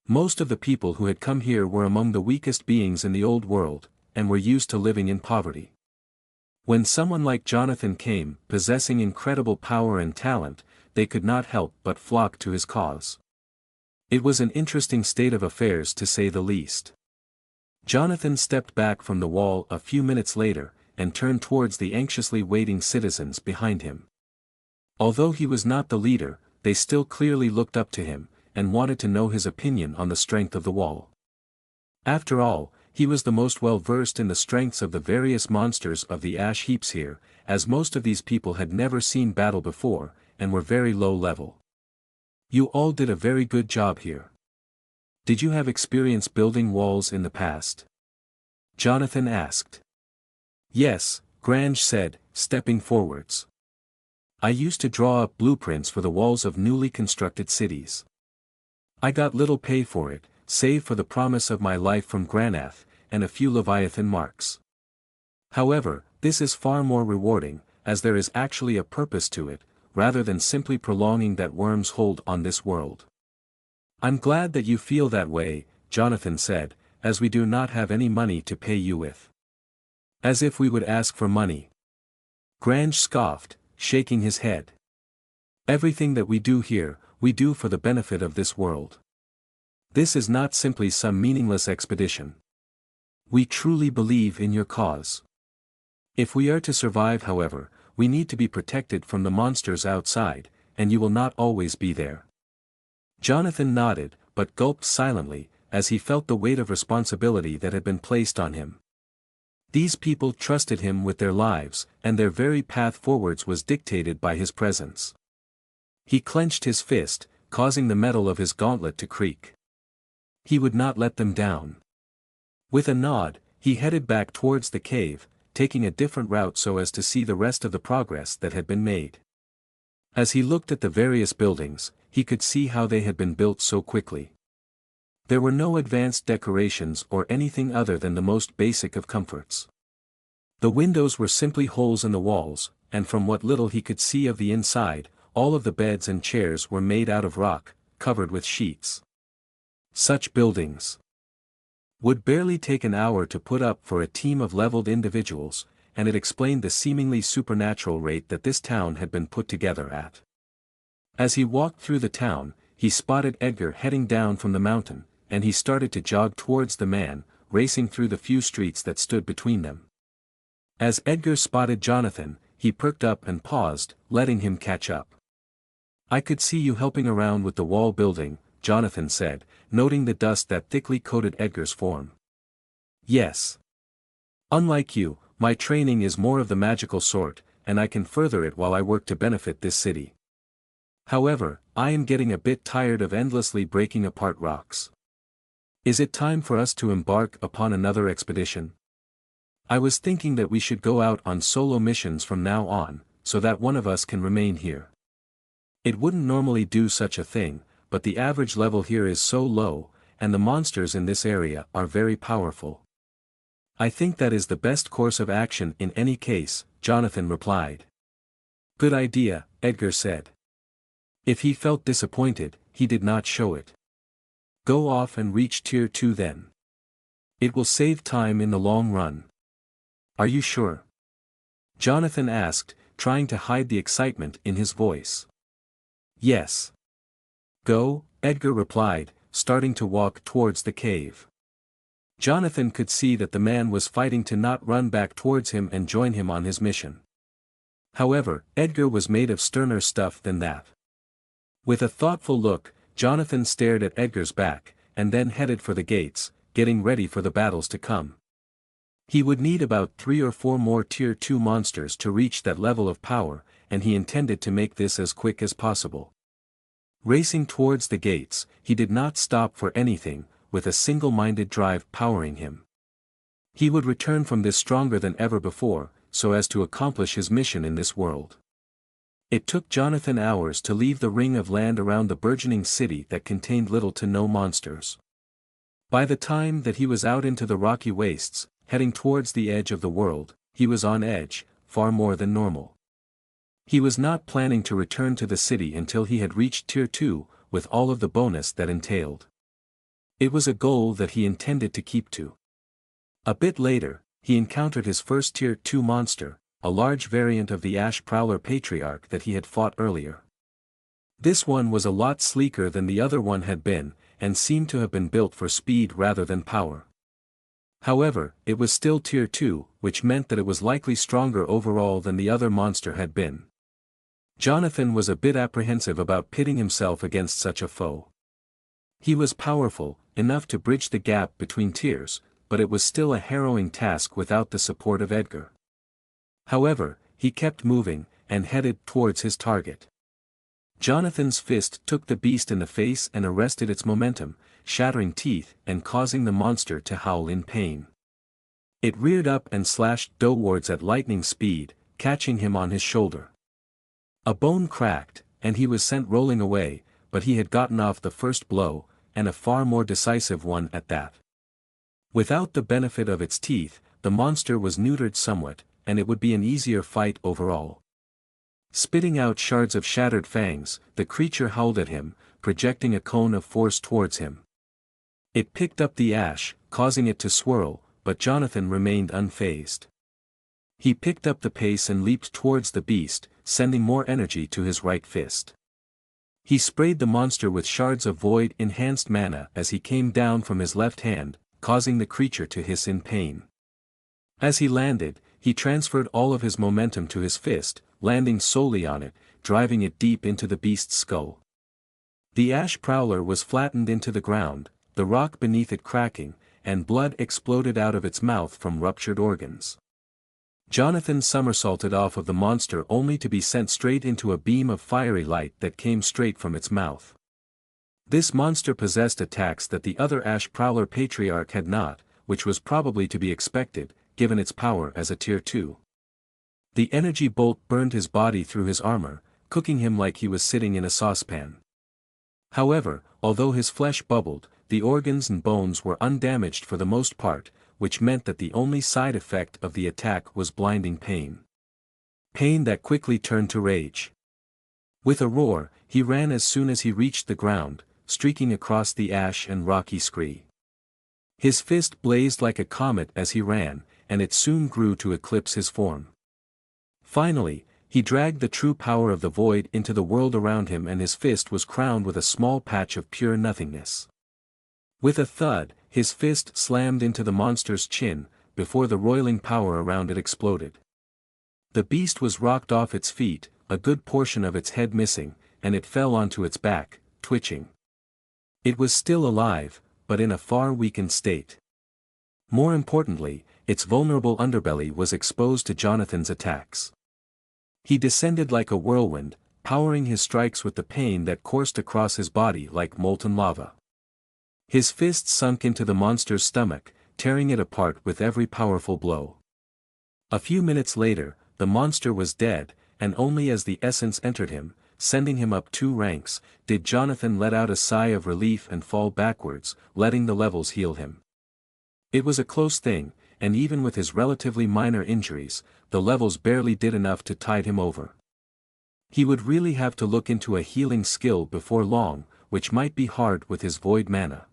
Most of the people who had come here were among the weakest beings in the old world, and were used to living in poverty. When someone like Jonathan came, possessing incredible power and talent, they could not help but flock to his cause. It was an interesting state of affairs to say the least. Jonathan stepped back from the wall a few minutes later, and turned towards the anxiously waiting citizens behind him. Although he was not the leader, they still clearly looked up to him, and wanted to know his opinion on the strength of the wall. After all, he was the most well-versed in the strengths of the various monsters of the Ash Heaps here, as most of these people had never seen battle before, and were very low level. You all did a very good job here. Did you have experience building walls in the past? Jonathan asked. Yes, Grange said, stepping forwards. I used to draw up blueprints for the walls of newly constructed cities. I got little pay for it, save for the promise of my life from Granath, and a few Leviathan marks. However, this is far more rewarding, as there is actually a purpose to it, rather than simply prolonging that worm's hold on this world. I'm glad that you feel that way, Jonathan said, as we do not have any money to pay you with. As if we would ask for money. Grange scoffed, shaking his head. Everything that we do here, we do for the benefit of this world. This is not simply some meaningless expedition. We truly believe in your cause. If we are to survive, however, we need to be protected from the monsters outside, and you will not always be there. Jonathan nodded, but gulped silently, as he felt the weight of responsibility that had been placed on him. These people trusted him with their lives, and their very path forwards was dictated by his presence. He clenched his fist, causing the metal of his gauntlet to creak. He would not let them down. With a nod, he headed back towards the cave, taking a different route so as to see the rest of the progress that had been made. As he looked at the various buildings, he could see how they had been built so quickly. There were no advanced decorations or anything other than the most basic of comforts. The windows were simply holes in the walls, and from what little he could see of the inside, all of the beds and chairs were made out of rock, covered with sheets. Such buildings would barely take an hour to put up for a team of leveled individuals, and it explained the seemingly supernatural rate that this town had been put together at. As he walked through the town, he spotted Edgar heading down from the mountain, and he started to jog towards the man, racing through the few streets that stood between them. As Edgar spotted Jonathan, he perked up and paused, letting him catch up. I could see you helping around with the wall building, Jonathan said, noting the dust that thickly coated Edgar's form. Yes. Unlike you, my training is more of the magical sort, and I can further it while I work to benefit this city. However, I am getting a bit tired of endlessly breaking apart rocks. Is it time for us to embark upon another expedition? I was thinking that we should go out on solo missions from now on, so that one of us can remain here. It wouldn't normally do such a thing, but the average level here is so low, and the monsters in this area are very powerful. I think that is the best course of action in any case, Jonathan replied. Good idea, Edgar said. If he felt disappointed, he did not show it. Go off and reach Tier 2 then. It will save time in the long run. Are you sure? Jonathan asked, trying to hide the excitement in his voice. Yes. Go, Edgar replied, starting to walk towards the cave. Jonathan could see that the man was fighting to not run back towards him and join him on his mission. However, Edgar was made of sterner stuff than that. With a thoughtful look, Jonathan stared at Edgar's back, and then headed for the gates, getting ready for the battles to come. He would need about 3 or 4 more Tier 2 monsters to reach that level of power, and he intended to make this as quick as possible. Racing towards the gates, he did not stop for anything, with a single-minded drive powering him. He would return from this stronger than ever before, so as to accomplish his mission in this world. It took Jonathan hours to leave the ring of land around the burgeoning city that contained little to no monsters. By the time that he was out into the rocky wastes, heading towards the edge of the world, he was on edge, far more than normal. He was not planning to return to the city until he had reached Tier 2, with all of the bonus that entailed. It was a goal that he intended to keep to. A bit later, he encountered his first Tier 2 monster, a large variant of the Ash Prowler Patriarch that he had fought earlier. This one was a lot sleeker than the other one had been, and seemed to have been built for speed rather than power. However, it was still Tier 2, which meant that it was likely stronger overall than the other monster had been. Jonathan was a bit apprehensive about pitting himself against such a foe. He was powerful, enough to bridge the gap between tiers, but it was still a harrowing task without the support of Edgar. However, he kept moving, and headed towards his target. Jonathan's fist took the beast in the face and arrested its momentum, shattering teeth and causing the monster to howl in pain. It reared up and slashed downwards at lightning speed, catching him on his shoulder. A bone cracked, and he was sent rolling away, but he had gotten off the first blow, and a far more decisive one at that. Without the benefit of its teeth, the monster was neutered somewhat, and it would be an easier fight overall. Spitting out shards of shattered fangs, the creature howled at him, projecting a cone of force towards him. It picked up the ash, causing it to swirl, but Jonathan remained unfazed. He picked up the pace and leaped towards the beast, sending more energy to his right fist. He sprayed the monster with shards of void-enhanced mana as he came down from his left hand, causing the creature to hiss in pain. As he landed, he transferred all of his momentum to his fist, landing solely on it, driving it deep into the beast's skull. The Ash Prowler was flattened into the ground, the rock beneath it cracking, and blood exploded out of its mouth from ruptured organs. Jonathan somersaulted off of the monster only to be sent straight into a beam of fiery light that came straight from its mouth. This monster possessed attacks that the other Ash Prowler Patriarch had not, which was probably to be expected, given its power as a Tier 2. The energy bolt burned his body through his armor, cooking him like he was sitting in a saucepan. However, although his flesh bubbled, the organs and bones were undamaged for the most part, which meant that the only side effect of the attack was blinding pain. Pain that quickly turned to rage. With a roar, he ran as soon as he reached the ground, streaking across the ash and rocky scree. His fist blazed like a comet as he ran, and it soon grew to eclipse his form. Finally, he dragged the true power of the void into the world around him, and his fist was crowned with a small patch of pure nothingness. With a thud, his fist slammed into the monster's chin, before the roiling power around it exploded. The beast was rocked off its feet, a good portion of its head missing, and it fell onto its back, twitching. It was still alive, but in a far weakened state. More importantly, its vulnerable underbelly was exposed to Jonathan's attacks. He descended like a whirlwind, powering his strikes with the pain that coursed across his body like molten lava. His fist sunk into the monster's stomach, tearing it apart with every powerful blow. A few minutes later, the monster was dead, and only as the essence entered him, sending him up 2 ranks, did Jonathan let out a sigh of relief and fall backwards, letting the levels heal him. It was a close thing, and even with his relatively minor injuries, the levels barely did enough to tide him over. He would really have to look into a healing skill before long, which might be hard with his void mana.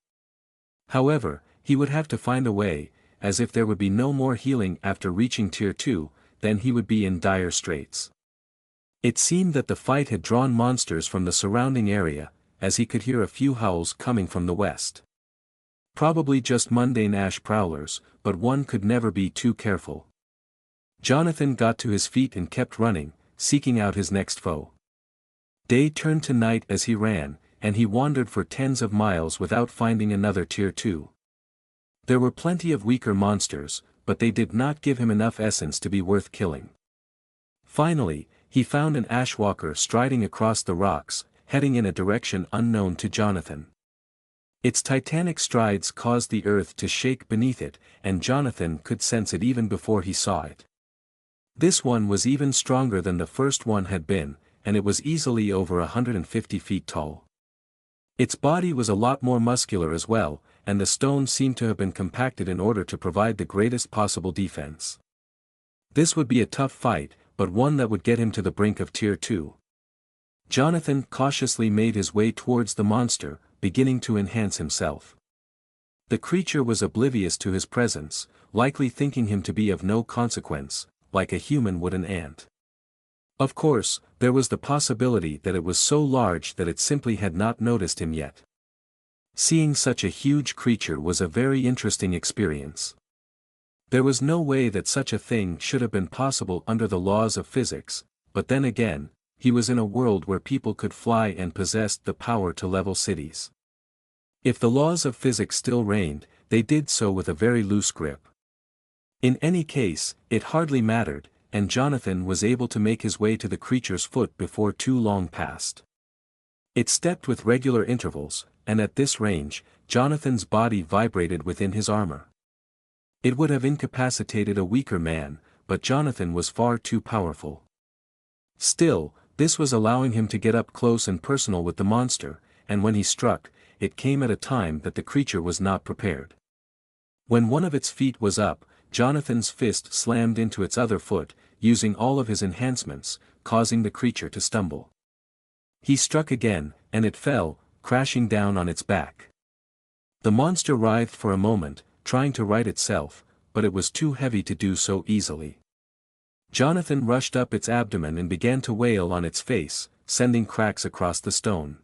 However, he would have to find a way, as if there would be no more healing after reaching Tier 2, then he would be in dire straits. It seemed that the fight had drawn monsters from the surrounding area, as he could hear a few howls coming from the west. Probably just mundane ash prowlers, but one could never be too careful. Jonathan got to his feet and kept running, seeking out his next foe. Day turned to night as he ran, and he wandered for tens of miles without finding another tier 2. There were plenty of weaker monsters, but they did not give him enough essence to be worth killing. Finally, he found an ashwalker striding across the rocks, heading in a direction unknown to Jonathan. Its titanic strides caused the earth to shake beneath it, and Jonathan could sense it even before he saw it. This one was even stronger than the first one had been, and it was easily over 150 feet tall. Its body was a lot more muscular as well, and the stone seemed to have been compacted in order to provide the greatest possible defense. This would be a tough fight, but one that would get him to the brink of tier 2. Jonathan cautiously made his way towards the monster, beginning to enhance himself. The creature was oblivious to his presence, likely thinking him to be of no consequence, like a human would an ant. Of course, there was the possibility that it was so large that it simply had not noticed him yet. Seeing such a huge creature was a very interesting experience. There was no way that such a thing should have been possible under the laws of physics, but then again, he was in a world where people could fly and possessed the power to level cities. If the laws of physics still reigned, they did so with a very loose grip. In any case, it hardly mattered, and Jonathan was able to make his way to the creature's foot before too long passed. It stepped with regular intervals, and at this range, Jonathan's body vibrated within his armor. It would have incapacitated a weaker man, but Jonathan was far too powerful. Still, this was allowing him to get up close and personal with the monster, and when he struck, it came at a time that the creature was not prepared. When one of its feet was up, Jonathan's fist slammed into its other foot, using all of his enhancements, causing the creature to stumble. He struck again, and it fell, crashing down on its back. The monster writhed for a moment, trying to right itself, but it was too heavy to do so easily. Jonathan rushed up its abdomen and began to wail on its face, sending cracks across the stone.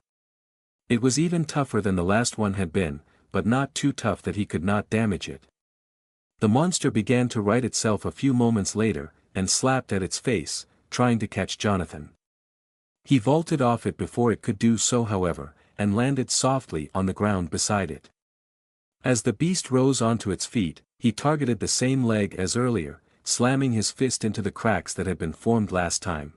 It was even tougher than the last one had been, but not too tough that he could not damage it. The monster began to right itself a few moments later, and slapped at its face, trying to catch Jonathan. He vaulted off it before it could do so however, and landed softly on the ground beside it. As the beast rose onto its feet, he targeted the same leg as earlier, slamming his fist into the cracks that had been formed last time.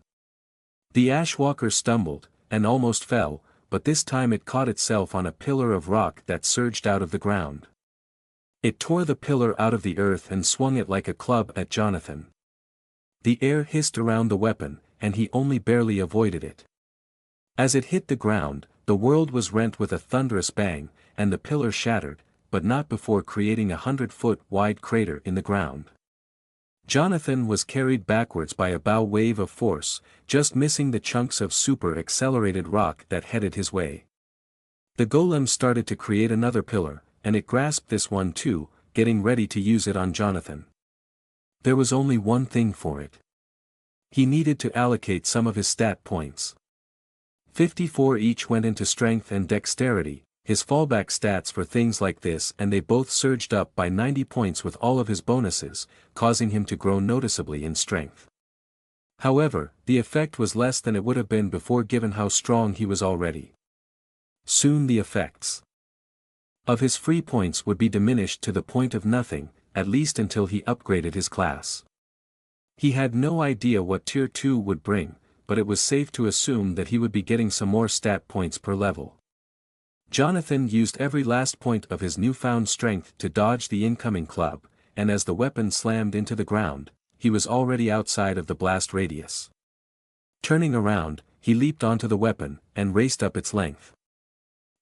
The ashwalker stumbled, and almost fell, but this time it caught itself on a pillar of rock that surged out of the ground. It tore the pillar out of the earth and swung it like a club at Jonathan. The air hissed around the weapon, and he only barely avoided it. As it hit the ground, the world was rent with a thunderous bang, and the pillar shattered, but not before creating a 100-foot wide crater in the ground. Jonathan was carried backwards by a bow wave of force, just missing the chunks of super-accelerated rock that headed his way. The golem started to create another pillar, and it grasped this one too, getting ready to use it on Jonathan. There was only one thing for it. He needed to allocate some of his stat points. 54 each went into strength and dexterity, his fallback stats for things like this, and they both surged up by 90 points with all of his bonuses, causing him to grow noticeably in strength. However, the effect was less than it would have been before given how strong he was already. Soon the effects of his free points would be diminished to the point of nothing, at least until he upgraded his class. He had no idea what Tier 2 would bring, but it was safe to assume that he would be getting some more stat points per level. Jonathan used every last point of his newfound strength to dodge the incoming club, and as the weapon slammed into the ground, he was already outside of the blast radius. Turning around, he leaped onto the weapon, and raced up its length.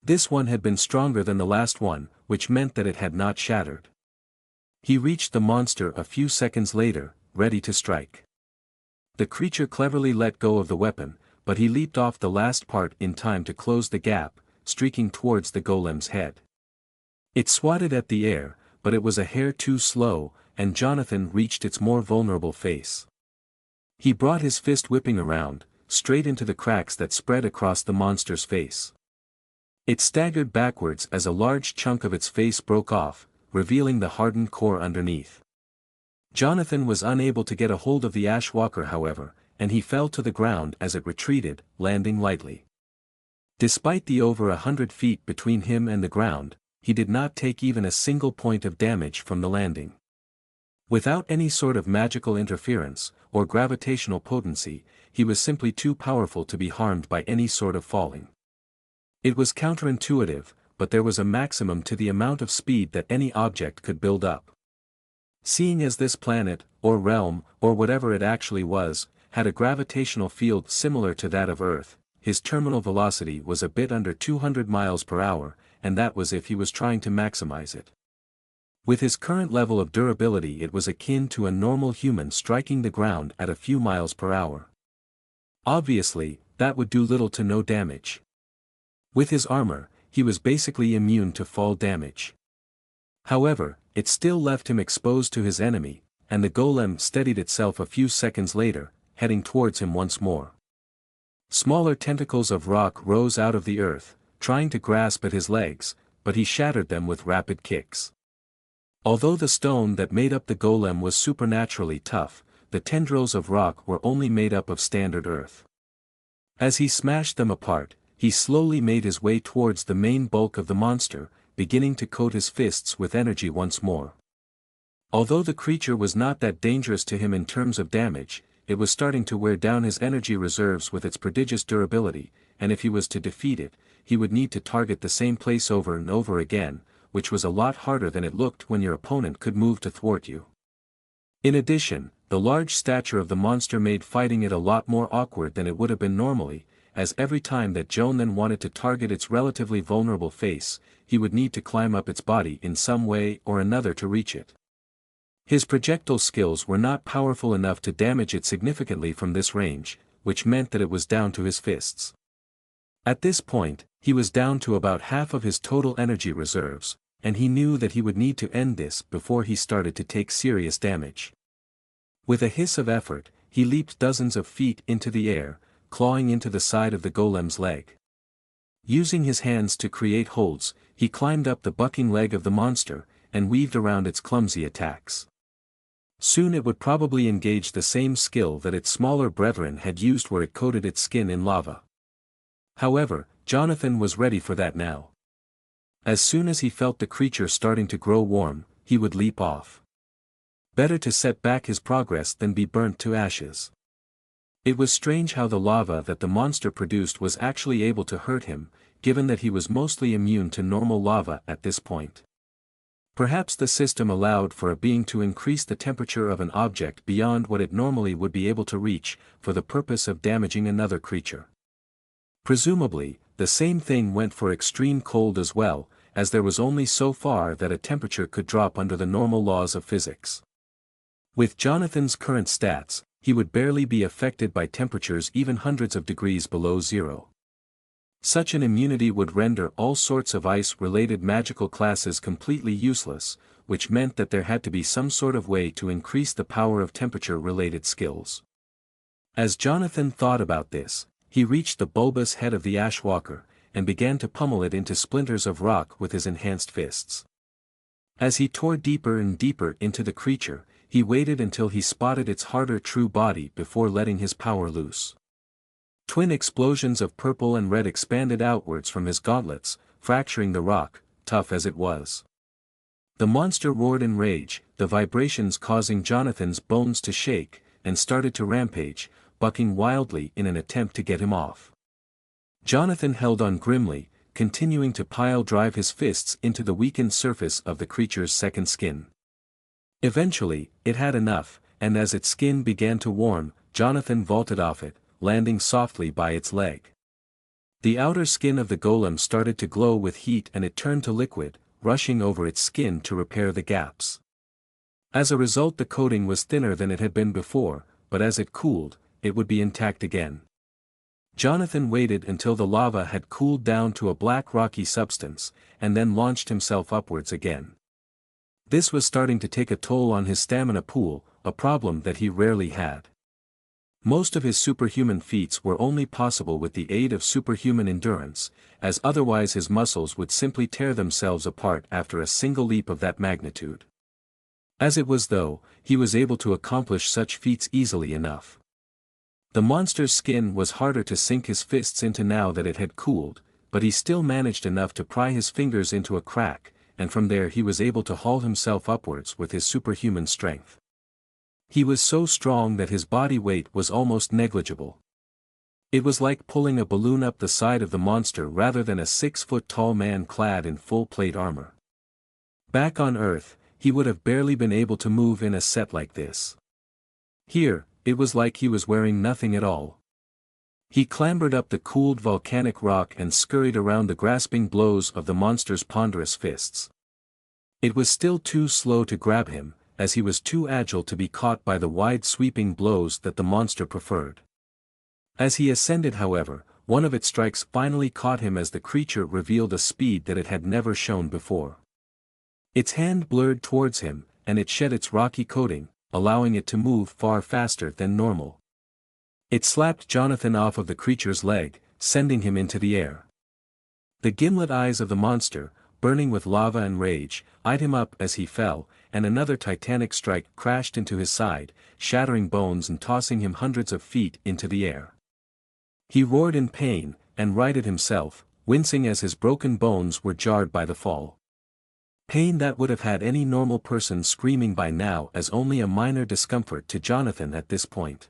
This one had been stronger than the last one, which meant that it had not shattered. He reached the monster a few seconds later, ready to strike. The creature cleverly let go of the weapon, but he leaped off the last part in time to close the gap, streaking towards the golem's head. It swatted at the air, but it was a hair too slow, and Jonathan reached its more vulnerable face. He brought his fist whipping around, straight into the cracks that spread across the monster's face. It staggered backwards as a large chunk of its face broke off, revealing the hardened core underneath. Jonathan was unable to get a hold of the ashwalker however, and he fell to the ground as it retreated, landing lightly. Despite the over 100 feet between him and the ground, he did not take even a single point of damage from the landing. Without any sort of magical interference, or gravitational potency, he was simply too powerful to be harmed by any sort of falling. It was counterintuitive, but there was a maximum to the amount of speed that any object could build up. Seeing as this planet, or realm, or whatever it actually was, had a gravitational field similar to that of Earth, his terminal velocity was a bit under 200 miles per hour, and that was if he was trying to maximize it. With his current level of durability, it was akin to a normal human striking the ground at a few miles per hour. Obviously, that would do little to no damage. With his armor, he was basically immune to fall damage. However, it still left him exposed to his enemy, and the golem steadied itself a few seconds later, heading towards him once more. Smaller tentacles of rock rose out of the earth, trying to grasp at his legs, but he shattered them with rapid kicks. Although the stone that made up the golem was supernaturally tough, the tendrils of rock were only made up of standard earth. As he smashed them apart, he slowly made his way towards the main bulk of the monster, beginning to coat his fists with energy once more. Although the creature was not that dangerous to him in terms of damage, it was starting to wear down his energy reserves with its prodigious durability, and if he was to defeat it, he would need to target the same place over and over again, which was a lot harder than it looked when your opponent could move to thwart you. In addition, the large stature of the monster made fighting it a lot more awkward than it would have been normally, as every time that Jonan wanted to target its relatively vulnerable face, he would need to climb up its body in some way or another to reach it. His projectile skills were not powerful enough to damage it significantly from this range, which meant that it was down to his fists. At this point, he was down to about half of his total energy reserves, and he knew that he would need to end this before he started to take serious damage. With a hiss of effort, he leaped dozens of feet into the air, clawing into the side of the golem's leg. Using his hands to create holds, he climbed up the bucking leg of the monster, and weaved around its clumsy attacks. Soon it would probably engage the same skill that its smaller brethren had used where it coated its skin in lava. However, Jonathan was ready for that now. As soon as he felt the creature starting to grow warm, he would leap off. Better to set back his progress than be burnt to ashes. It was strange how the lava that the monster produced was actually able to hurt him, given that he was mostly immune to normal lava at this point. Perhaps the system allowed for a being to increase the temperature of an object beyond what it normally would be able to reach, for the purpose of damaging another creature. Presumably, the same thing went for extreme cold as well, as there was only so far that a temperature could drop under the normal laws of physics. With Jonathan's current stats, he would barely be affected by temperatures even hundreds of degrees below zero. Such an immunity would render all sorts of ice-related magical classes completely useless, which meant that there had to be some sort of way to increase the power of temperature-related skills. As Jonathan thought about this, he reached the bulbous head of the Ash Walker, and began to pummel it into splinters of rock with his enhanced fists. As he tore deeper and deeper into the creature, he waited until he spotted its harder true body before letting his power loose. Twin explosions of purple and red expanded outwards from his gauntlets, fracturing the rock, tough as it was. The monster roared in rage, the vibrations causing Jonathan's bones to shake, and started to rampage, bucking wildly in an attempt to get him off. Jonathan held on grimly, continuing to pile-drive his fists into the weakened surface of the creature's second skin. Eventually, it had enough, and as its skin began to warm, Jonathan vaulted off it, landing softly by its leg. The outer skin of the golem started to glow with heat and it turned to liquid, rushing over its skin to repair the gaps. As a result, the coating was thinner than it had been before, but as it cooled, it would be intact again. Jonathan waited until the lava had cooled down to a black rocky substance, and then launched himself upwards again. This was starting to take a toll on his stamina pool, a problem that he rarely had. Most of his superhuman feats were only possible with the aid of superhuman endurance, as otherwise his muscles would simply tear themselves apart after a single leap of that magnitude. As it was though, he was able to accomplish such feats easily enough. The monster's skin was harder to sink his fists into now that it had cooled, but he still managed enough to pry his fingers into a crack, and from there he was able to haul himself upwards with his superhuman strength. He was so strong that his body weight was almost negligible. It was like pulling a balloon up the side of the monster rather than a 6-foot-tall man clad in full plate armor. Back on Earth, he would have barely been able to move in a set like this. Here, it was like he was wearing nothing at all. He clambered up the cooled volcanic rock and scurried around the grasping blows of the monster's ponderous fists. It was still too slow to grab him, as he was too agile to be caught by the wide sweeping blows that the monster preferred. As he ascended, however, one of its strikes finally caught him as the creature revealed a speed that it had never shown before. Its hand blurred towards him, and it shed its rocky coating, allowing it to move far faster than normal. It slapped Jonathan off of the creature's leg, sending him into the air. The gimlet eyes of the monster, burning with lava and rage, eyed him up as he fell, and another titanic strike crashed into his side, shattering bones and tossing him hundreds of feet into the air. He roared in pain, and righted himself, wincing as his broken bones were jarred by the fall. Pain that would have had any normal person screaming by now as only a minor discomfort to Jonathan at this point.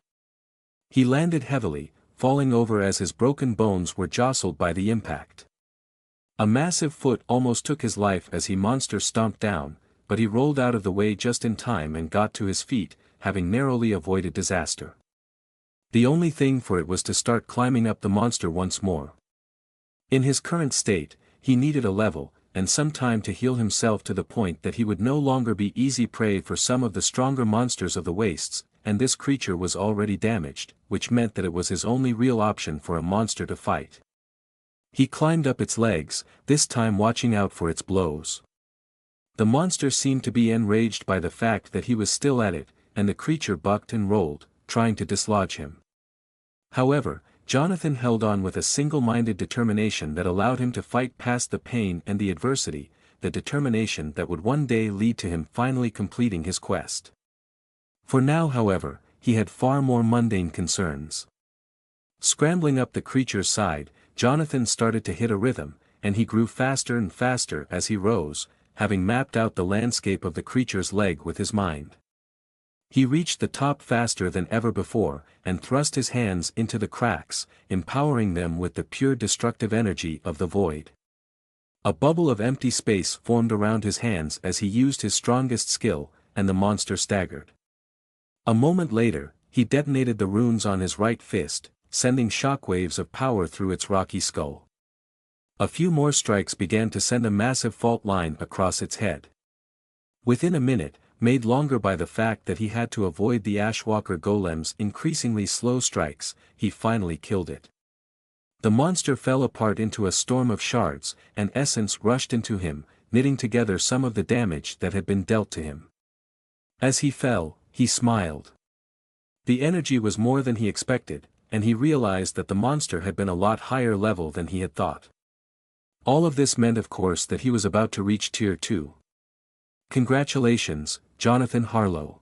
He landed heavily, falling over as his broken bones were jostled by the impact. A massive foot almost took his life as he monster stomped down, but he rolled out of the way just in time and got to his feet, having narrowly avoided disaster. The only thing for it was to start climbing up the monster once more. In his current state, he needed a level, and some time to heal himself to the point that he would no longer be easy prey for some of the stronger monsters of the wastes, and this creature was already damaged, which meant that it was his only real option for a monster to fight. He climbed up its legs, this time watching out for its blows. The monster seemed to be enraged by the fact that he was still at it, and the creature bucked and rolled, trying to dislodge him. However, Jonathan held on with a single-minded determination that allowed him to fight past the pain and the adversity, the determination that would one day lead to him finally completing his quest. For now, however, he had far more mundane concerns. Scrambling up the creature's side, Jonathan started to hit a rhythm, and he grew faster and faster as he rose, having mapped out the landscape of the creature's leg with his mind. He reached the top faster than ever before, and thrust his hands into the cracks, empowering them with the pure destructive energy of the void. A bubble of empty space formed around his hands as he used his strongest skill, and the monster staggered. A moment later, he detonated the runes on his right fist, sending shockwaves of power through its rocky skull. A few more strikes began to send a massive fault line across its head. Within a minute, made longer by the fact that he had to avoid the Ashwalker golem's increasingly slow strikes, he finally killed it. The monster fell apart into a storm of shards, and essence rushed into him, knitting together some of the damage that had been dealt to him. As he fell, he smiled. The energy was more than he expected, and he realized that the monster had been a lot higher level than he had thought. All of this meant, of course, that he was about to reach Tier 2. Congratulations, Jonathan Harlow.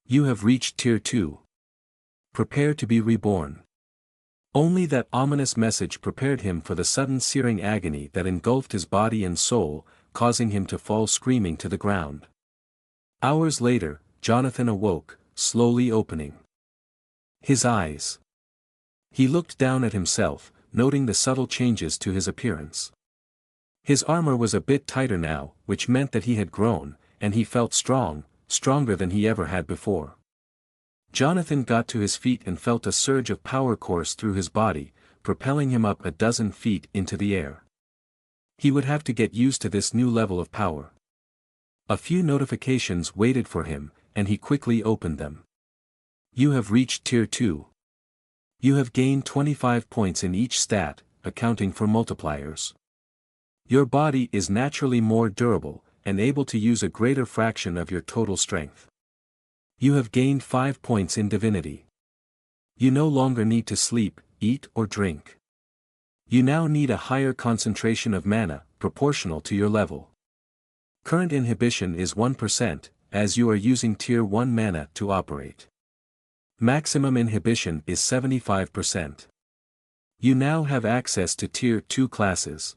You have reached Tier 2. Prepare to be reborn. Only that ominous message prepared him for the sudden searing agony that engulfed his body and soul, causing him to fall screaming to the ground. Hours later, Jonathan awoke, slowly opening his eyes. He looked down at himself, noting the subtle changes to his appearance. His armor was a bit tighter now, which meant that he had grown, and he felt strong, stronger than he ever had before. Jonathan got to his feet and felt a surge of power course through his body, propelling him up a dozen feet into the air. He would have to get used to this new level of power. A few notifications waited for him, and he quickly opened them. You have reached Tier 2. You have gained 25 points in each stat, accounting for multipliers. Your body is naturally more durable, and able to use a greater fraction of your total strength. You have gained 5 points in divinity. You no longer need to sleep, eat or drink. You now need a higher concentration of mana, proportional to your level. Current inhibition is 1%, as you are using Tier 1 mana to operate. Maximum inhibition is 75%. You now have access to Tier 2 classes.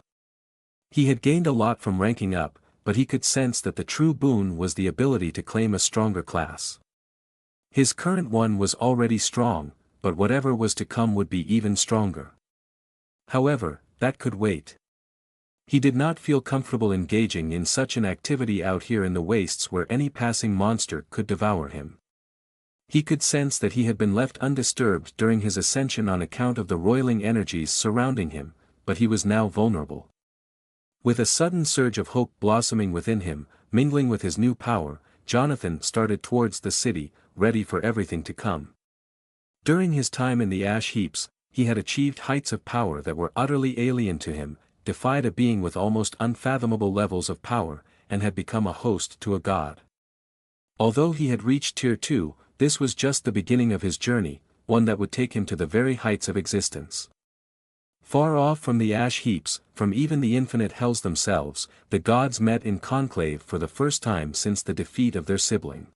He had gained a lot from ranking up, but he could sense that the true boon was the ability to claim a stronger class. His current one was already strong, but whatever was to come would be even stronger. However, that could wait. He did not feel comfortable engaging in such an activity out here in the wastes where any passing monster could devour him. He could sense that he had been left undisturbed during his ascension on account of the roiling energies surrounding him, but he was now vulnerable. With a sudden surge of hope blossoming within him, mingling with his new power, Jonathan started towards the city, ready for everything to come. During his time in the Ash Heaps, he had achieved heights of power that were utterly alien to him, defied a being with almost unfathomable levels of power, and had become a host to a god. Although he had reached Tier 2, this was just the beginning of his journey, one that would take him to the very heights of existence. Far off from the Ash Heaps, from even the infinite hells themselves, the gods met in conclave for the first time since the defeat of their sibling.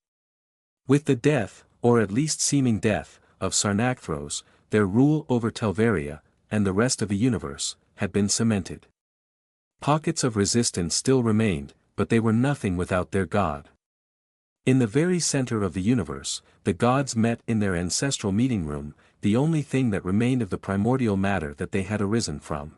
With the death, or at least seeming death, of Sarnathros, their rule over Telvaria, and the rest of the universe, had been cemented. Pockets of resistance still remained, but they were nothing without their god. In the very center of the universe, the gods met in their ancestral meeting room, the only thing that remained of the primordial matter that they had arisen from.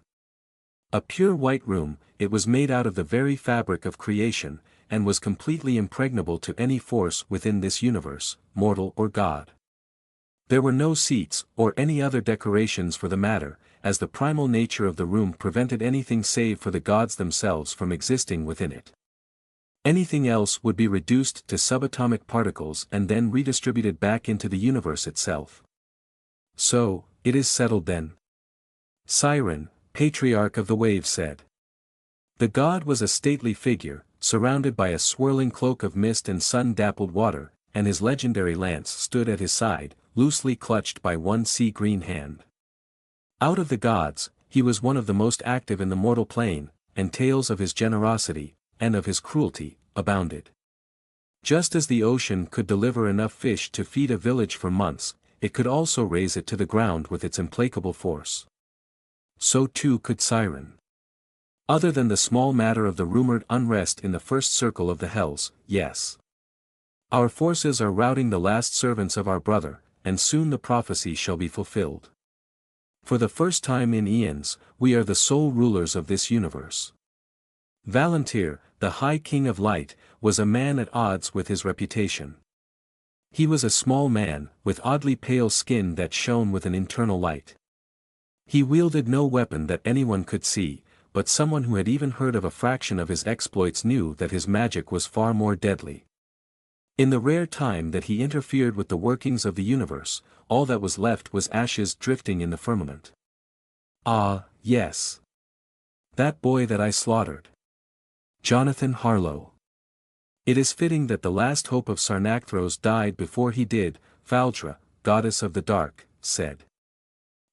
A pure white room, it was made out of the very fabric of creation, and was completely impregnable to any force within this universe, mortal or god. There were no seats, or any other decorations for the matter, as the primal nature of the room prevented anything save for the gods themselves from existing within it. Anything else would be reduced to subatomic particles and then redistributed back into the universe itself. So, it is settled then. Siren, patriarch of the waves, said. The god was a stately figure, surrounded by a swirling cloak of mist and sun-dappled water, and his legendary lance stood at his side, loosely clutched by one sea-green hand. Out of the gods, he was one of the most active in the mortal plane, and tales of his generosity, and of his cruelty, abounded. Just as the ocean could deliver enough fish to feed a village for months, it could also raze it to the ground with its implacable force. So too could Siren. Other than the small matter of the rumored unrest in the first circle of the hells, yes. Our forces are routing the last servants of our brother, and soon the prophecy shall be fulfilled. For the first time in eons, we are the sole rulers of this universe. Valentir, the High King of Light, was a man at odds with his reputation. He was a small man, with oddly pale skin that shone with an internal light. He wielded no weapon that anyone could see, but someone who had even heard of a fraction of his exploits knew that his magic was far more deadly. In the rare time that he interfered with the workings of the universe, all that was left was ashes drifting in the firmament. Ah, yes. That boy that I slaughtered. Jonathan Harlow. It is fitting that the last hope of Sarnathros died before he did, Phaldra, goddess of the dark, said.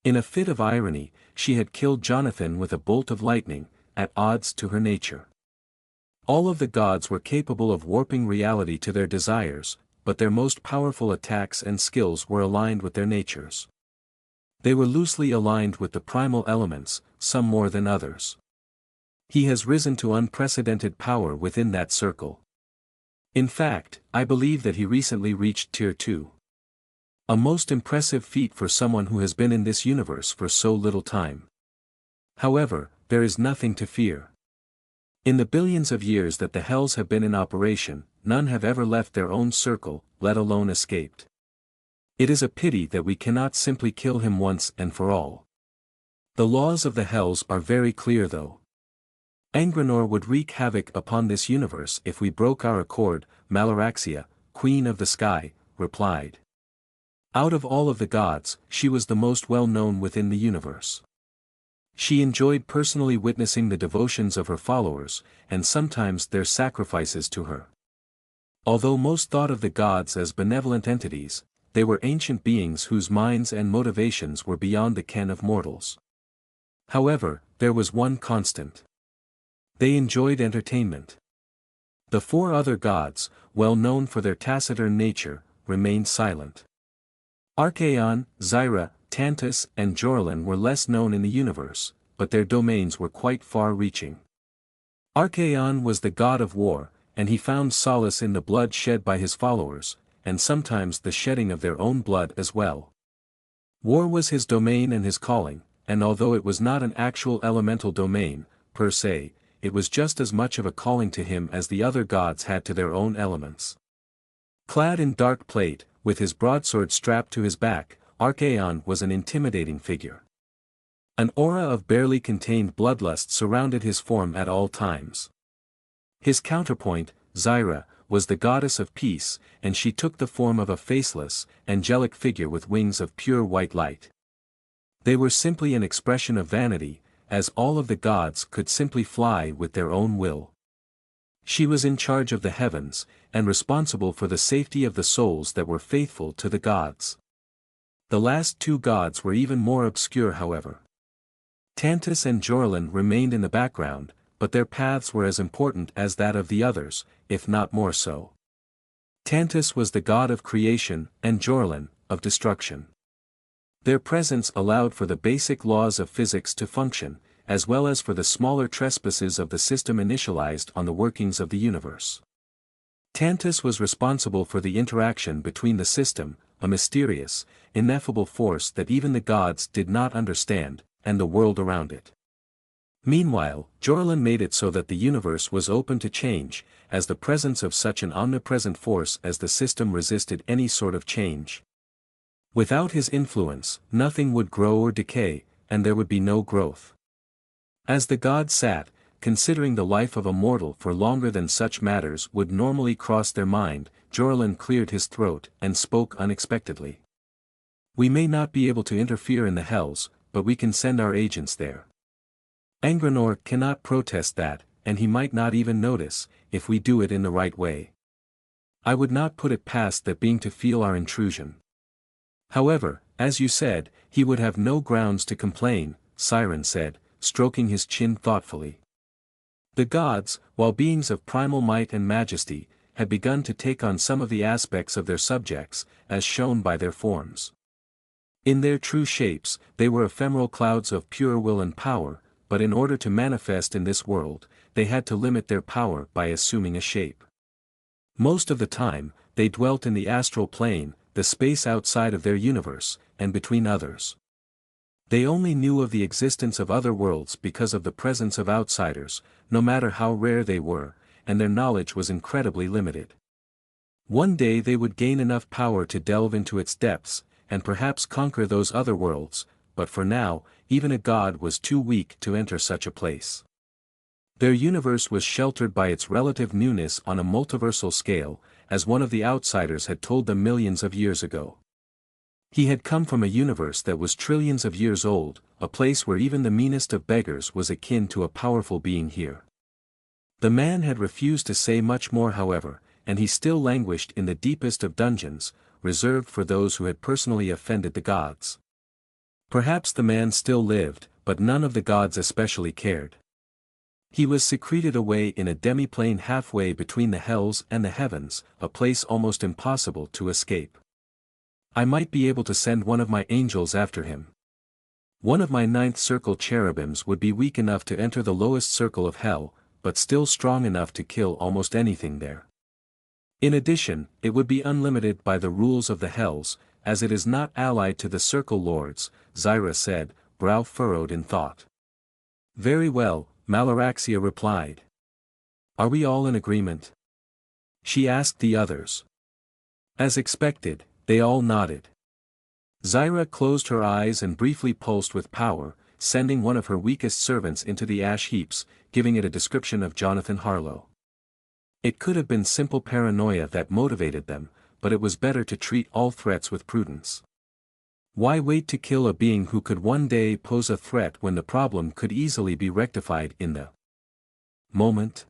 In a fit of irony, she had killed Jonathan with a bolt of lightning, at odds to her nature. All of the gods were capable of warping reality to their desires, but their most powerful attacks and skills were aligned with their natures. They were loosely aligned with the primal elements, some more than others. He has risen to unprecedented power within that circle. In fact, I believe that he recently reached Tier 2. A most impressive feat for someone who has been in this universe for so little time. However, there is nothing to fear. In the billions of years that the hells have been in operation, none have ever left their own circle, let alone escaped. It is a pity that we cannot simply kill him once and for all. The laws of the hells are very clear though. Angranor would wreak havoc upon this universe if we broke our accord, Malaraxia, Queen of the Sky, replied. Out of all of the gods, she was the most well-known within the universe. She enjoyed personally witnessing the devotions of her followers, and sometimes their sacrifices to her. Although most thought of the gods as benevolent entities, they were ancient beings whose minds and motivations were beyond the ken of mortals. However, there was one constant. They enjoyed entertainment. The four other gods, well known for their taciturn nature, remained silent. Archaon, Zyra, Tantus and Jorlin were less known in the universe, but their domains were quite far-reaching. Archaon was the god of war, and he found solace in the blood shed by his followers, and sometimes the shedding of their own blood as well. War was his domain and his calling, and although it was not an actual elemental domain, per se, it was just as much of a calling to him as the other gods had to their own elements. Clad in dark plate, with his broadsword strapped to his back, Archaon was an intimidating figure. An aura of barely contained bloodlust surrounded his form at all times. His counterpoint, Zyra, was the goddess of peace, and she took the form of a faceless, angelic figure with wings of pure white light. They were simply an expression of vanity, as all of the gods could simply fly with their own will. She was in charge of the heavens, and responsible for the safety of the souls that were faithful to the gods. The last two gods were even more obscure, however. Tantus and Jorlin remained in the background, but their paths were as important as that of the others, if not more so. Tantus was the god of creation, and Jorlin, of destruction. Their presence allowed for the basic laws of physics to function, as well as for the smaller trespasses of the system initialized on the workings of the universe. Tantus was responsible for the interaction between the system, a mysterious, ineffable force that even the gods did not understand, and the world around it. Meanwhile, Jorlin made it so that the universe was open to change, as the presence of such an omnipresent force as the system resisted any sort of change. Without his influence, nothing would grow or decay, and there would be no growth. As the gods sat, considering the life of a mortal for longer than such matters would normally cross their mind, Jorlin cleared his throat and spoke unexpectedly. "We may not be able to interfere in the hells, but we can send our agents there. Angranor cannot protest that, and he might not even notice, if we do it in the right way. I would not put it past that being to feel our intrusion. However, as you said, he would have no grounds to complain," Siren said, stroking his chin thoughtfully. The gods, while beings of primal might and majesty, had begun to take on some of the aspects of their subjects, as shown by their forms. In their true shapes, they were ephemeral clouds of pure will and power, but in order to manifest in this world, they had to limit their power by assuming a shape. Most of the time, they dwelt in the astral plane, the space outside of their universe, and between others. They only knew of the existence of other worlds because of the presence of outsiders, no matter how rare they were, and their knowledge was incredibly limited. One day they would gain enough power to delve into its depths, and perhaps conquer those other worlds, but for now, even a god was too weak to enter such a place. Their universe was sheltered by its relative newness on a multiversal scale, as one of the outsiders had told them millions of years ago. He had come from a universe that was trillions of years old, a place where even the meanest of beggars was akin to a powerful being here. The man had refused to say much more, however, and he still languished in the deepest of dungeons, reserved for those who had personally offended the gods. Perhaps the man still lived, but none of the gods especially cared. He was secreted away in a demiplane halfway between the hells and the heavens, a place almost impossible to escape. I might be able to send one of my angels after him. One of my ninth circle cherubims would be weak enough to enter the lowest circle of hell, but still strong enough to kill almost anything there. In addition, it would be unlimited by the rules of the hells, as it is not allied to the circle lords, Zyra said, brow furrowed in thought. Very well, Malaraxia replied. Are we all in agreement? She asked the others. As expected, they all nodded. Zyra closed her eyes and briefly pulsed with power, sending one of her weakest servants into the Ash Heaps, giving it a description of Jonathan Harlow. It could have been simple paranoia that motivated them, but it was better to treat all threats with prudence. Why wait to kill a being who could one day pose a threat when the problem could easily be rectified in the moment?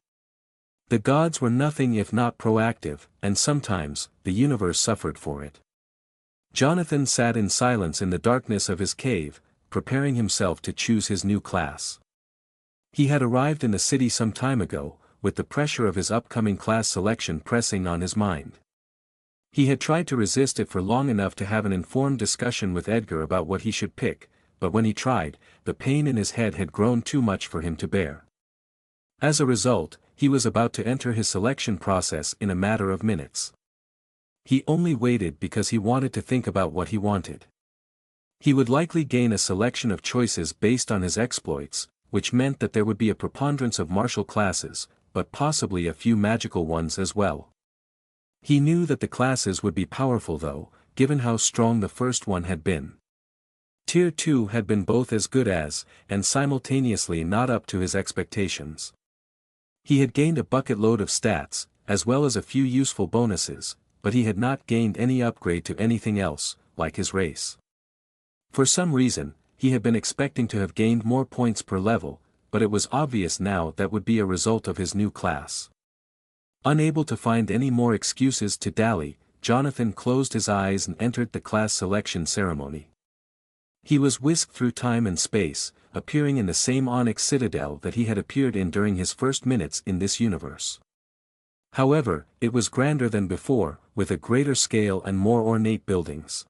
The gods were nothing if not proactive, and sometimes, the universe suffered for it. Jonathan sat in silence in the darkness of his cave, preparing himself to choose his new class. He had arrived in the city some time ago, with the pressure of his upcoming class selection pressing on his mind. He had tried to resist it for long enough to have an informed discussion with Edgar about what he should pick, but when he tried, the pain in his head had grown too much for him to bear. As a result, he was about to enter his selection process in a matter of minutes. He only waited because he wanted to think about what he wanted. He would likely gain a selection of choices based on his exploits, which meant that there would be a preponderance of martial classes, but possibly a few magical ones as well. He knew that the classes would be powerful though, given how strong the first one had been. Tier 2 had been both as good as, and simultaneously not up to his expectations. He had gained a bucket load of stats, as well as a few useful bonuses, but he had not gained any upgrade to anything else, like his race. For some reason, he had been expecting to have gained more points per level, but it was obvious now that would be a result of his new class. Unable to find any more excuses to dally, Jonathan closed his eyes and entered the class selection ceremony. He was whisked through time and space, appearing in the same onyx citadel that he had appeared in during his first minutes in this universe. However, it was grander than before, with a greater scale and more ornate buildings.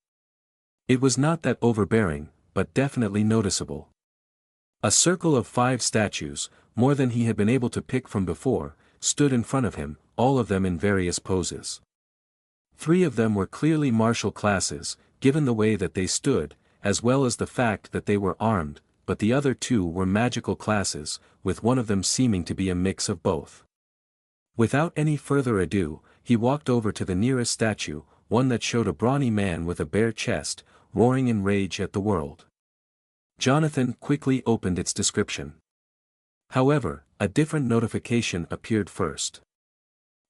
It was not that overbearing, but definitely noticeable. A circle of 5 statues, more than he had been able to pick from before, stood in front of him, all of them in various poses. 3 of them were clearly martial classes, given the way that they stood, as well as the fact that they were armed, but the other 2 were magical classes, with one of them seeming to be a mix of both. Without any further ado, he walked over to the nearest statue, one that showed a brawny man with a bare chest, roaring in rage at the world. Jonathan quickly opened its description. However, a different notification appeared first.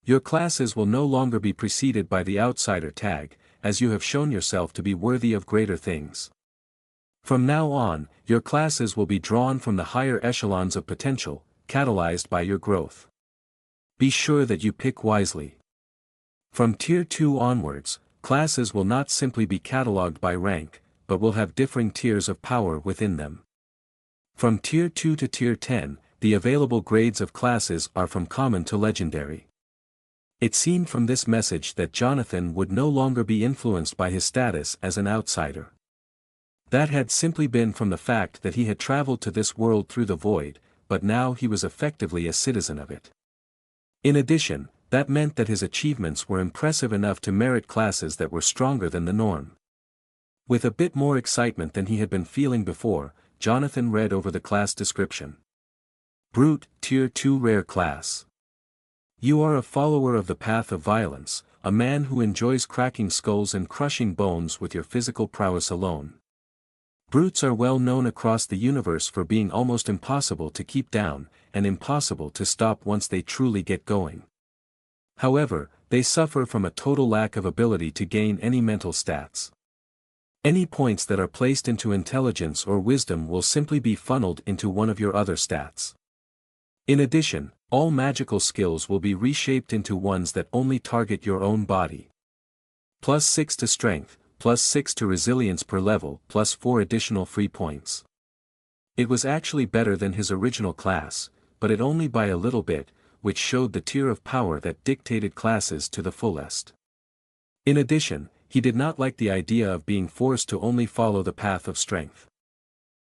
Your classes will no longer be preceded by the outsider tag, as you have shown yourself to be worthy of greater things. From now on, your classes will be drawn from the higher echelons of potential, catalyzed by your growth. Be sure that you pick wisely. From Tier 2 onwards, classes will not simply be catalogued by rank, but will have differing tiers of power within them. From Tier 2 to Tier 10, the available grades of classes are from common to legendary. It seemed from this message that Jonathan would no longer be influenced by his status as an outsider. That had simply been from the fact that he had traveled to this world through the void, but now he was effectively a citizen of it. In addition, that meant that his achievements were impressive enough to merit classes that were stronger than the norm. With a bit more excitement than he had been feeling before, Jonathan read over the class description. Brute, Tier 2 Rare Class. You are a follower of the path of violence, a man who enjoys cracking skulls and crushing bones with your physical prowess alone. Brutes are well known across the universe for being almost impossible to keep down, and impossible to stop once they truly get going. However, they suffer from a total lack of ability to gain any mental stats. Any points that are placed into intelligence or wisdom will simply be funneled into one of your other stats. In addition, all magical skills will be reshaped into ones that only target your own body. +6 to strength, +6 to resilience per level, +4 additional free points. It was actually better than his original class, but it only by a little bit, which showed the tier of power that dictated classes to the fullest. In addition, he did not like the idea of being forced to only follow the path of strength.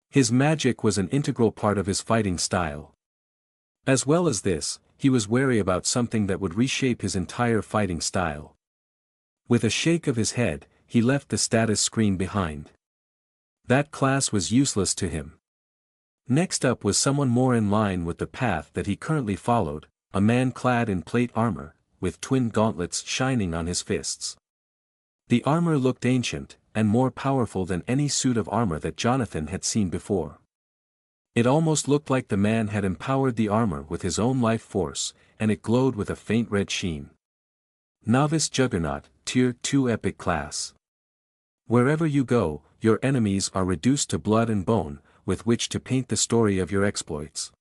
His magic was an integral part of his fighting style. As well as this, he was wary about something that would reshape his entire fighting style. With a shake of his head, he left the status screen behind. That class was useless to him. Next up was someone more in line with the path that he currently followed, a man clad in plate armor, with twin gauntlets shining on his fists. The armor looked ancient, and more powerful than any suit of armor that Jonathan had seen before. It almost looked like the man had empowered the armor with his own life force, and it glowed with a faint red sheen. Novice Juggernaut, Tier 2 Epic Class. Wherever you go, your enemies are reduced to blood and bone, with which to paint the story of your exploits.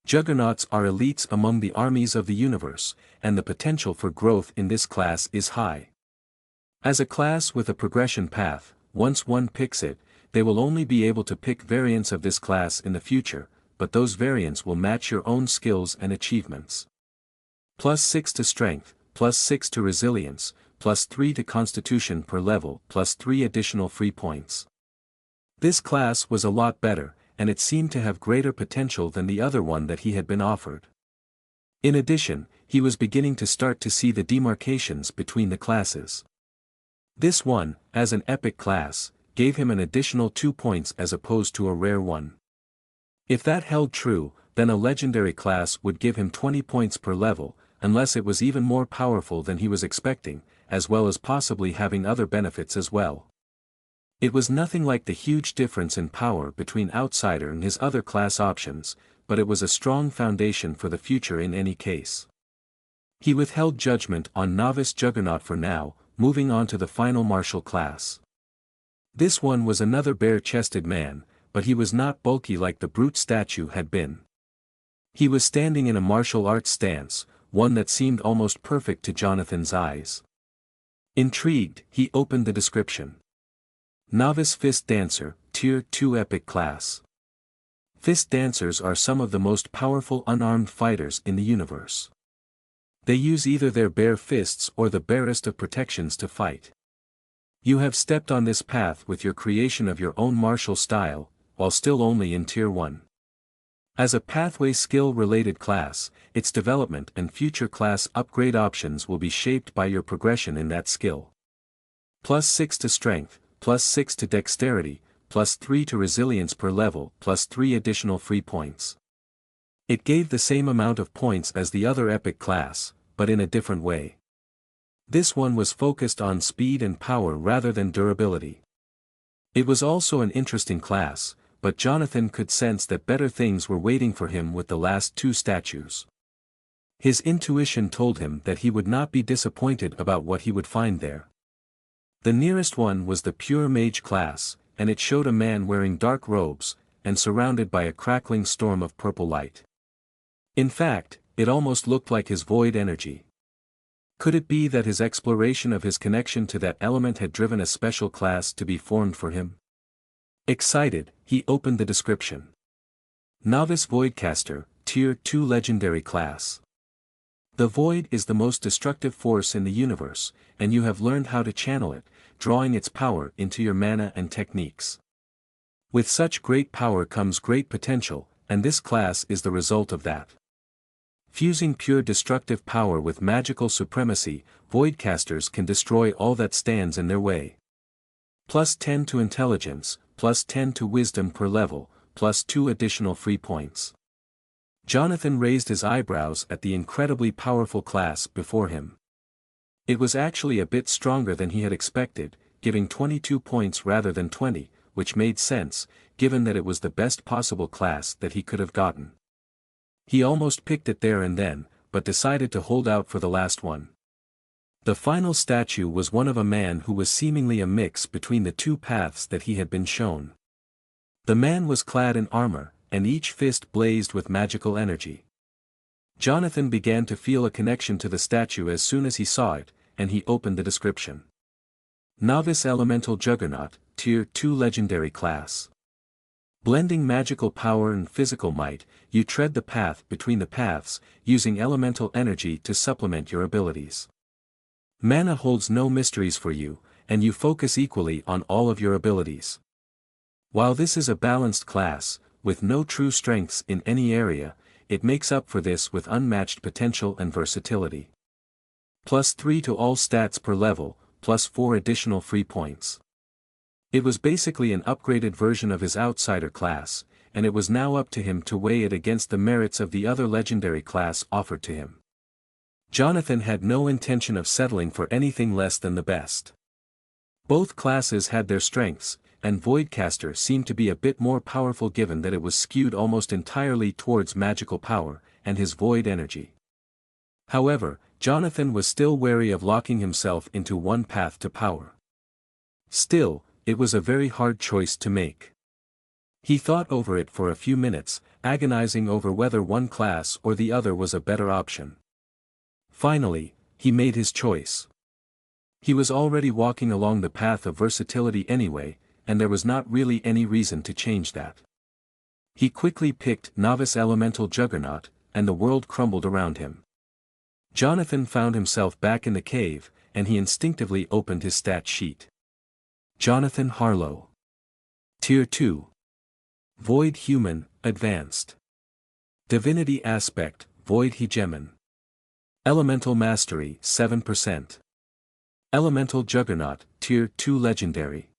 Juggernauts are elites among the armies of the universe, and the potential for growth in this class is high. As a class with a progression path, once one picks it, they will only be able to pick variants of this class in the future, but those variants will match your own skills and achievements. +6 to strength, +6 to resilience, plus 3 to Constitution per level, plus 3 additional free points. This class was a lot better, and it seemed to have greater potential than the other one that he had been offered. In addition, he was beginning to start to see the demarcations between the classes. This one, as an epic class, gave him an additional 2 points as opposed to a rare one. If that held true, then a legendary class would give him 20 points per level, unless it was even more powerful than he was expecting, as well as possibly having other benefits as well. It was nothing like the huge difference in power between Outsider and his other class options, but it was a strong foundation for the future in any case. He withheld judgment on Novice Juggernaut for now, moving on to the final martial class. This one was another bare-chested man, but he was not bulky like the brute statue had been. He was standing in a martial arts stance, one that seemed almost perfect to Jonathan's eyes. Intrigued, he opened the description. Novice Fist Dancer, Tier 2 Epic Class. Fist Dancers are some of the most powerful unarmed fighters in the universe. They use either their bare fists or the barest of protections to fight. You have stepped on this path with your creation of your own martial style, while still only in Tier 1. As a pathway skill-related class, its development and future class upgrade options will be shaped by your progression in that skill. Plus 6 to Strength, plus 6 to Dexterity, plus 3 to Resilience per level, plus 3 additional free points. It gave the same amount of points as the other epic class, but in a different way. This one was focused on speed and power rather than durability. It was also an interesting class, but Jonathan could sense that better things were waiting for him with the last 2 statues. His intuition told him that he would not be disappointed about what he would find there. The nearest one was the Pure Mage class, and it showed a man wearing dark robes, and surrounded by a crackling storm of purple light. In fact, it almost looked like his void energy. Could it be that his exploration of his connection to that element had driven a special class to be formed for him? Excited, he opened the description. Novice Voidcaster, Tier 2 Legendary Class. The Void is the most destructive force in the universe, and you have learned how to channel it, drawing its power into your mana and techniques. With such great power comes great potential, and this class is the result of that. Fusing pure destructive power with magical supremacy, Voidcasters can destroy all that stands in their way. Plus 10 to Intelligence, plus 10 to Wisdom per level, plus 2 additional free points. Jonathan raised his eyebrows at the incredibly powerful class before him. It was actually a bit stronger than he had expected, giving 22 points rather than 20, which made sense, given that it was the best possible class that he could have gotten. He almost picked it there and then, but decided to hold out for the last one. The final statue was one of a man who was seemingly a mix between the 2 paths that he had been shown. The man was clad in armor, and each fist blazed with magical energy. Jonathan began to feel a connection to the statue as soon as he saw it, and he opened the description. Novice Elemental Juggernaut, Tier 2 Legendary Class. Blending magical power and physical might, you tread the path between the paths, using elemental energy to supplement your abilities. Mana holds no mysteries for you, and you focus equally on all of your abilities. While this is a balanced class, with no true strengths in any area, it makes up for this with unmatched potential and versatility. Plus 3 to all stats per level, plus 4 additional free points. It was basically an upgraded version of his Outsider class, and it was now up to him to weigh it against the merits of the other legendary class offered to him. Jonathan had no intention of settling for anything less than the best. Both classes had their strengths, and Voidcaster seemed to be a bit more powerful given that it was skewed almost entirely towards magical power, and his void energy. However, Jonathan was still wary of locking himself into one path to power. Still, it was a very hard choice to make. He thought over it for a few minutes, agonizing over whether one class or the other was a better option. Finally, he made his choice. He was already walking along the path of versatility anyway, and there was not really any reason to change that. He quickly picked Novice Elemental Juggernaut, and the world crumbled around him. Jonathan found himself back in the cave, and he instinctively opened his stat sheet. Jonathan Harlow. Tier 2. Void Human, Advanced. Divinity Aspect, Void Hegemon. Elemental Mastery, 7%. Elemental Juggernaut, Tier 2 Legendary.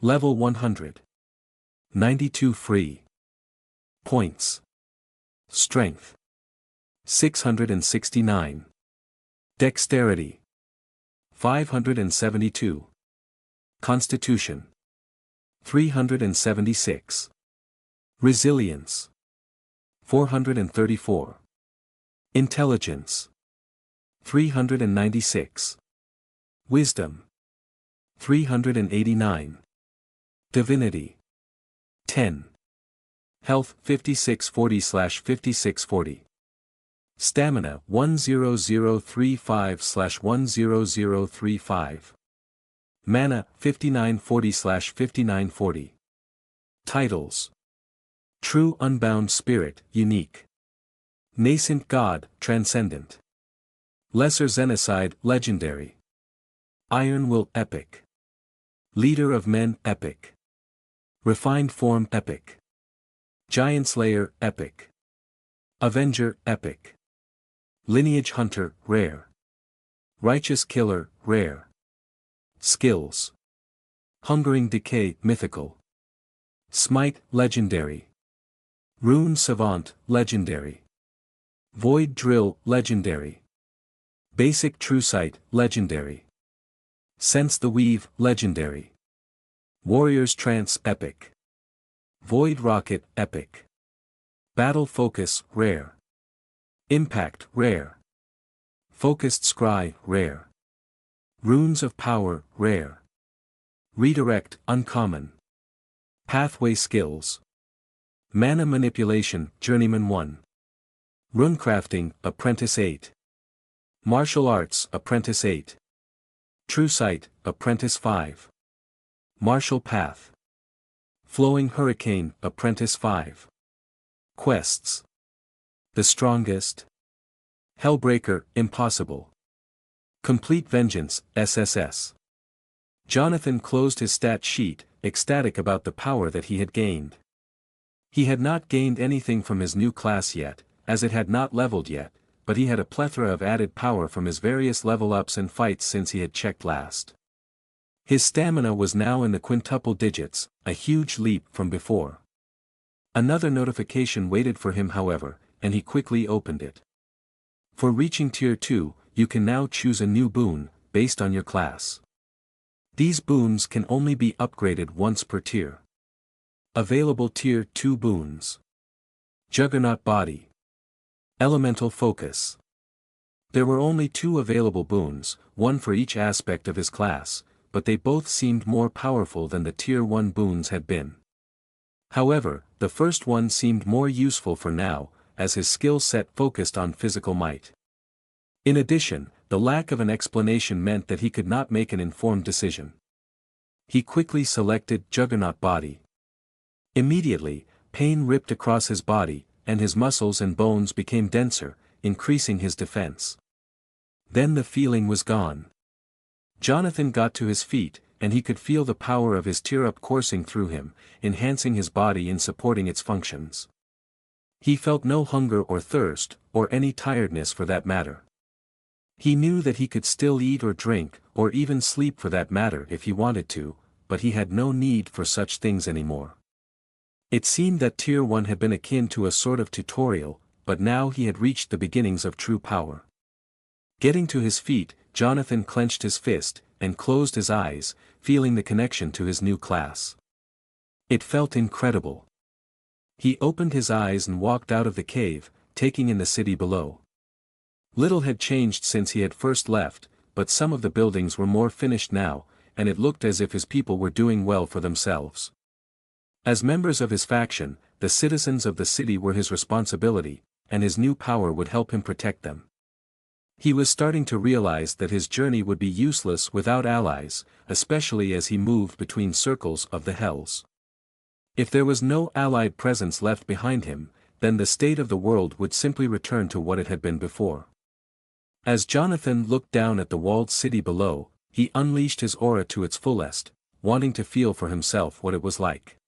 Level 100. 92 free. Points. Strength. 669. Dexterity. 572. Constitution. 376. Resilience. 434. Intelligence. 396. Wisdom. 389. Divinity. 10. Health 5640/5640. Stamina 10035/10035. Mana 5940/5940. Titles. True Unbound Spirit, Unique. Nascent God, Transcendent. Lesser Xenocide, Legendary. Iron Will, Epic. Leader of Men, Epic. Refined Form, Epic. Giant Slayer, Epic. Avenger, Epic. Lineage Hunter, Rare. Righteous Killer, Rare. Skills. Hungering Decay, Mythical. Smite, Legendary. Rune Savant, Legendary. Void Drill, Legendary. Basic True Sight, Legendary. Sense the Weave, Legendary. Warrior's Trance, Epic. Void Rocket, Epic. Battle Focus, Rare. Impact, Rare. Focused Scry, Rare. Runes of Power, Rare. Redirect, Uncommon. Pathway Skills. Mana Manipulation, Journeyman 1. Runecrafting, Apprentice 8. Martial Arts, Apprentice 8. True Sight, Apprentice 5. Martial Path. Flowing Hurricane, Apprentice 5. Quests. The Strongest. Hellbreaker, Impossible. Complete Vengeance, SSS. Jonathan closed his stat sheet, ecstatic about the power that he had gained. He had not gained anything from his new class yet, as it had not leveled yet, but he had a plethora of added power from his various level-ups and fights since he had checked last. His stamina was now in the quintuple digits, a huge leap from before. Another notification waited for him however, and he quickly opened it. For reaching Tier 2, you can now choose a new boon, based on your class. These boons can only be upgraded once per tier. Available Tier 2 boons. Juggernaut Body. Elemental Focus. There were only 2 available boons, one for each aspect of his class, but they both seemed more powerful than the Tier 1 boons had been. However, the first one seemed more useful for now, as his skill set focused on physical might. In addition, the lack of an explanation meant that he could not make an informed decision. He quickly selected Juggernaut Body. Immediately, pain ripped across his body, and his muscles and bones became denser, increasing his defense. Then the feeling was gone. Jonathan got to his feet, and he could feel the power of his tear-up coursing through him, enhancing his body and supporting its functions. He felt no hunger or thirst, or any tiredness for that matter. He knew that he could still eat or drink, or even sleep for that matter if he wanted to, but he had no need for such things anymore. It seemed that Tier 1 had been akin to a sort of tutorial, but now he had reached the beginnings of true power. Getting to his feet, Jonathan clenched his fist, and closed his eyes, feeling the connection to his new class. It felt incredible. He opened his eyes and walked out of the cave, taking in the city below. Little had changed since he had first left, but some of the buildings were more finished now, and it looked as if his people were doing well for themselves. As members of his faction, the citizens of the city were his responsibility, and his new power would help him protect them. He was starting to realize that his journey would be useless without allies, especially as he moved between circles of the hells. If there was no allied presence left behind him, then the state of the world would simply return to what it had been before. As Jonathan looked down at the walled city below, he unleashed his aura to its fullest, wanting to feel for himself what it was like.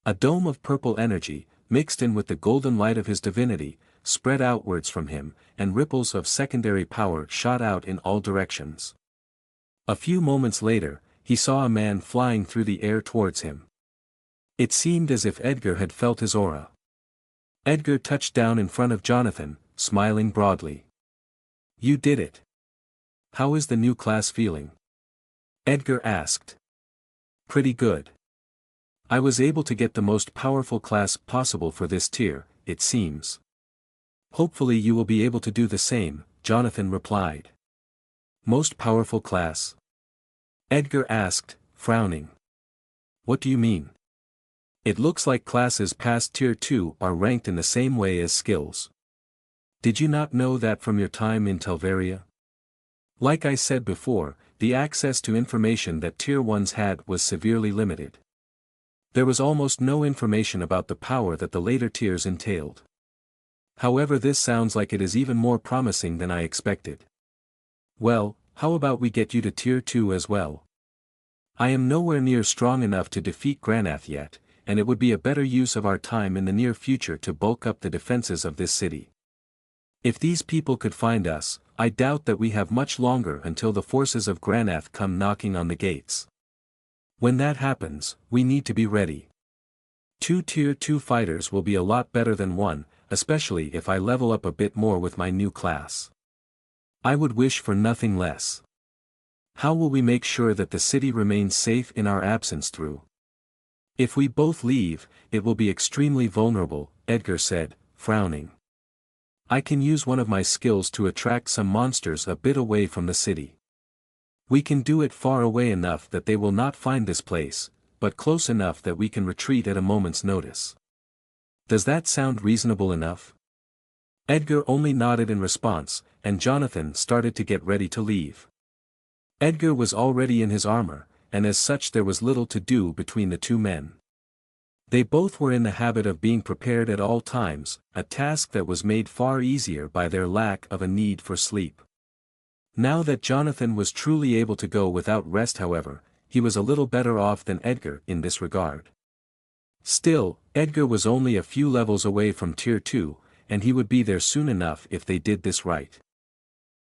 A dome of purple energy, mixed in with the golden light of his divinity, spread outwards from him, and ripples of secondary power shot out in all directions. A few moments later, he saw a man flying through the air towards him. It seemed as if Edgar had felt his aura. Edgar touched down in front of Jonathan, smiling broadly. "You did it. How is the new class feeling?" Edgar asked. "Pretty good. I was able to get the most powerful class possible for this tier, it seems." "Hopefully you will be able to do the same," Jonathan replied. "Most powerful class?" Edgar asked, frowning. "What do you mean? It looks like classes past tier 2 are ranked in the same way as skills. Did you not know that from your time in Telvaria? Like I said before, the access to information that tier 1s had was severely limited. There was almost no information about the power that the later tiers entailed. However, this sounds like it is even more promising than I expected. Well, how about we get you to tier 2 as well? I am nowhere near strong enough to defeat Granath yet, and it would be a better use of our time in the near future to bulk up the defenses of this city. If these people could find us, I doubt that we have much longer until the forces of Granath come knocking on the gates. When that happens, we need to be ready. 2 tier 2 fighters will be a lot better than 1, especially if I level up a bit more with my new class. I would wish for nothing less. How will we make sure that the city remains safe in our absence through? If we both leave, it will be extremely vulnerable, Edgar said, frowning. I can use one of my skills to attract some monsters a bit away from the city. We can do it far away enough that they will not find this place, but close enough that we can retreat at a moment's notice. Does that sound reasonable enough? Edgar only nodded in response, and Jonathan started to get ready to leave. Edgar was already in his armor, and as such there was little to do between the two men. They both were in the habit of being prepared at all times, a task that was made far easier by their lack of a need for sleep. Now that Jonathan was truly able to go without rest, however, he was a little better off than Edgar in this regard. Still, Edgar was only a few levels away from tier 2, and he would be there soon enough if they did this right.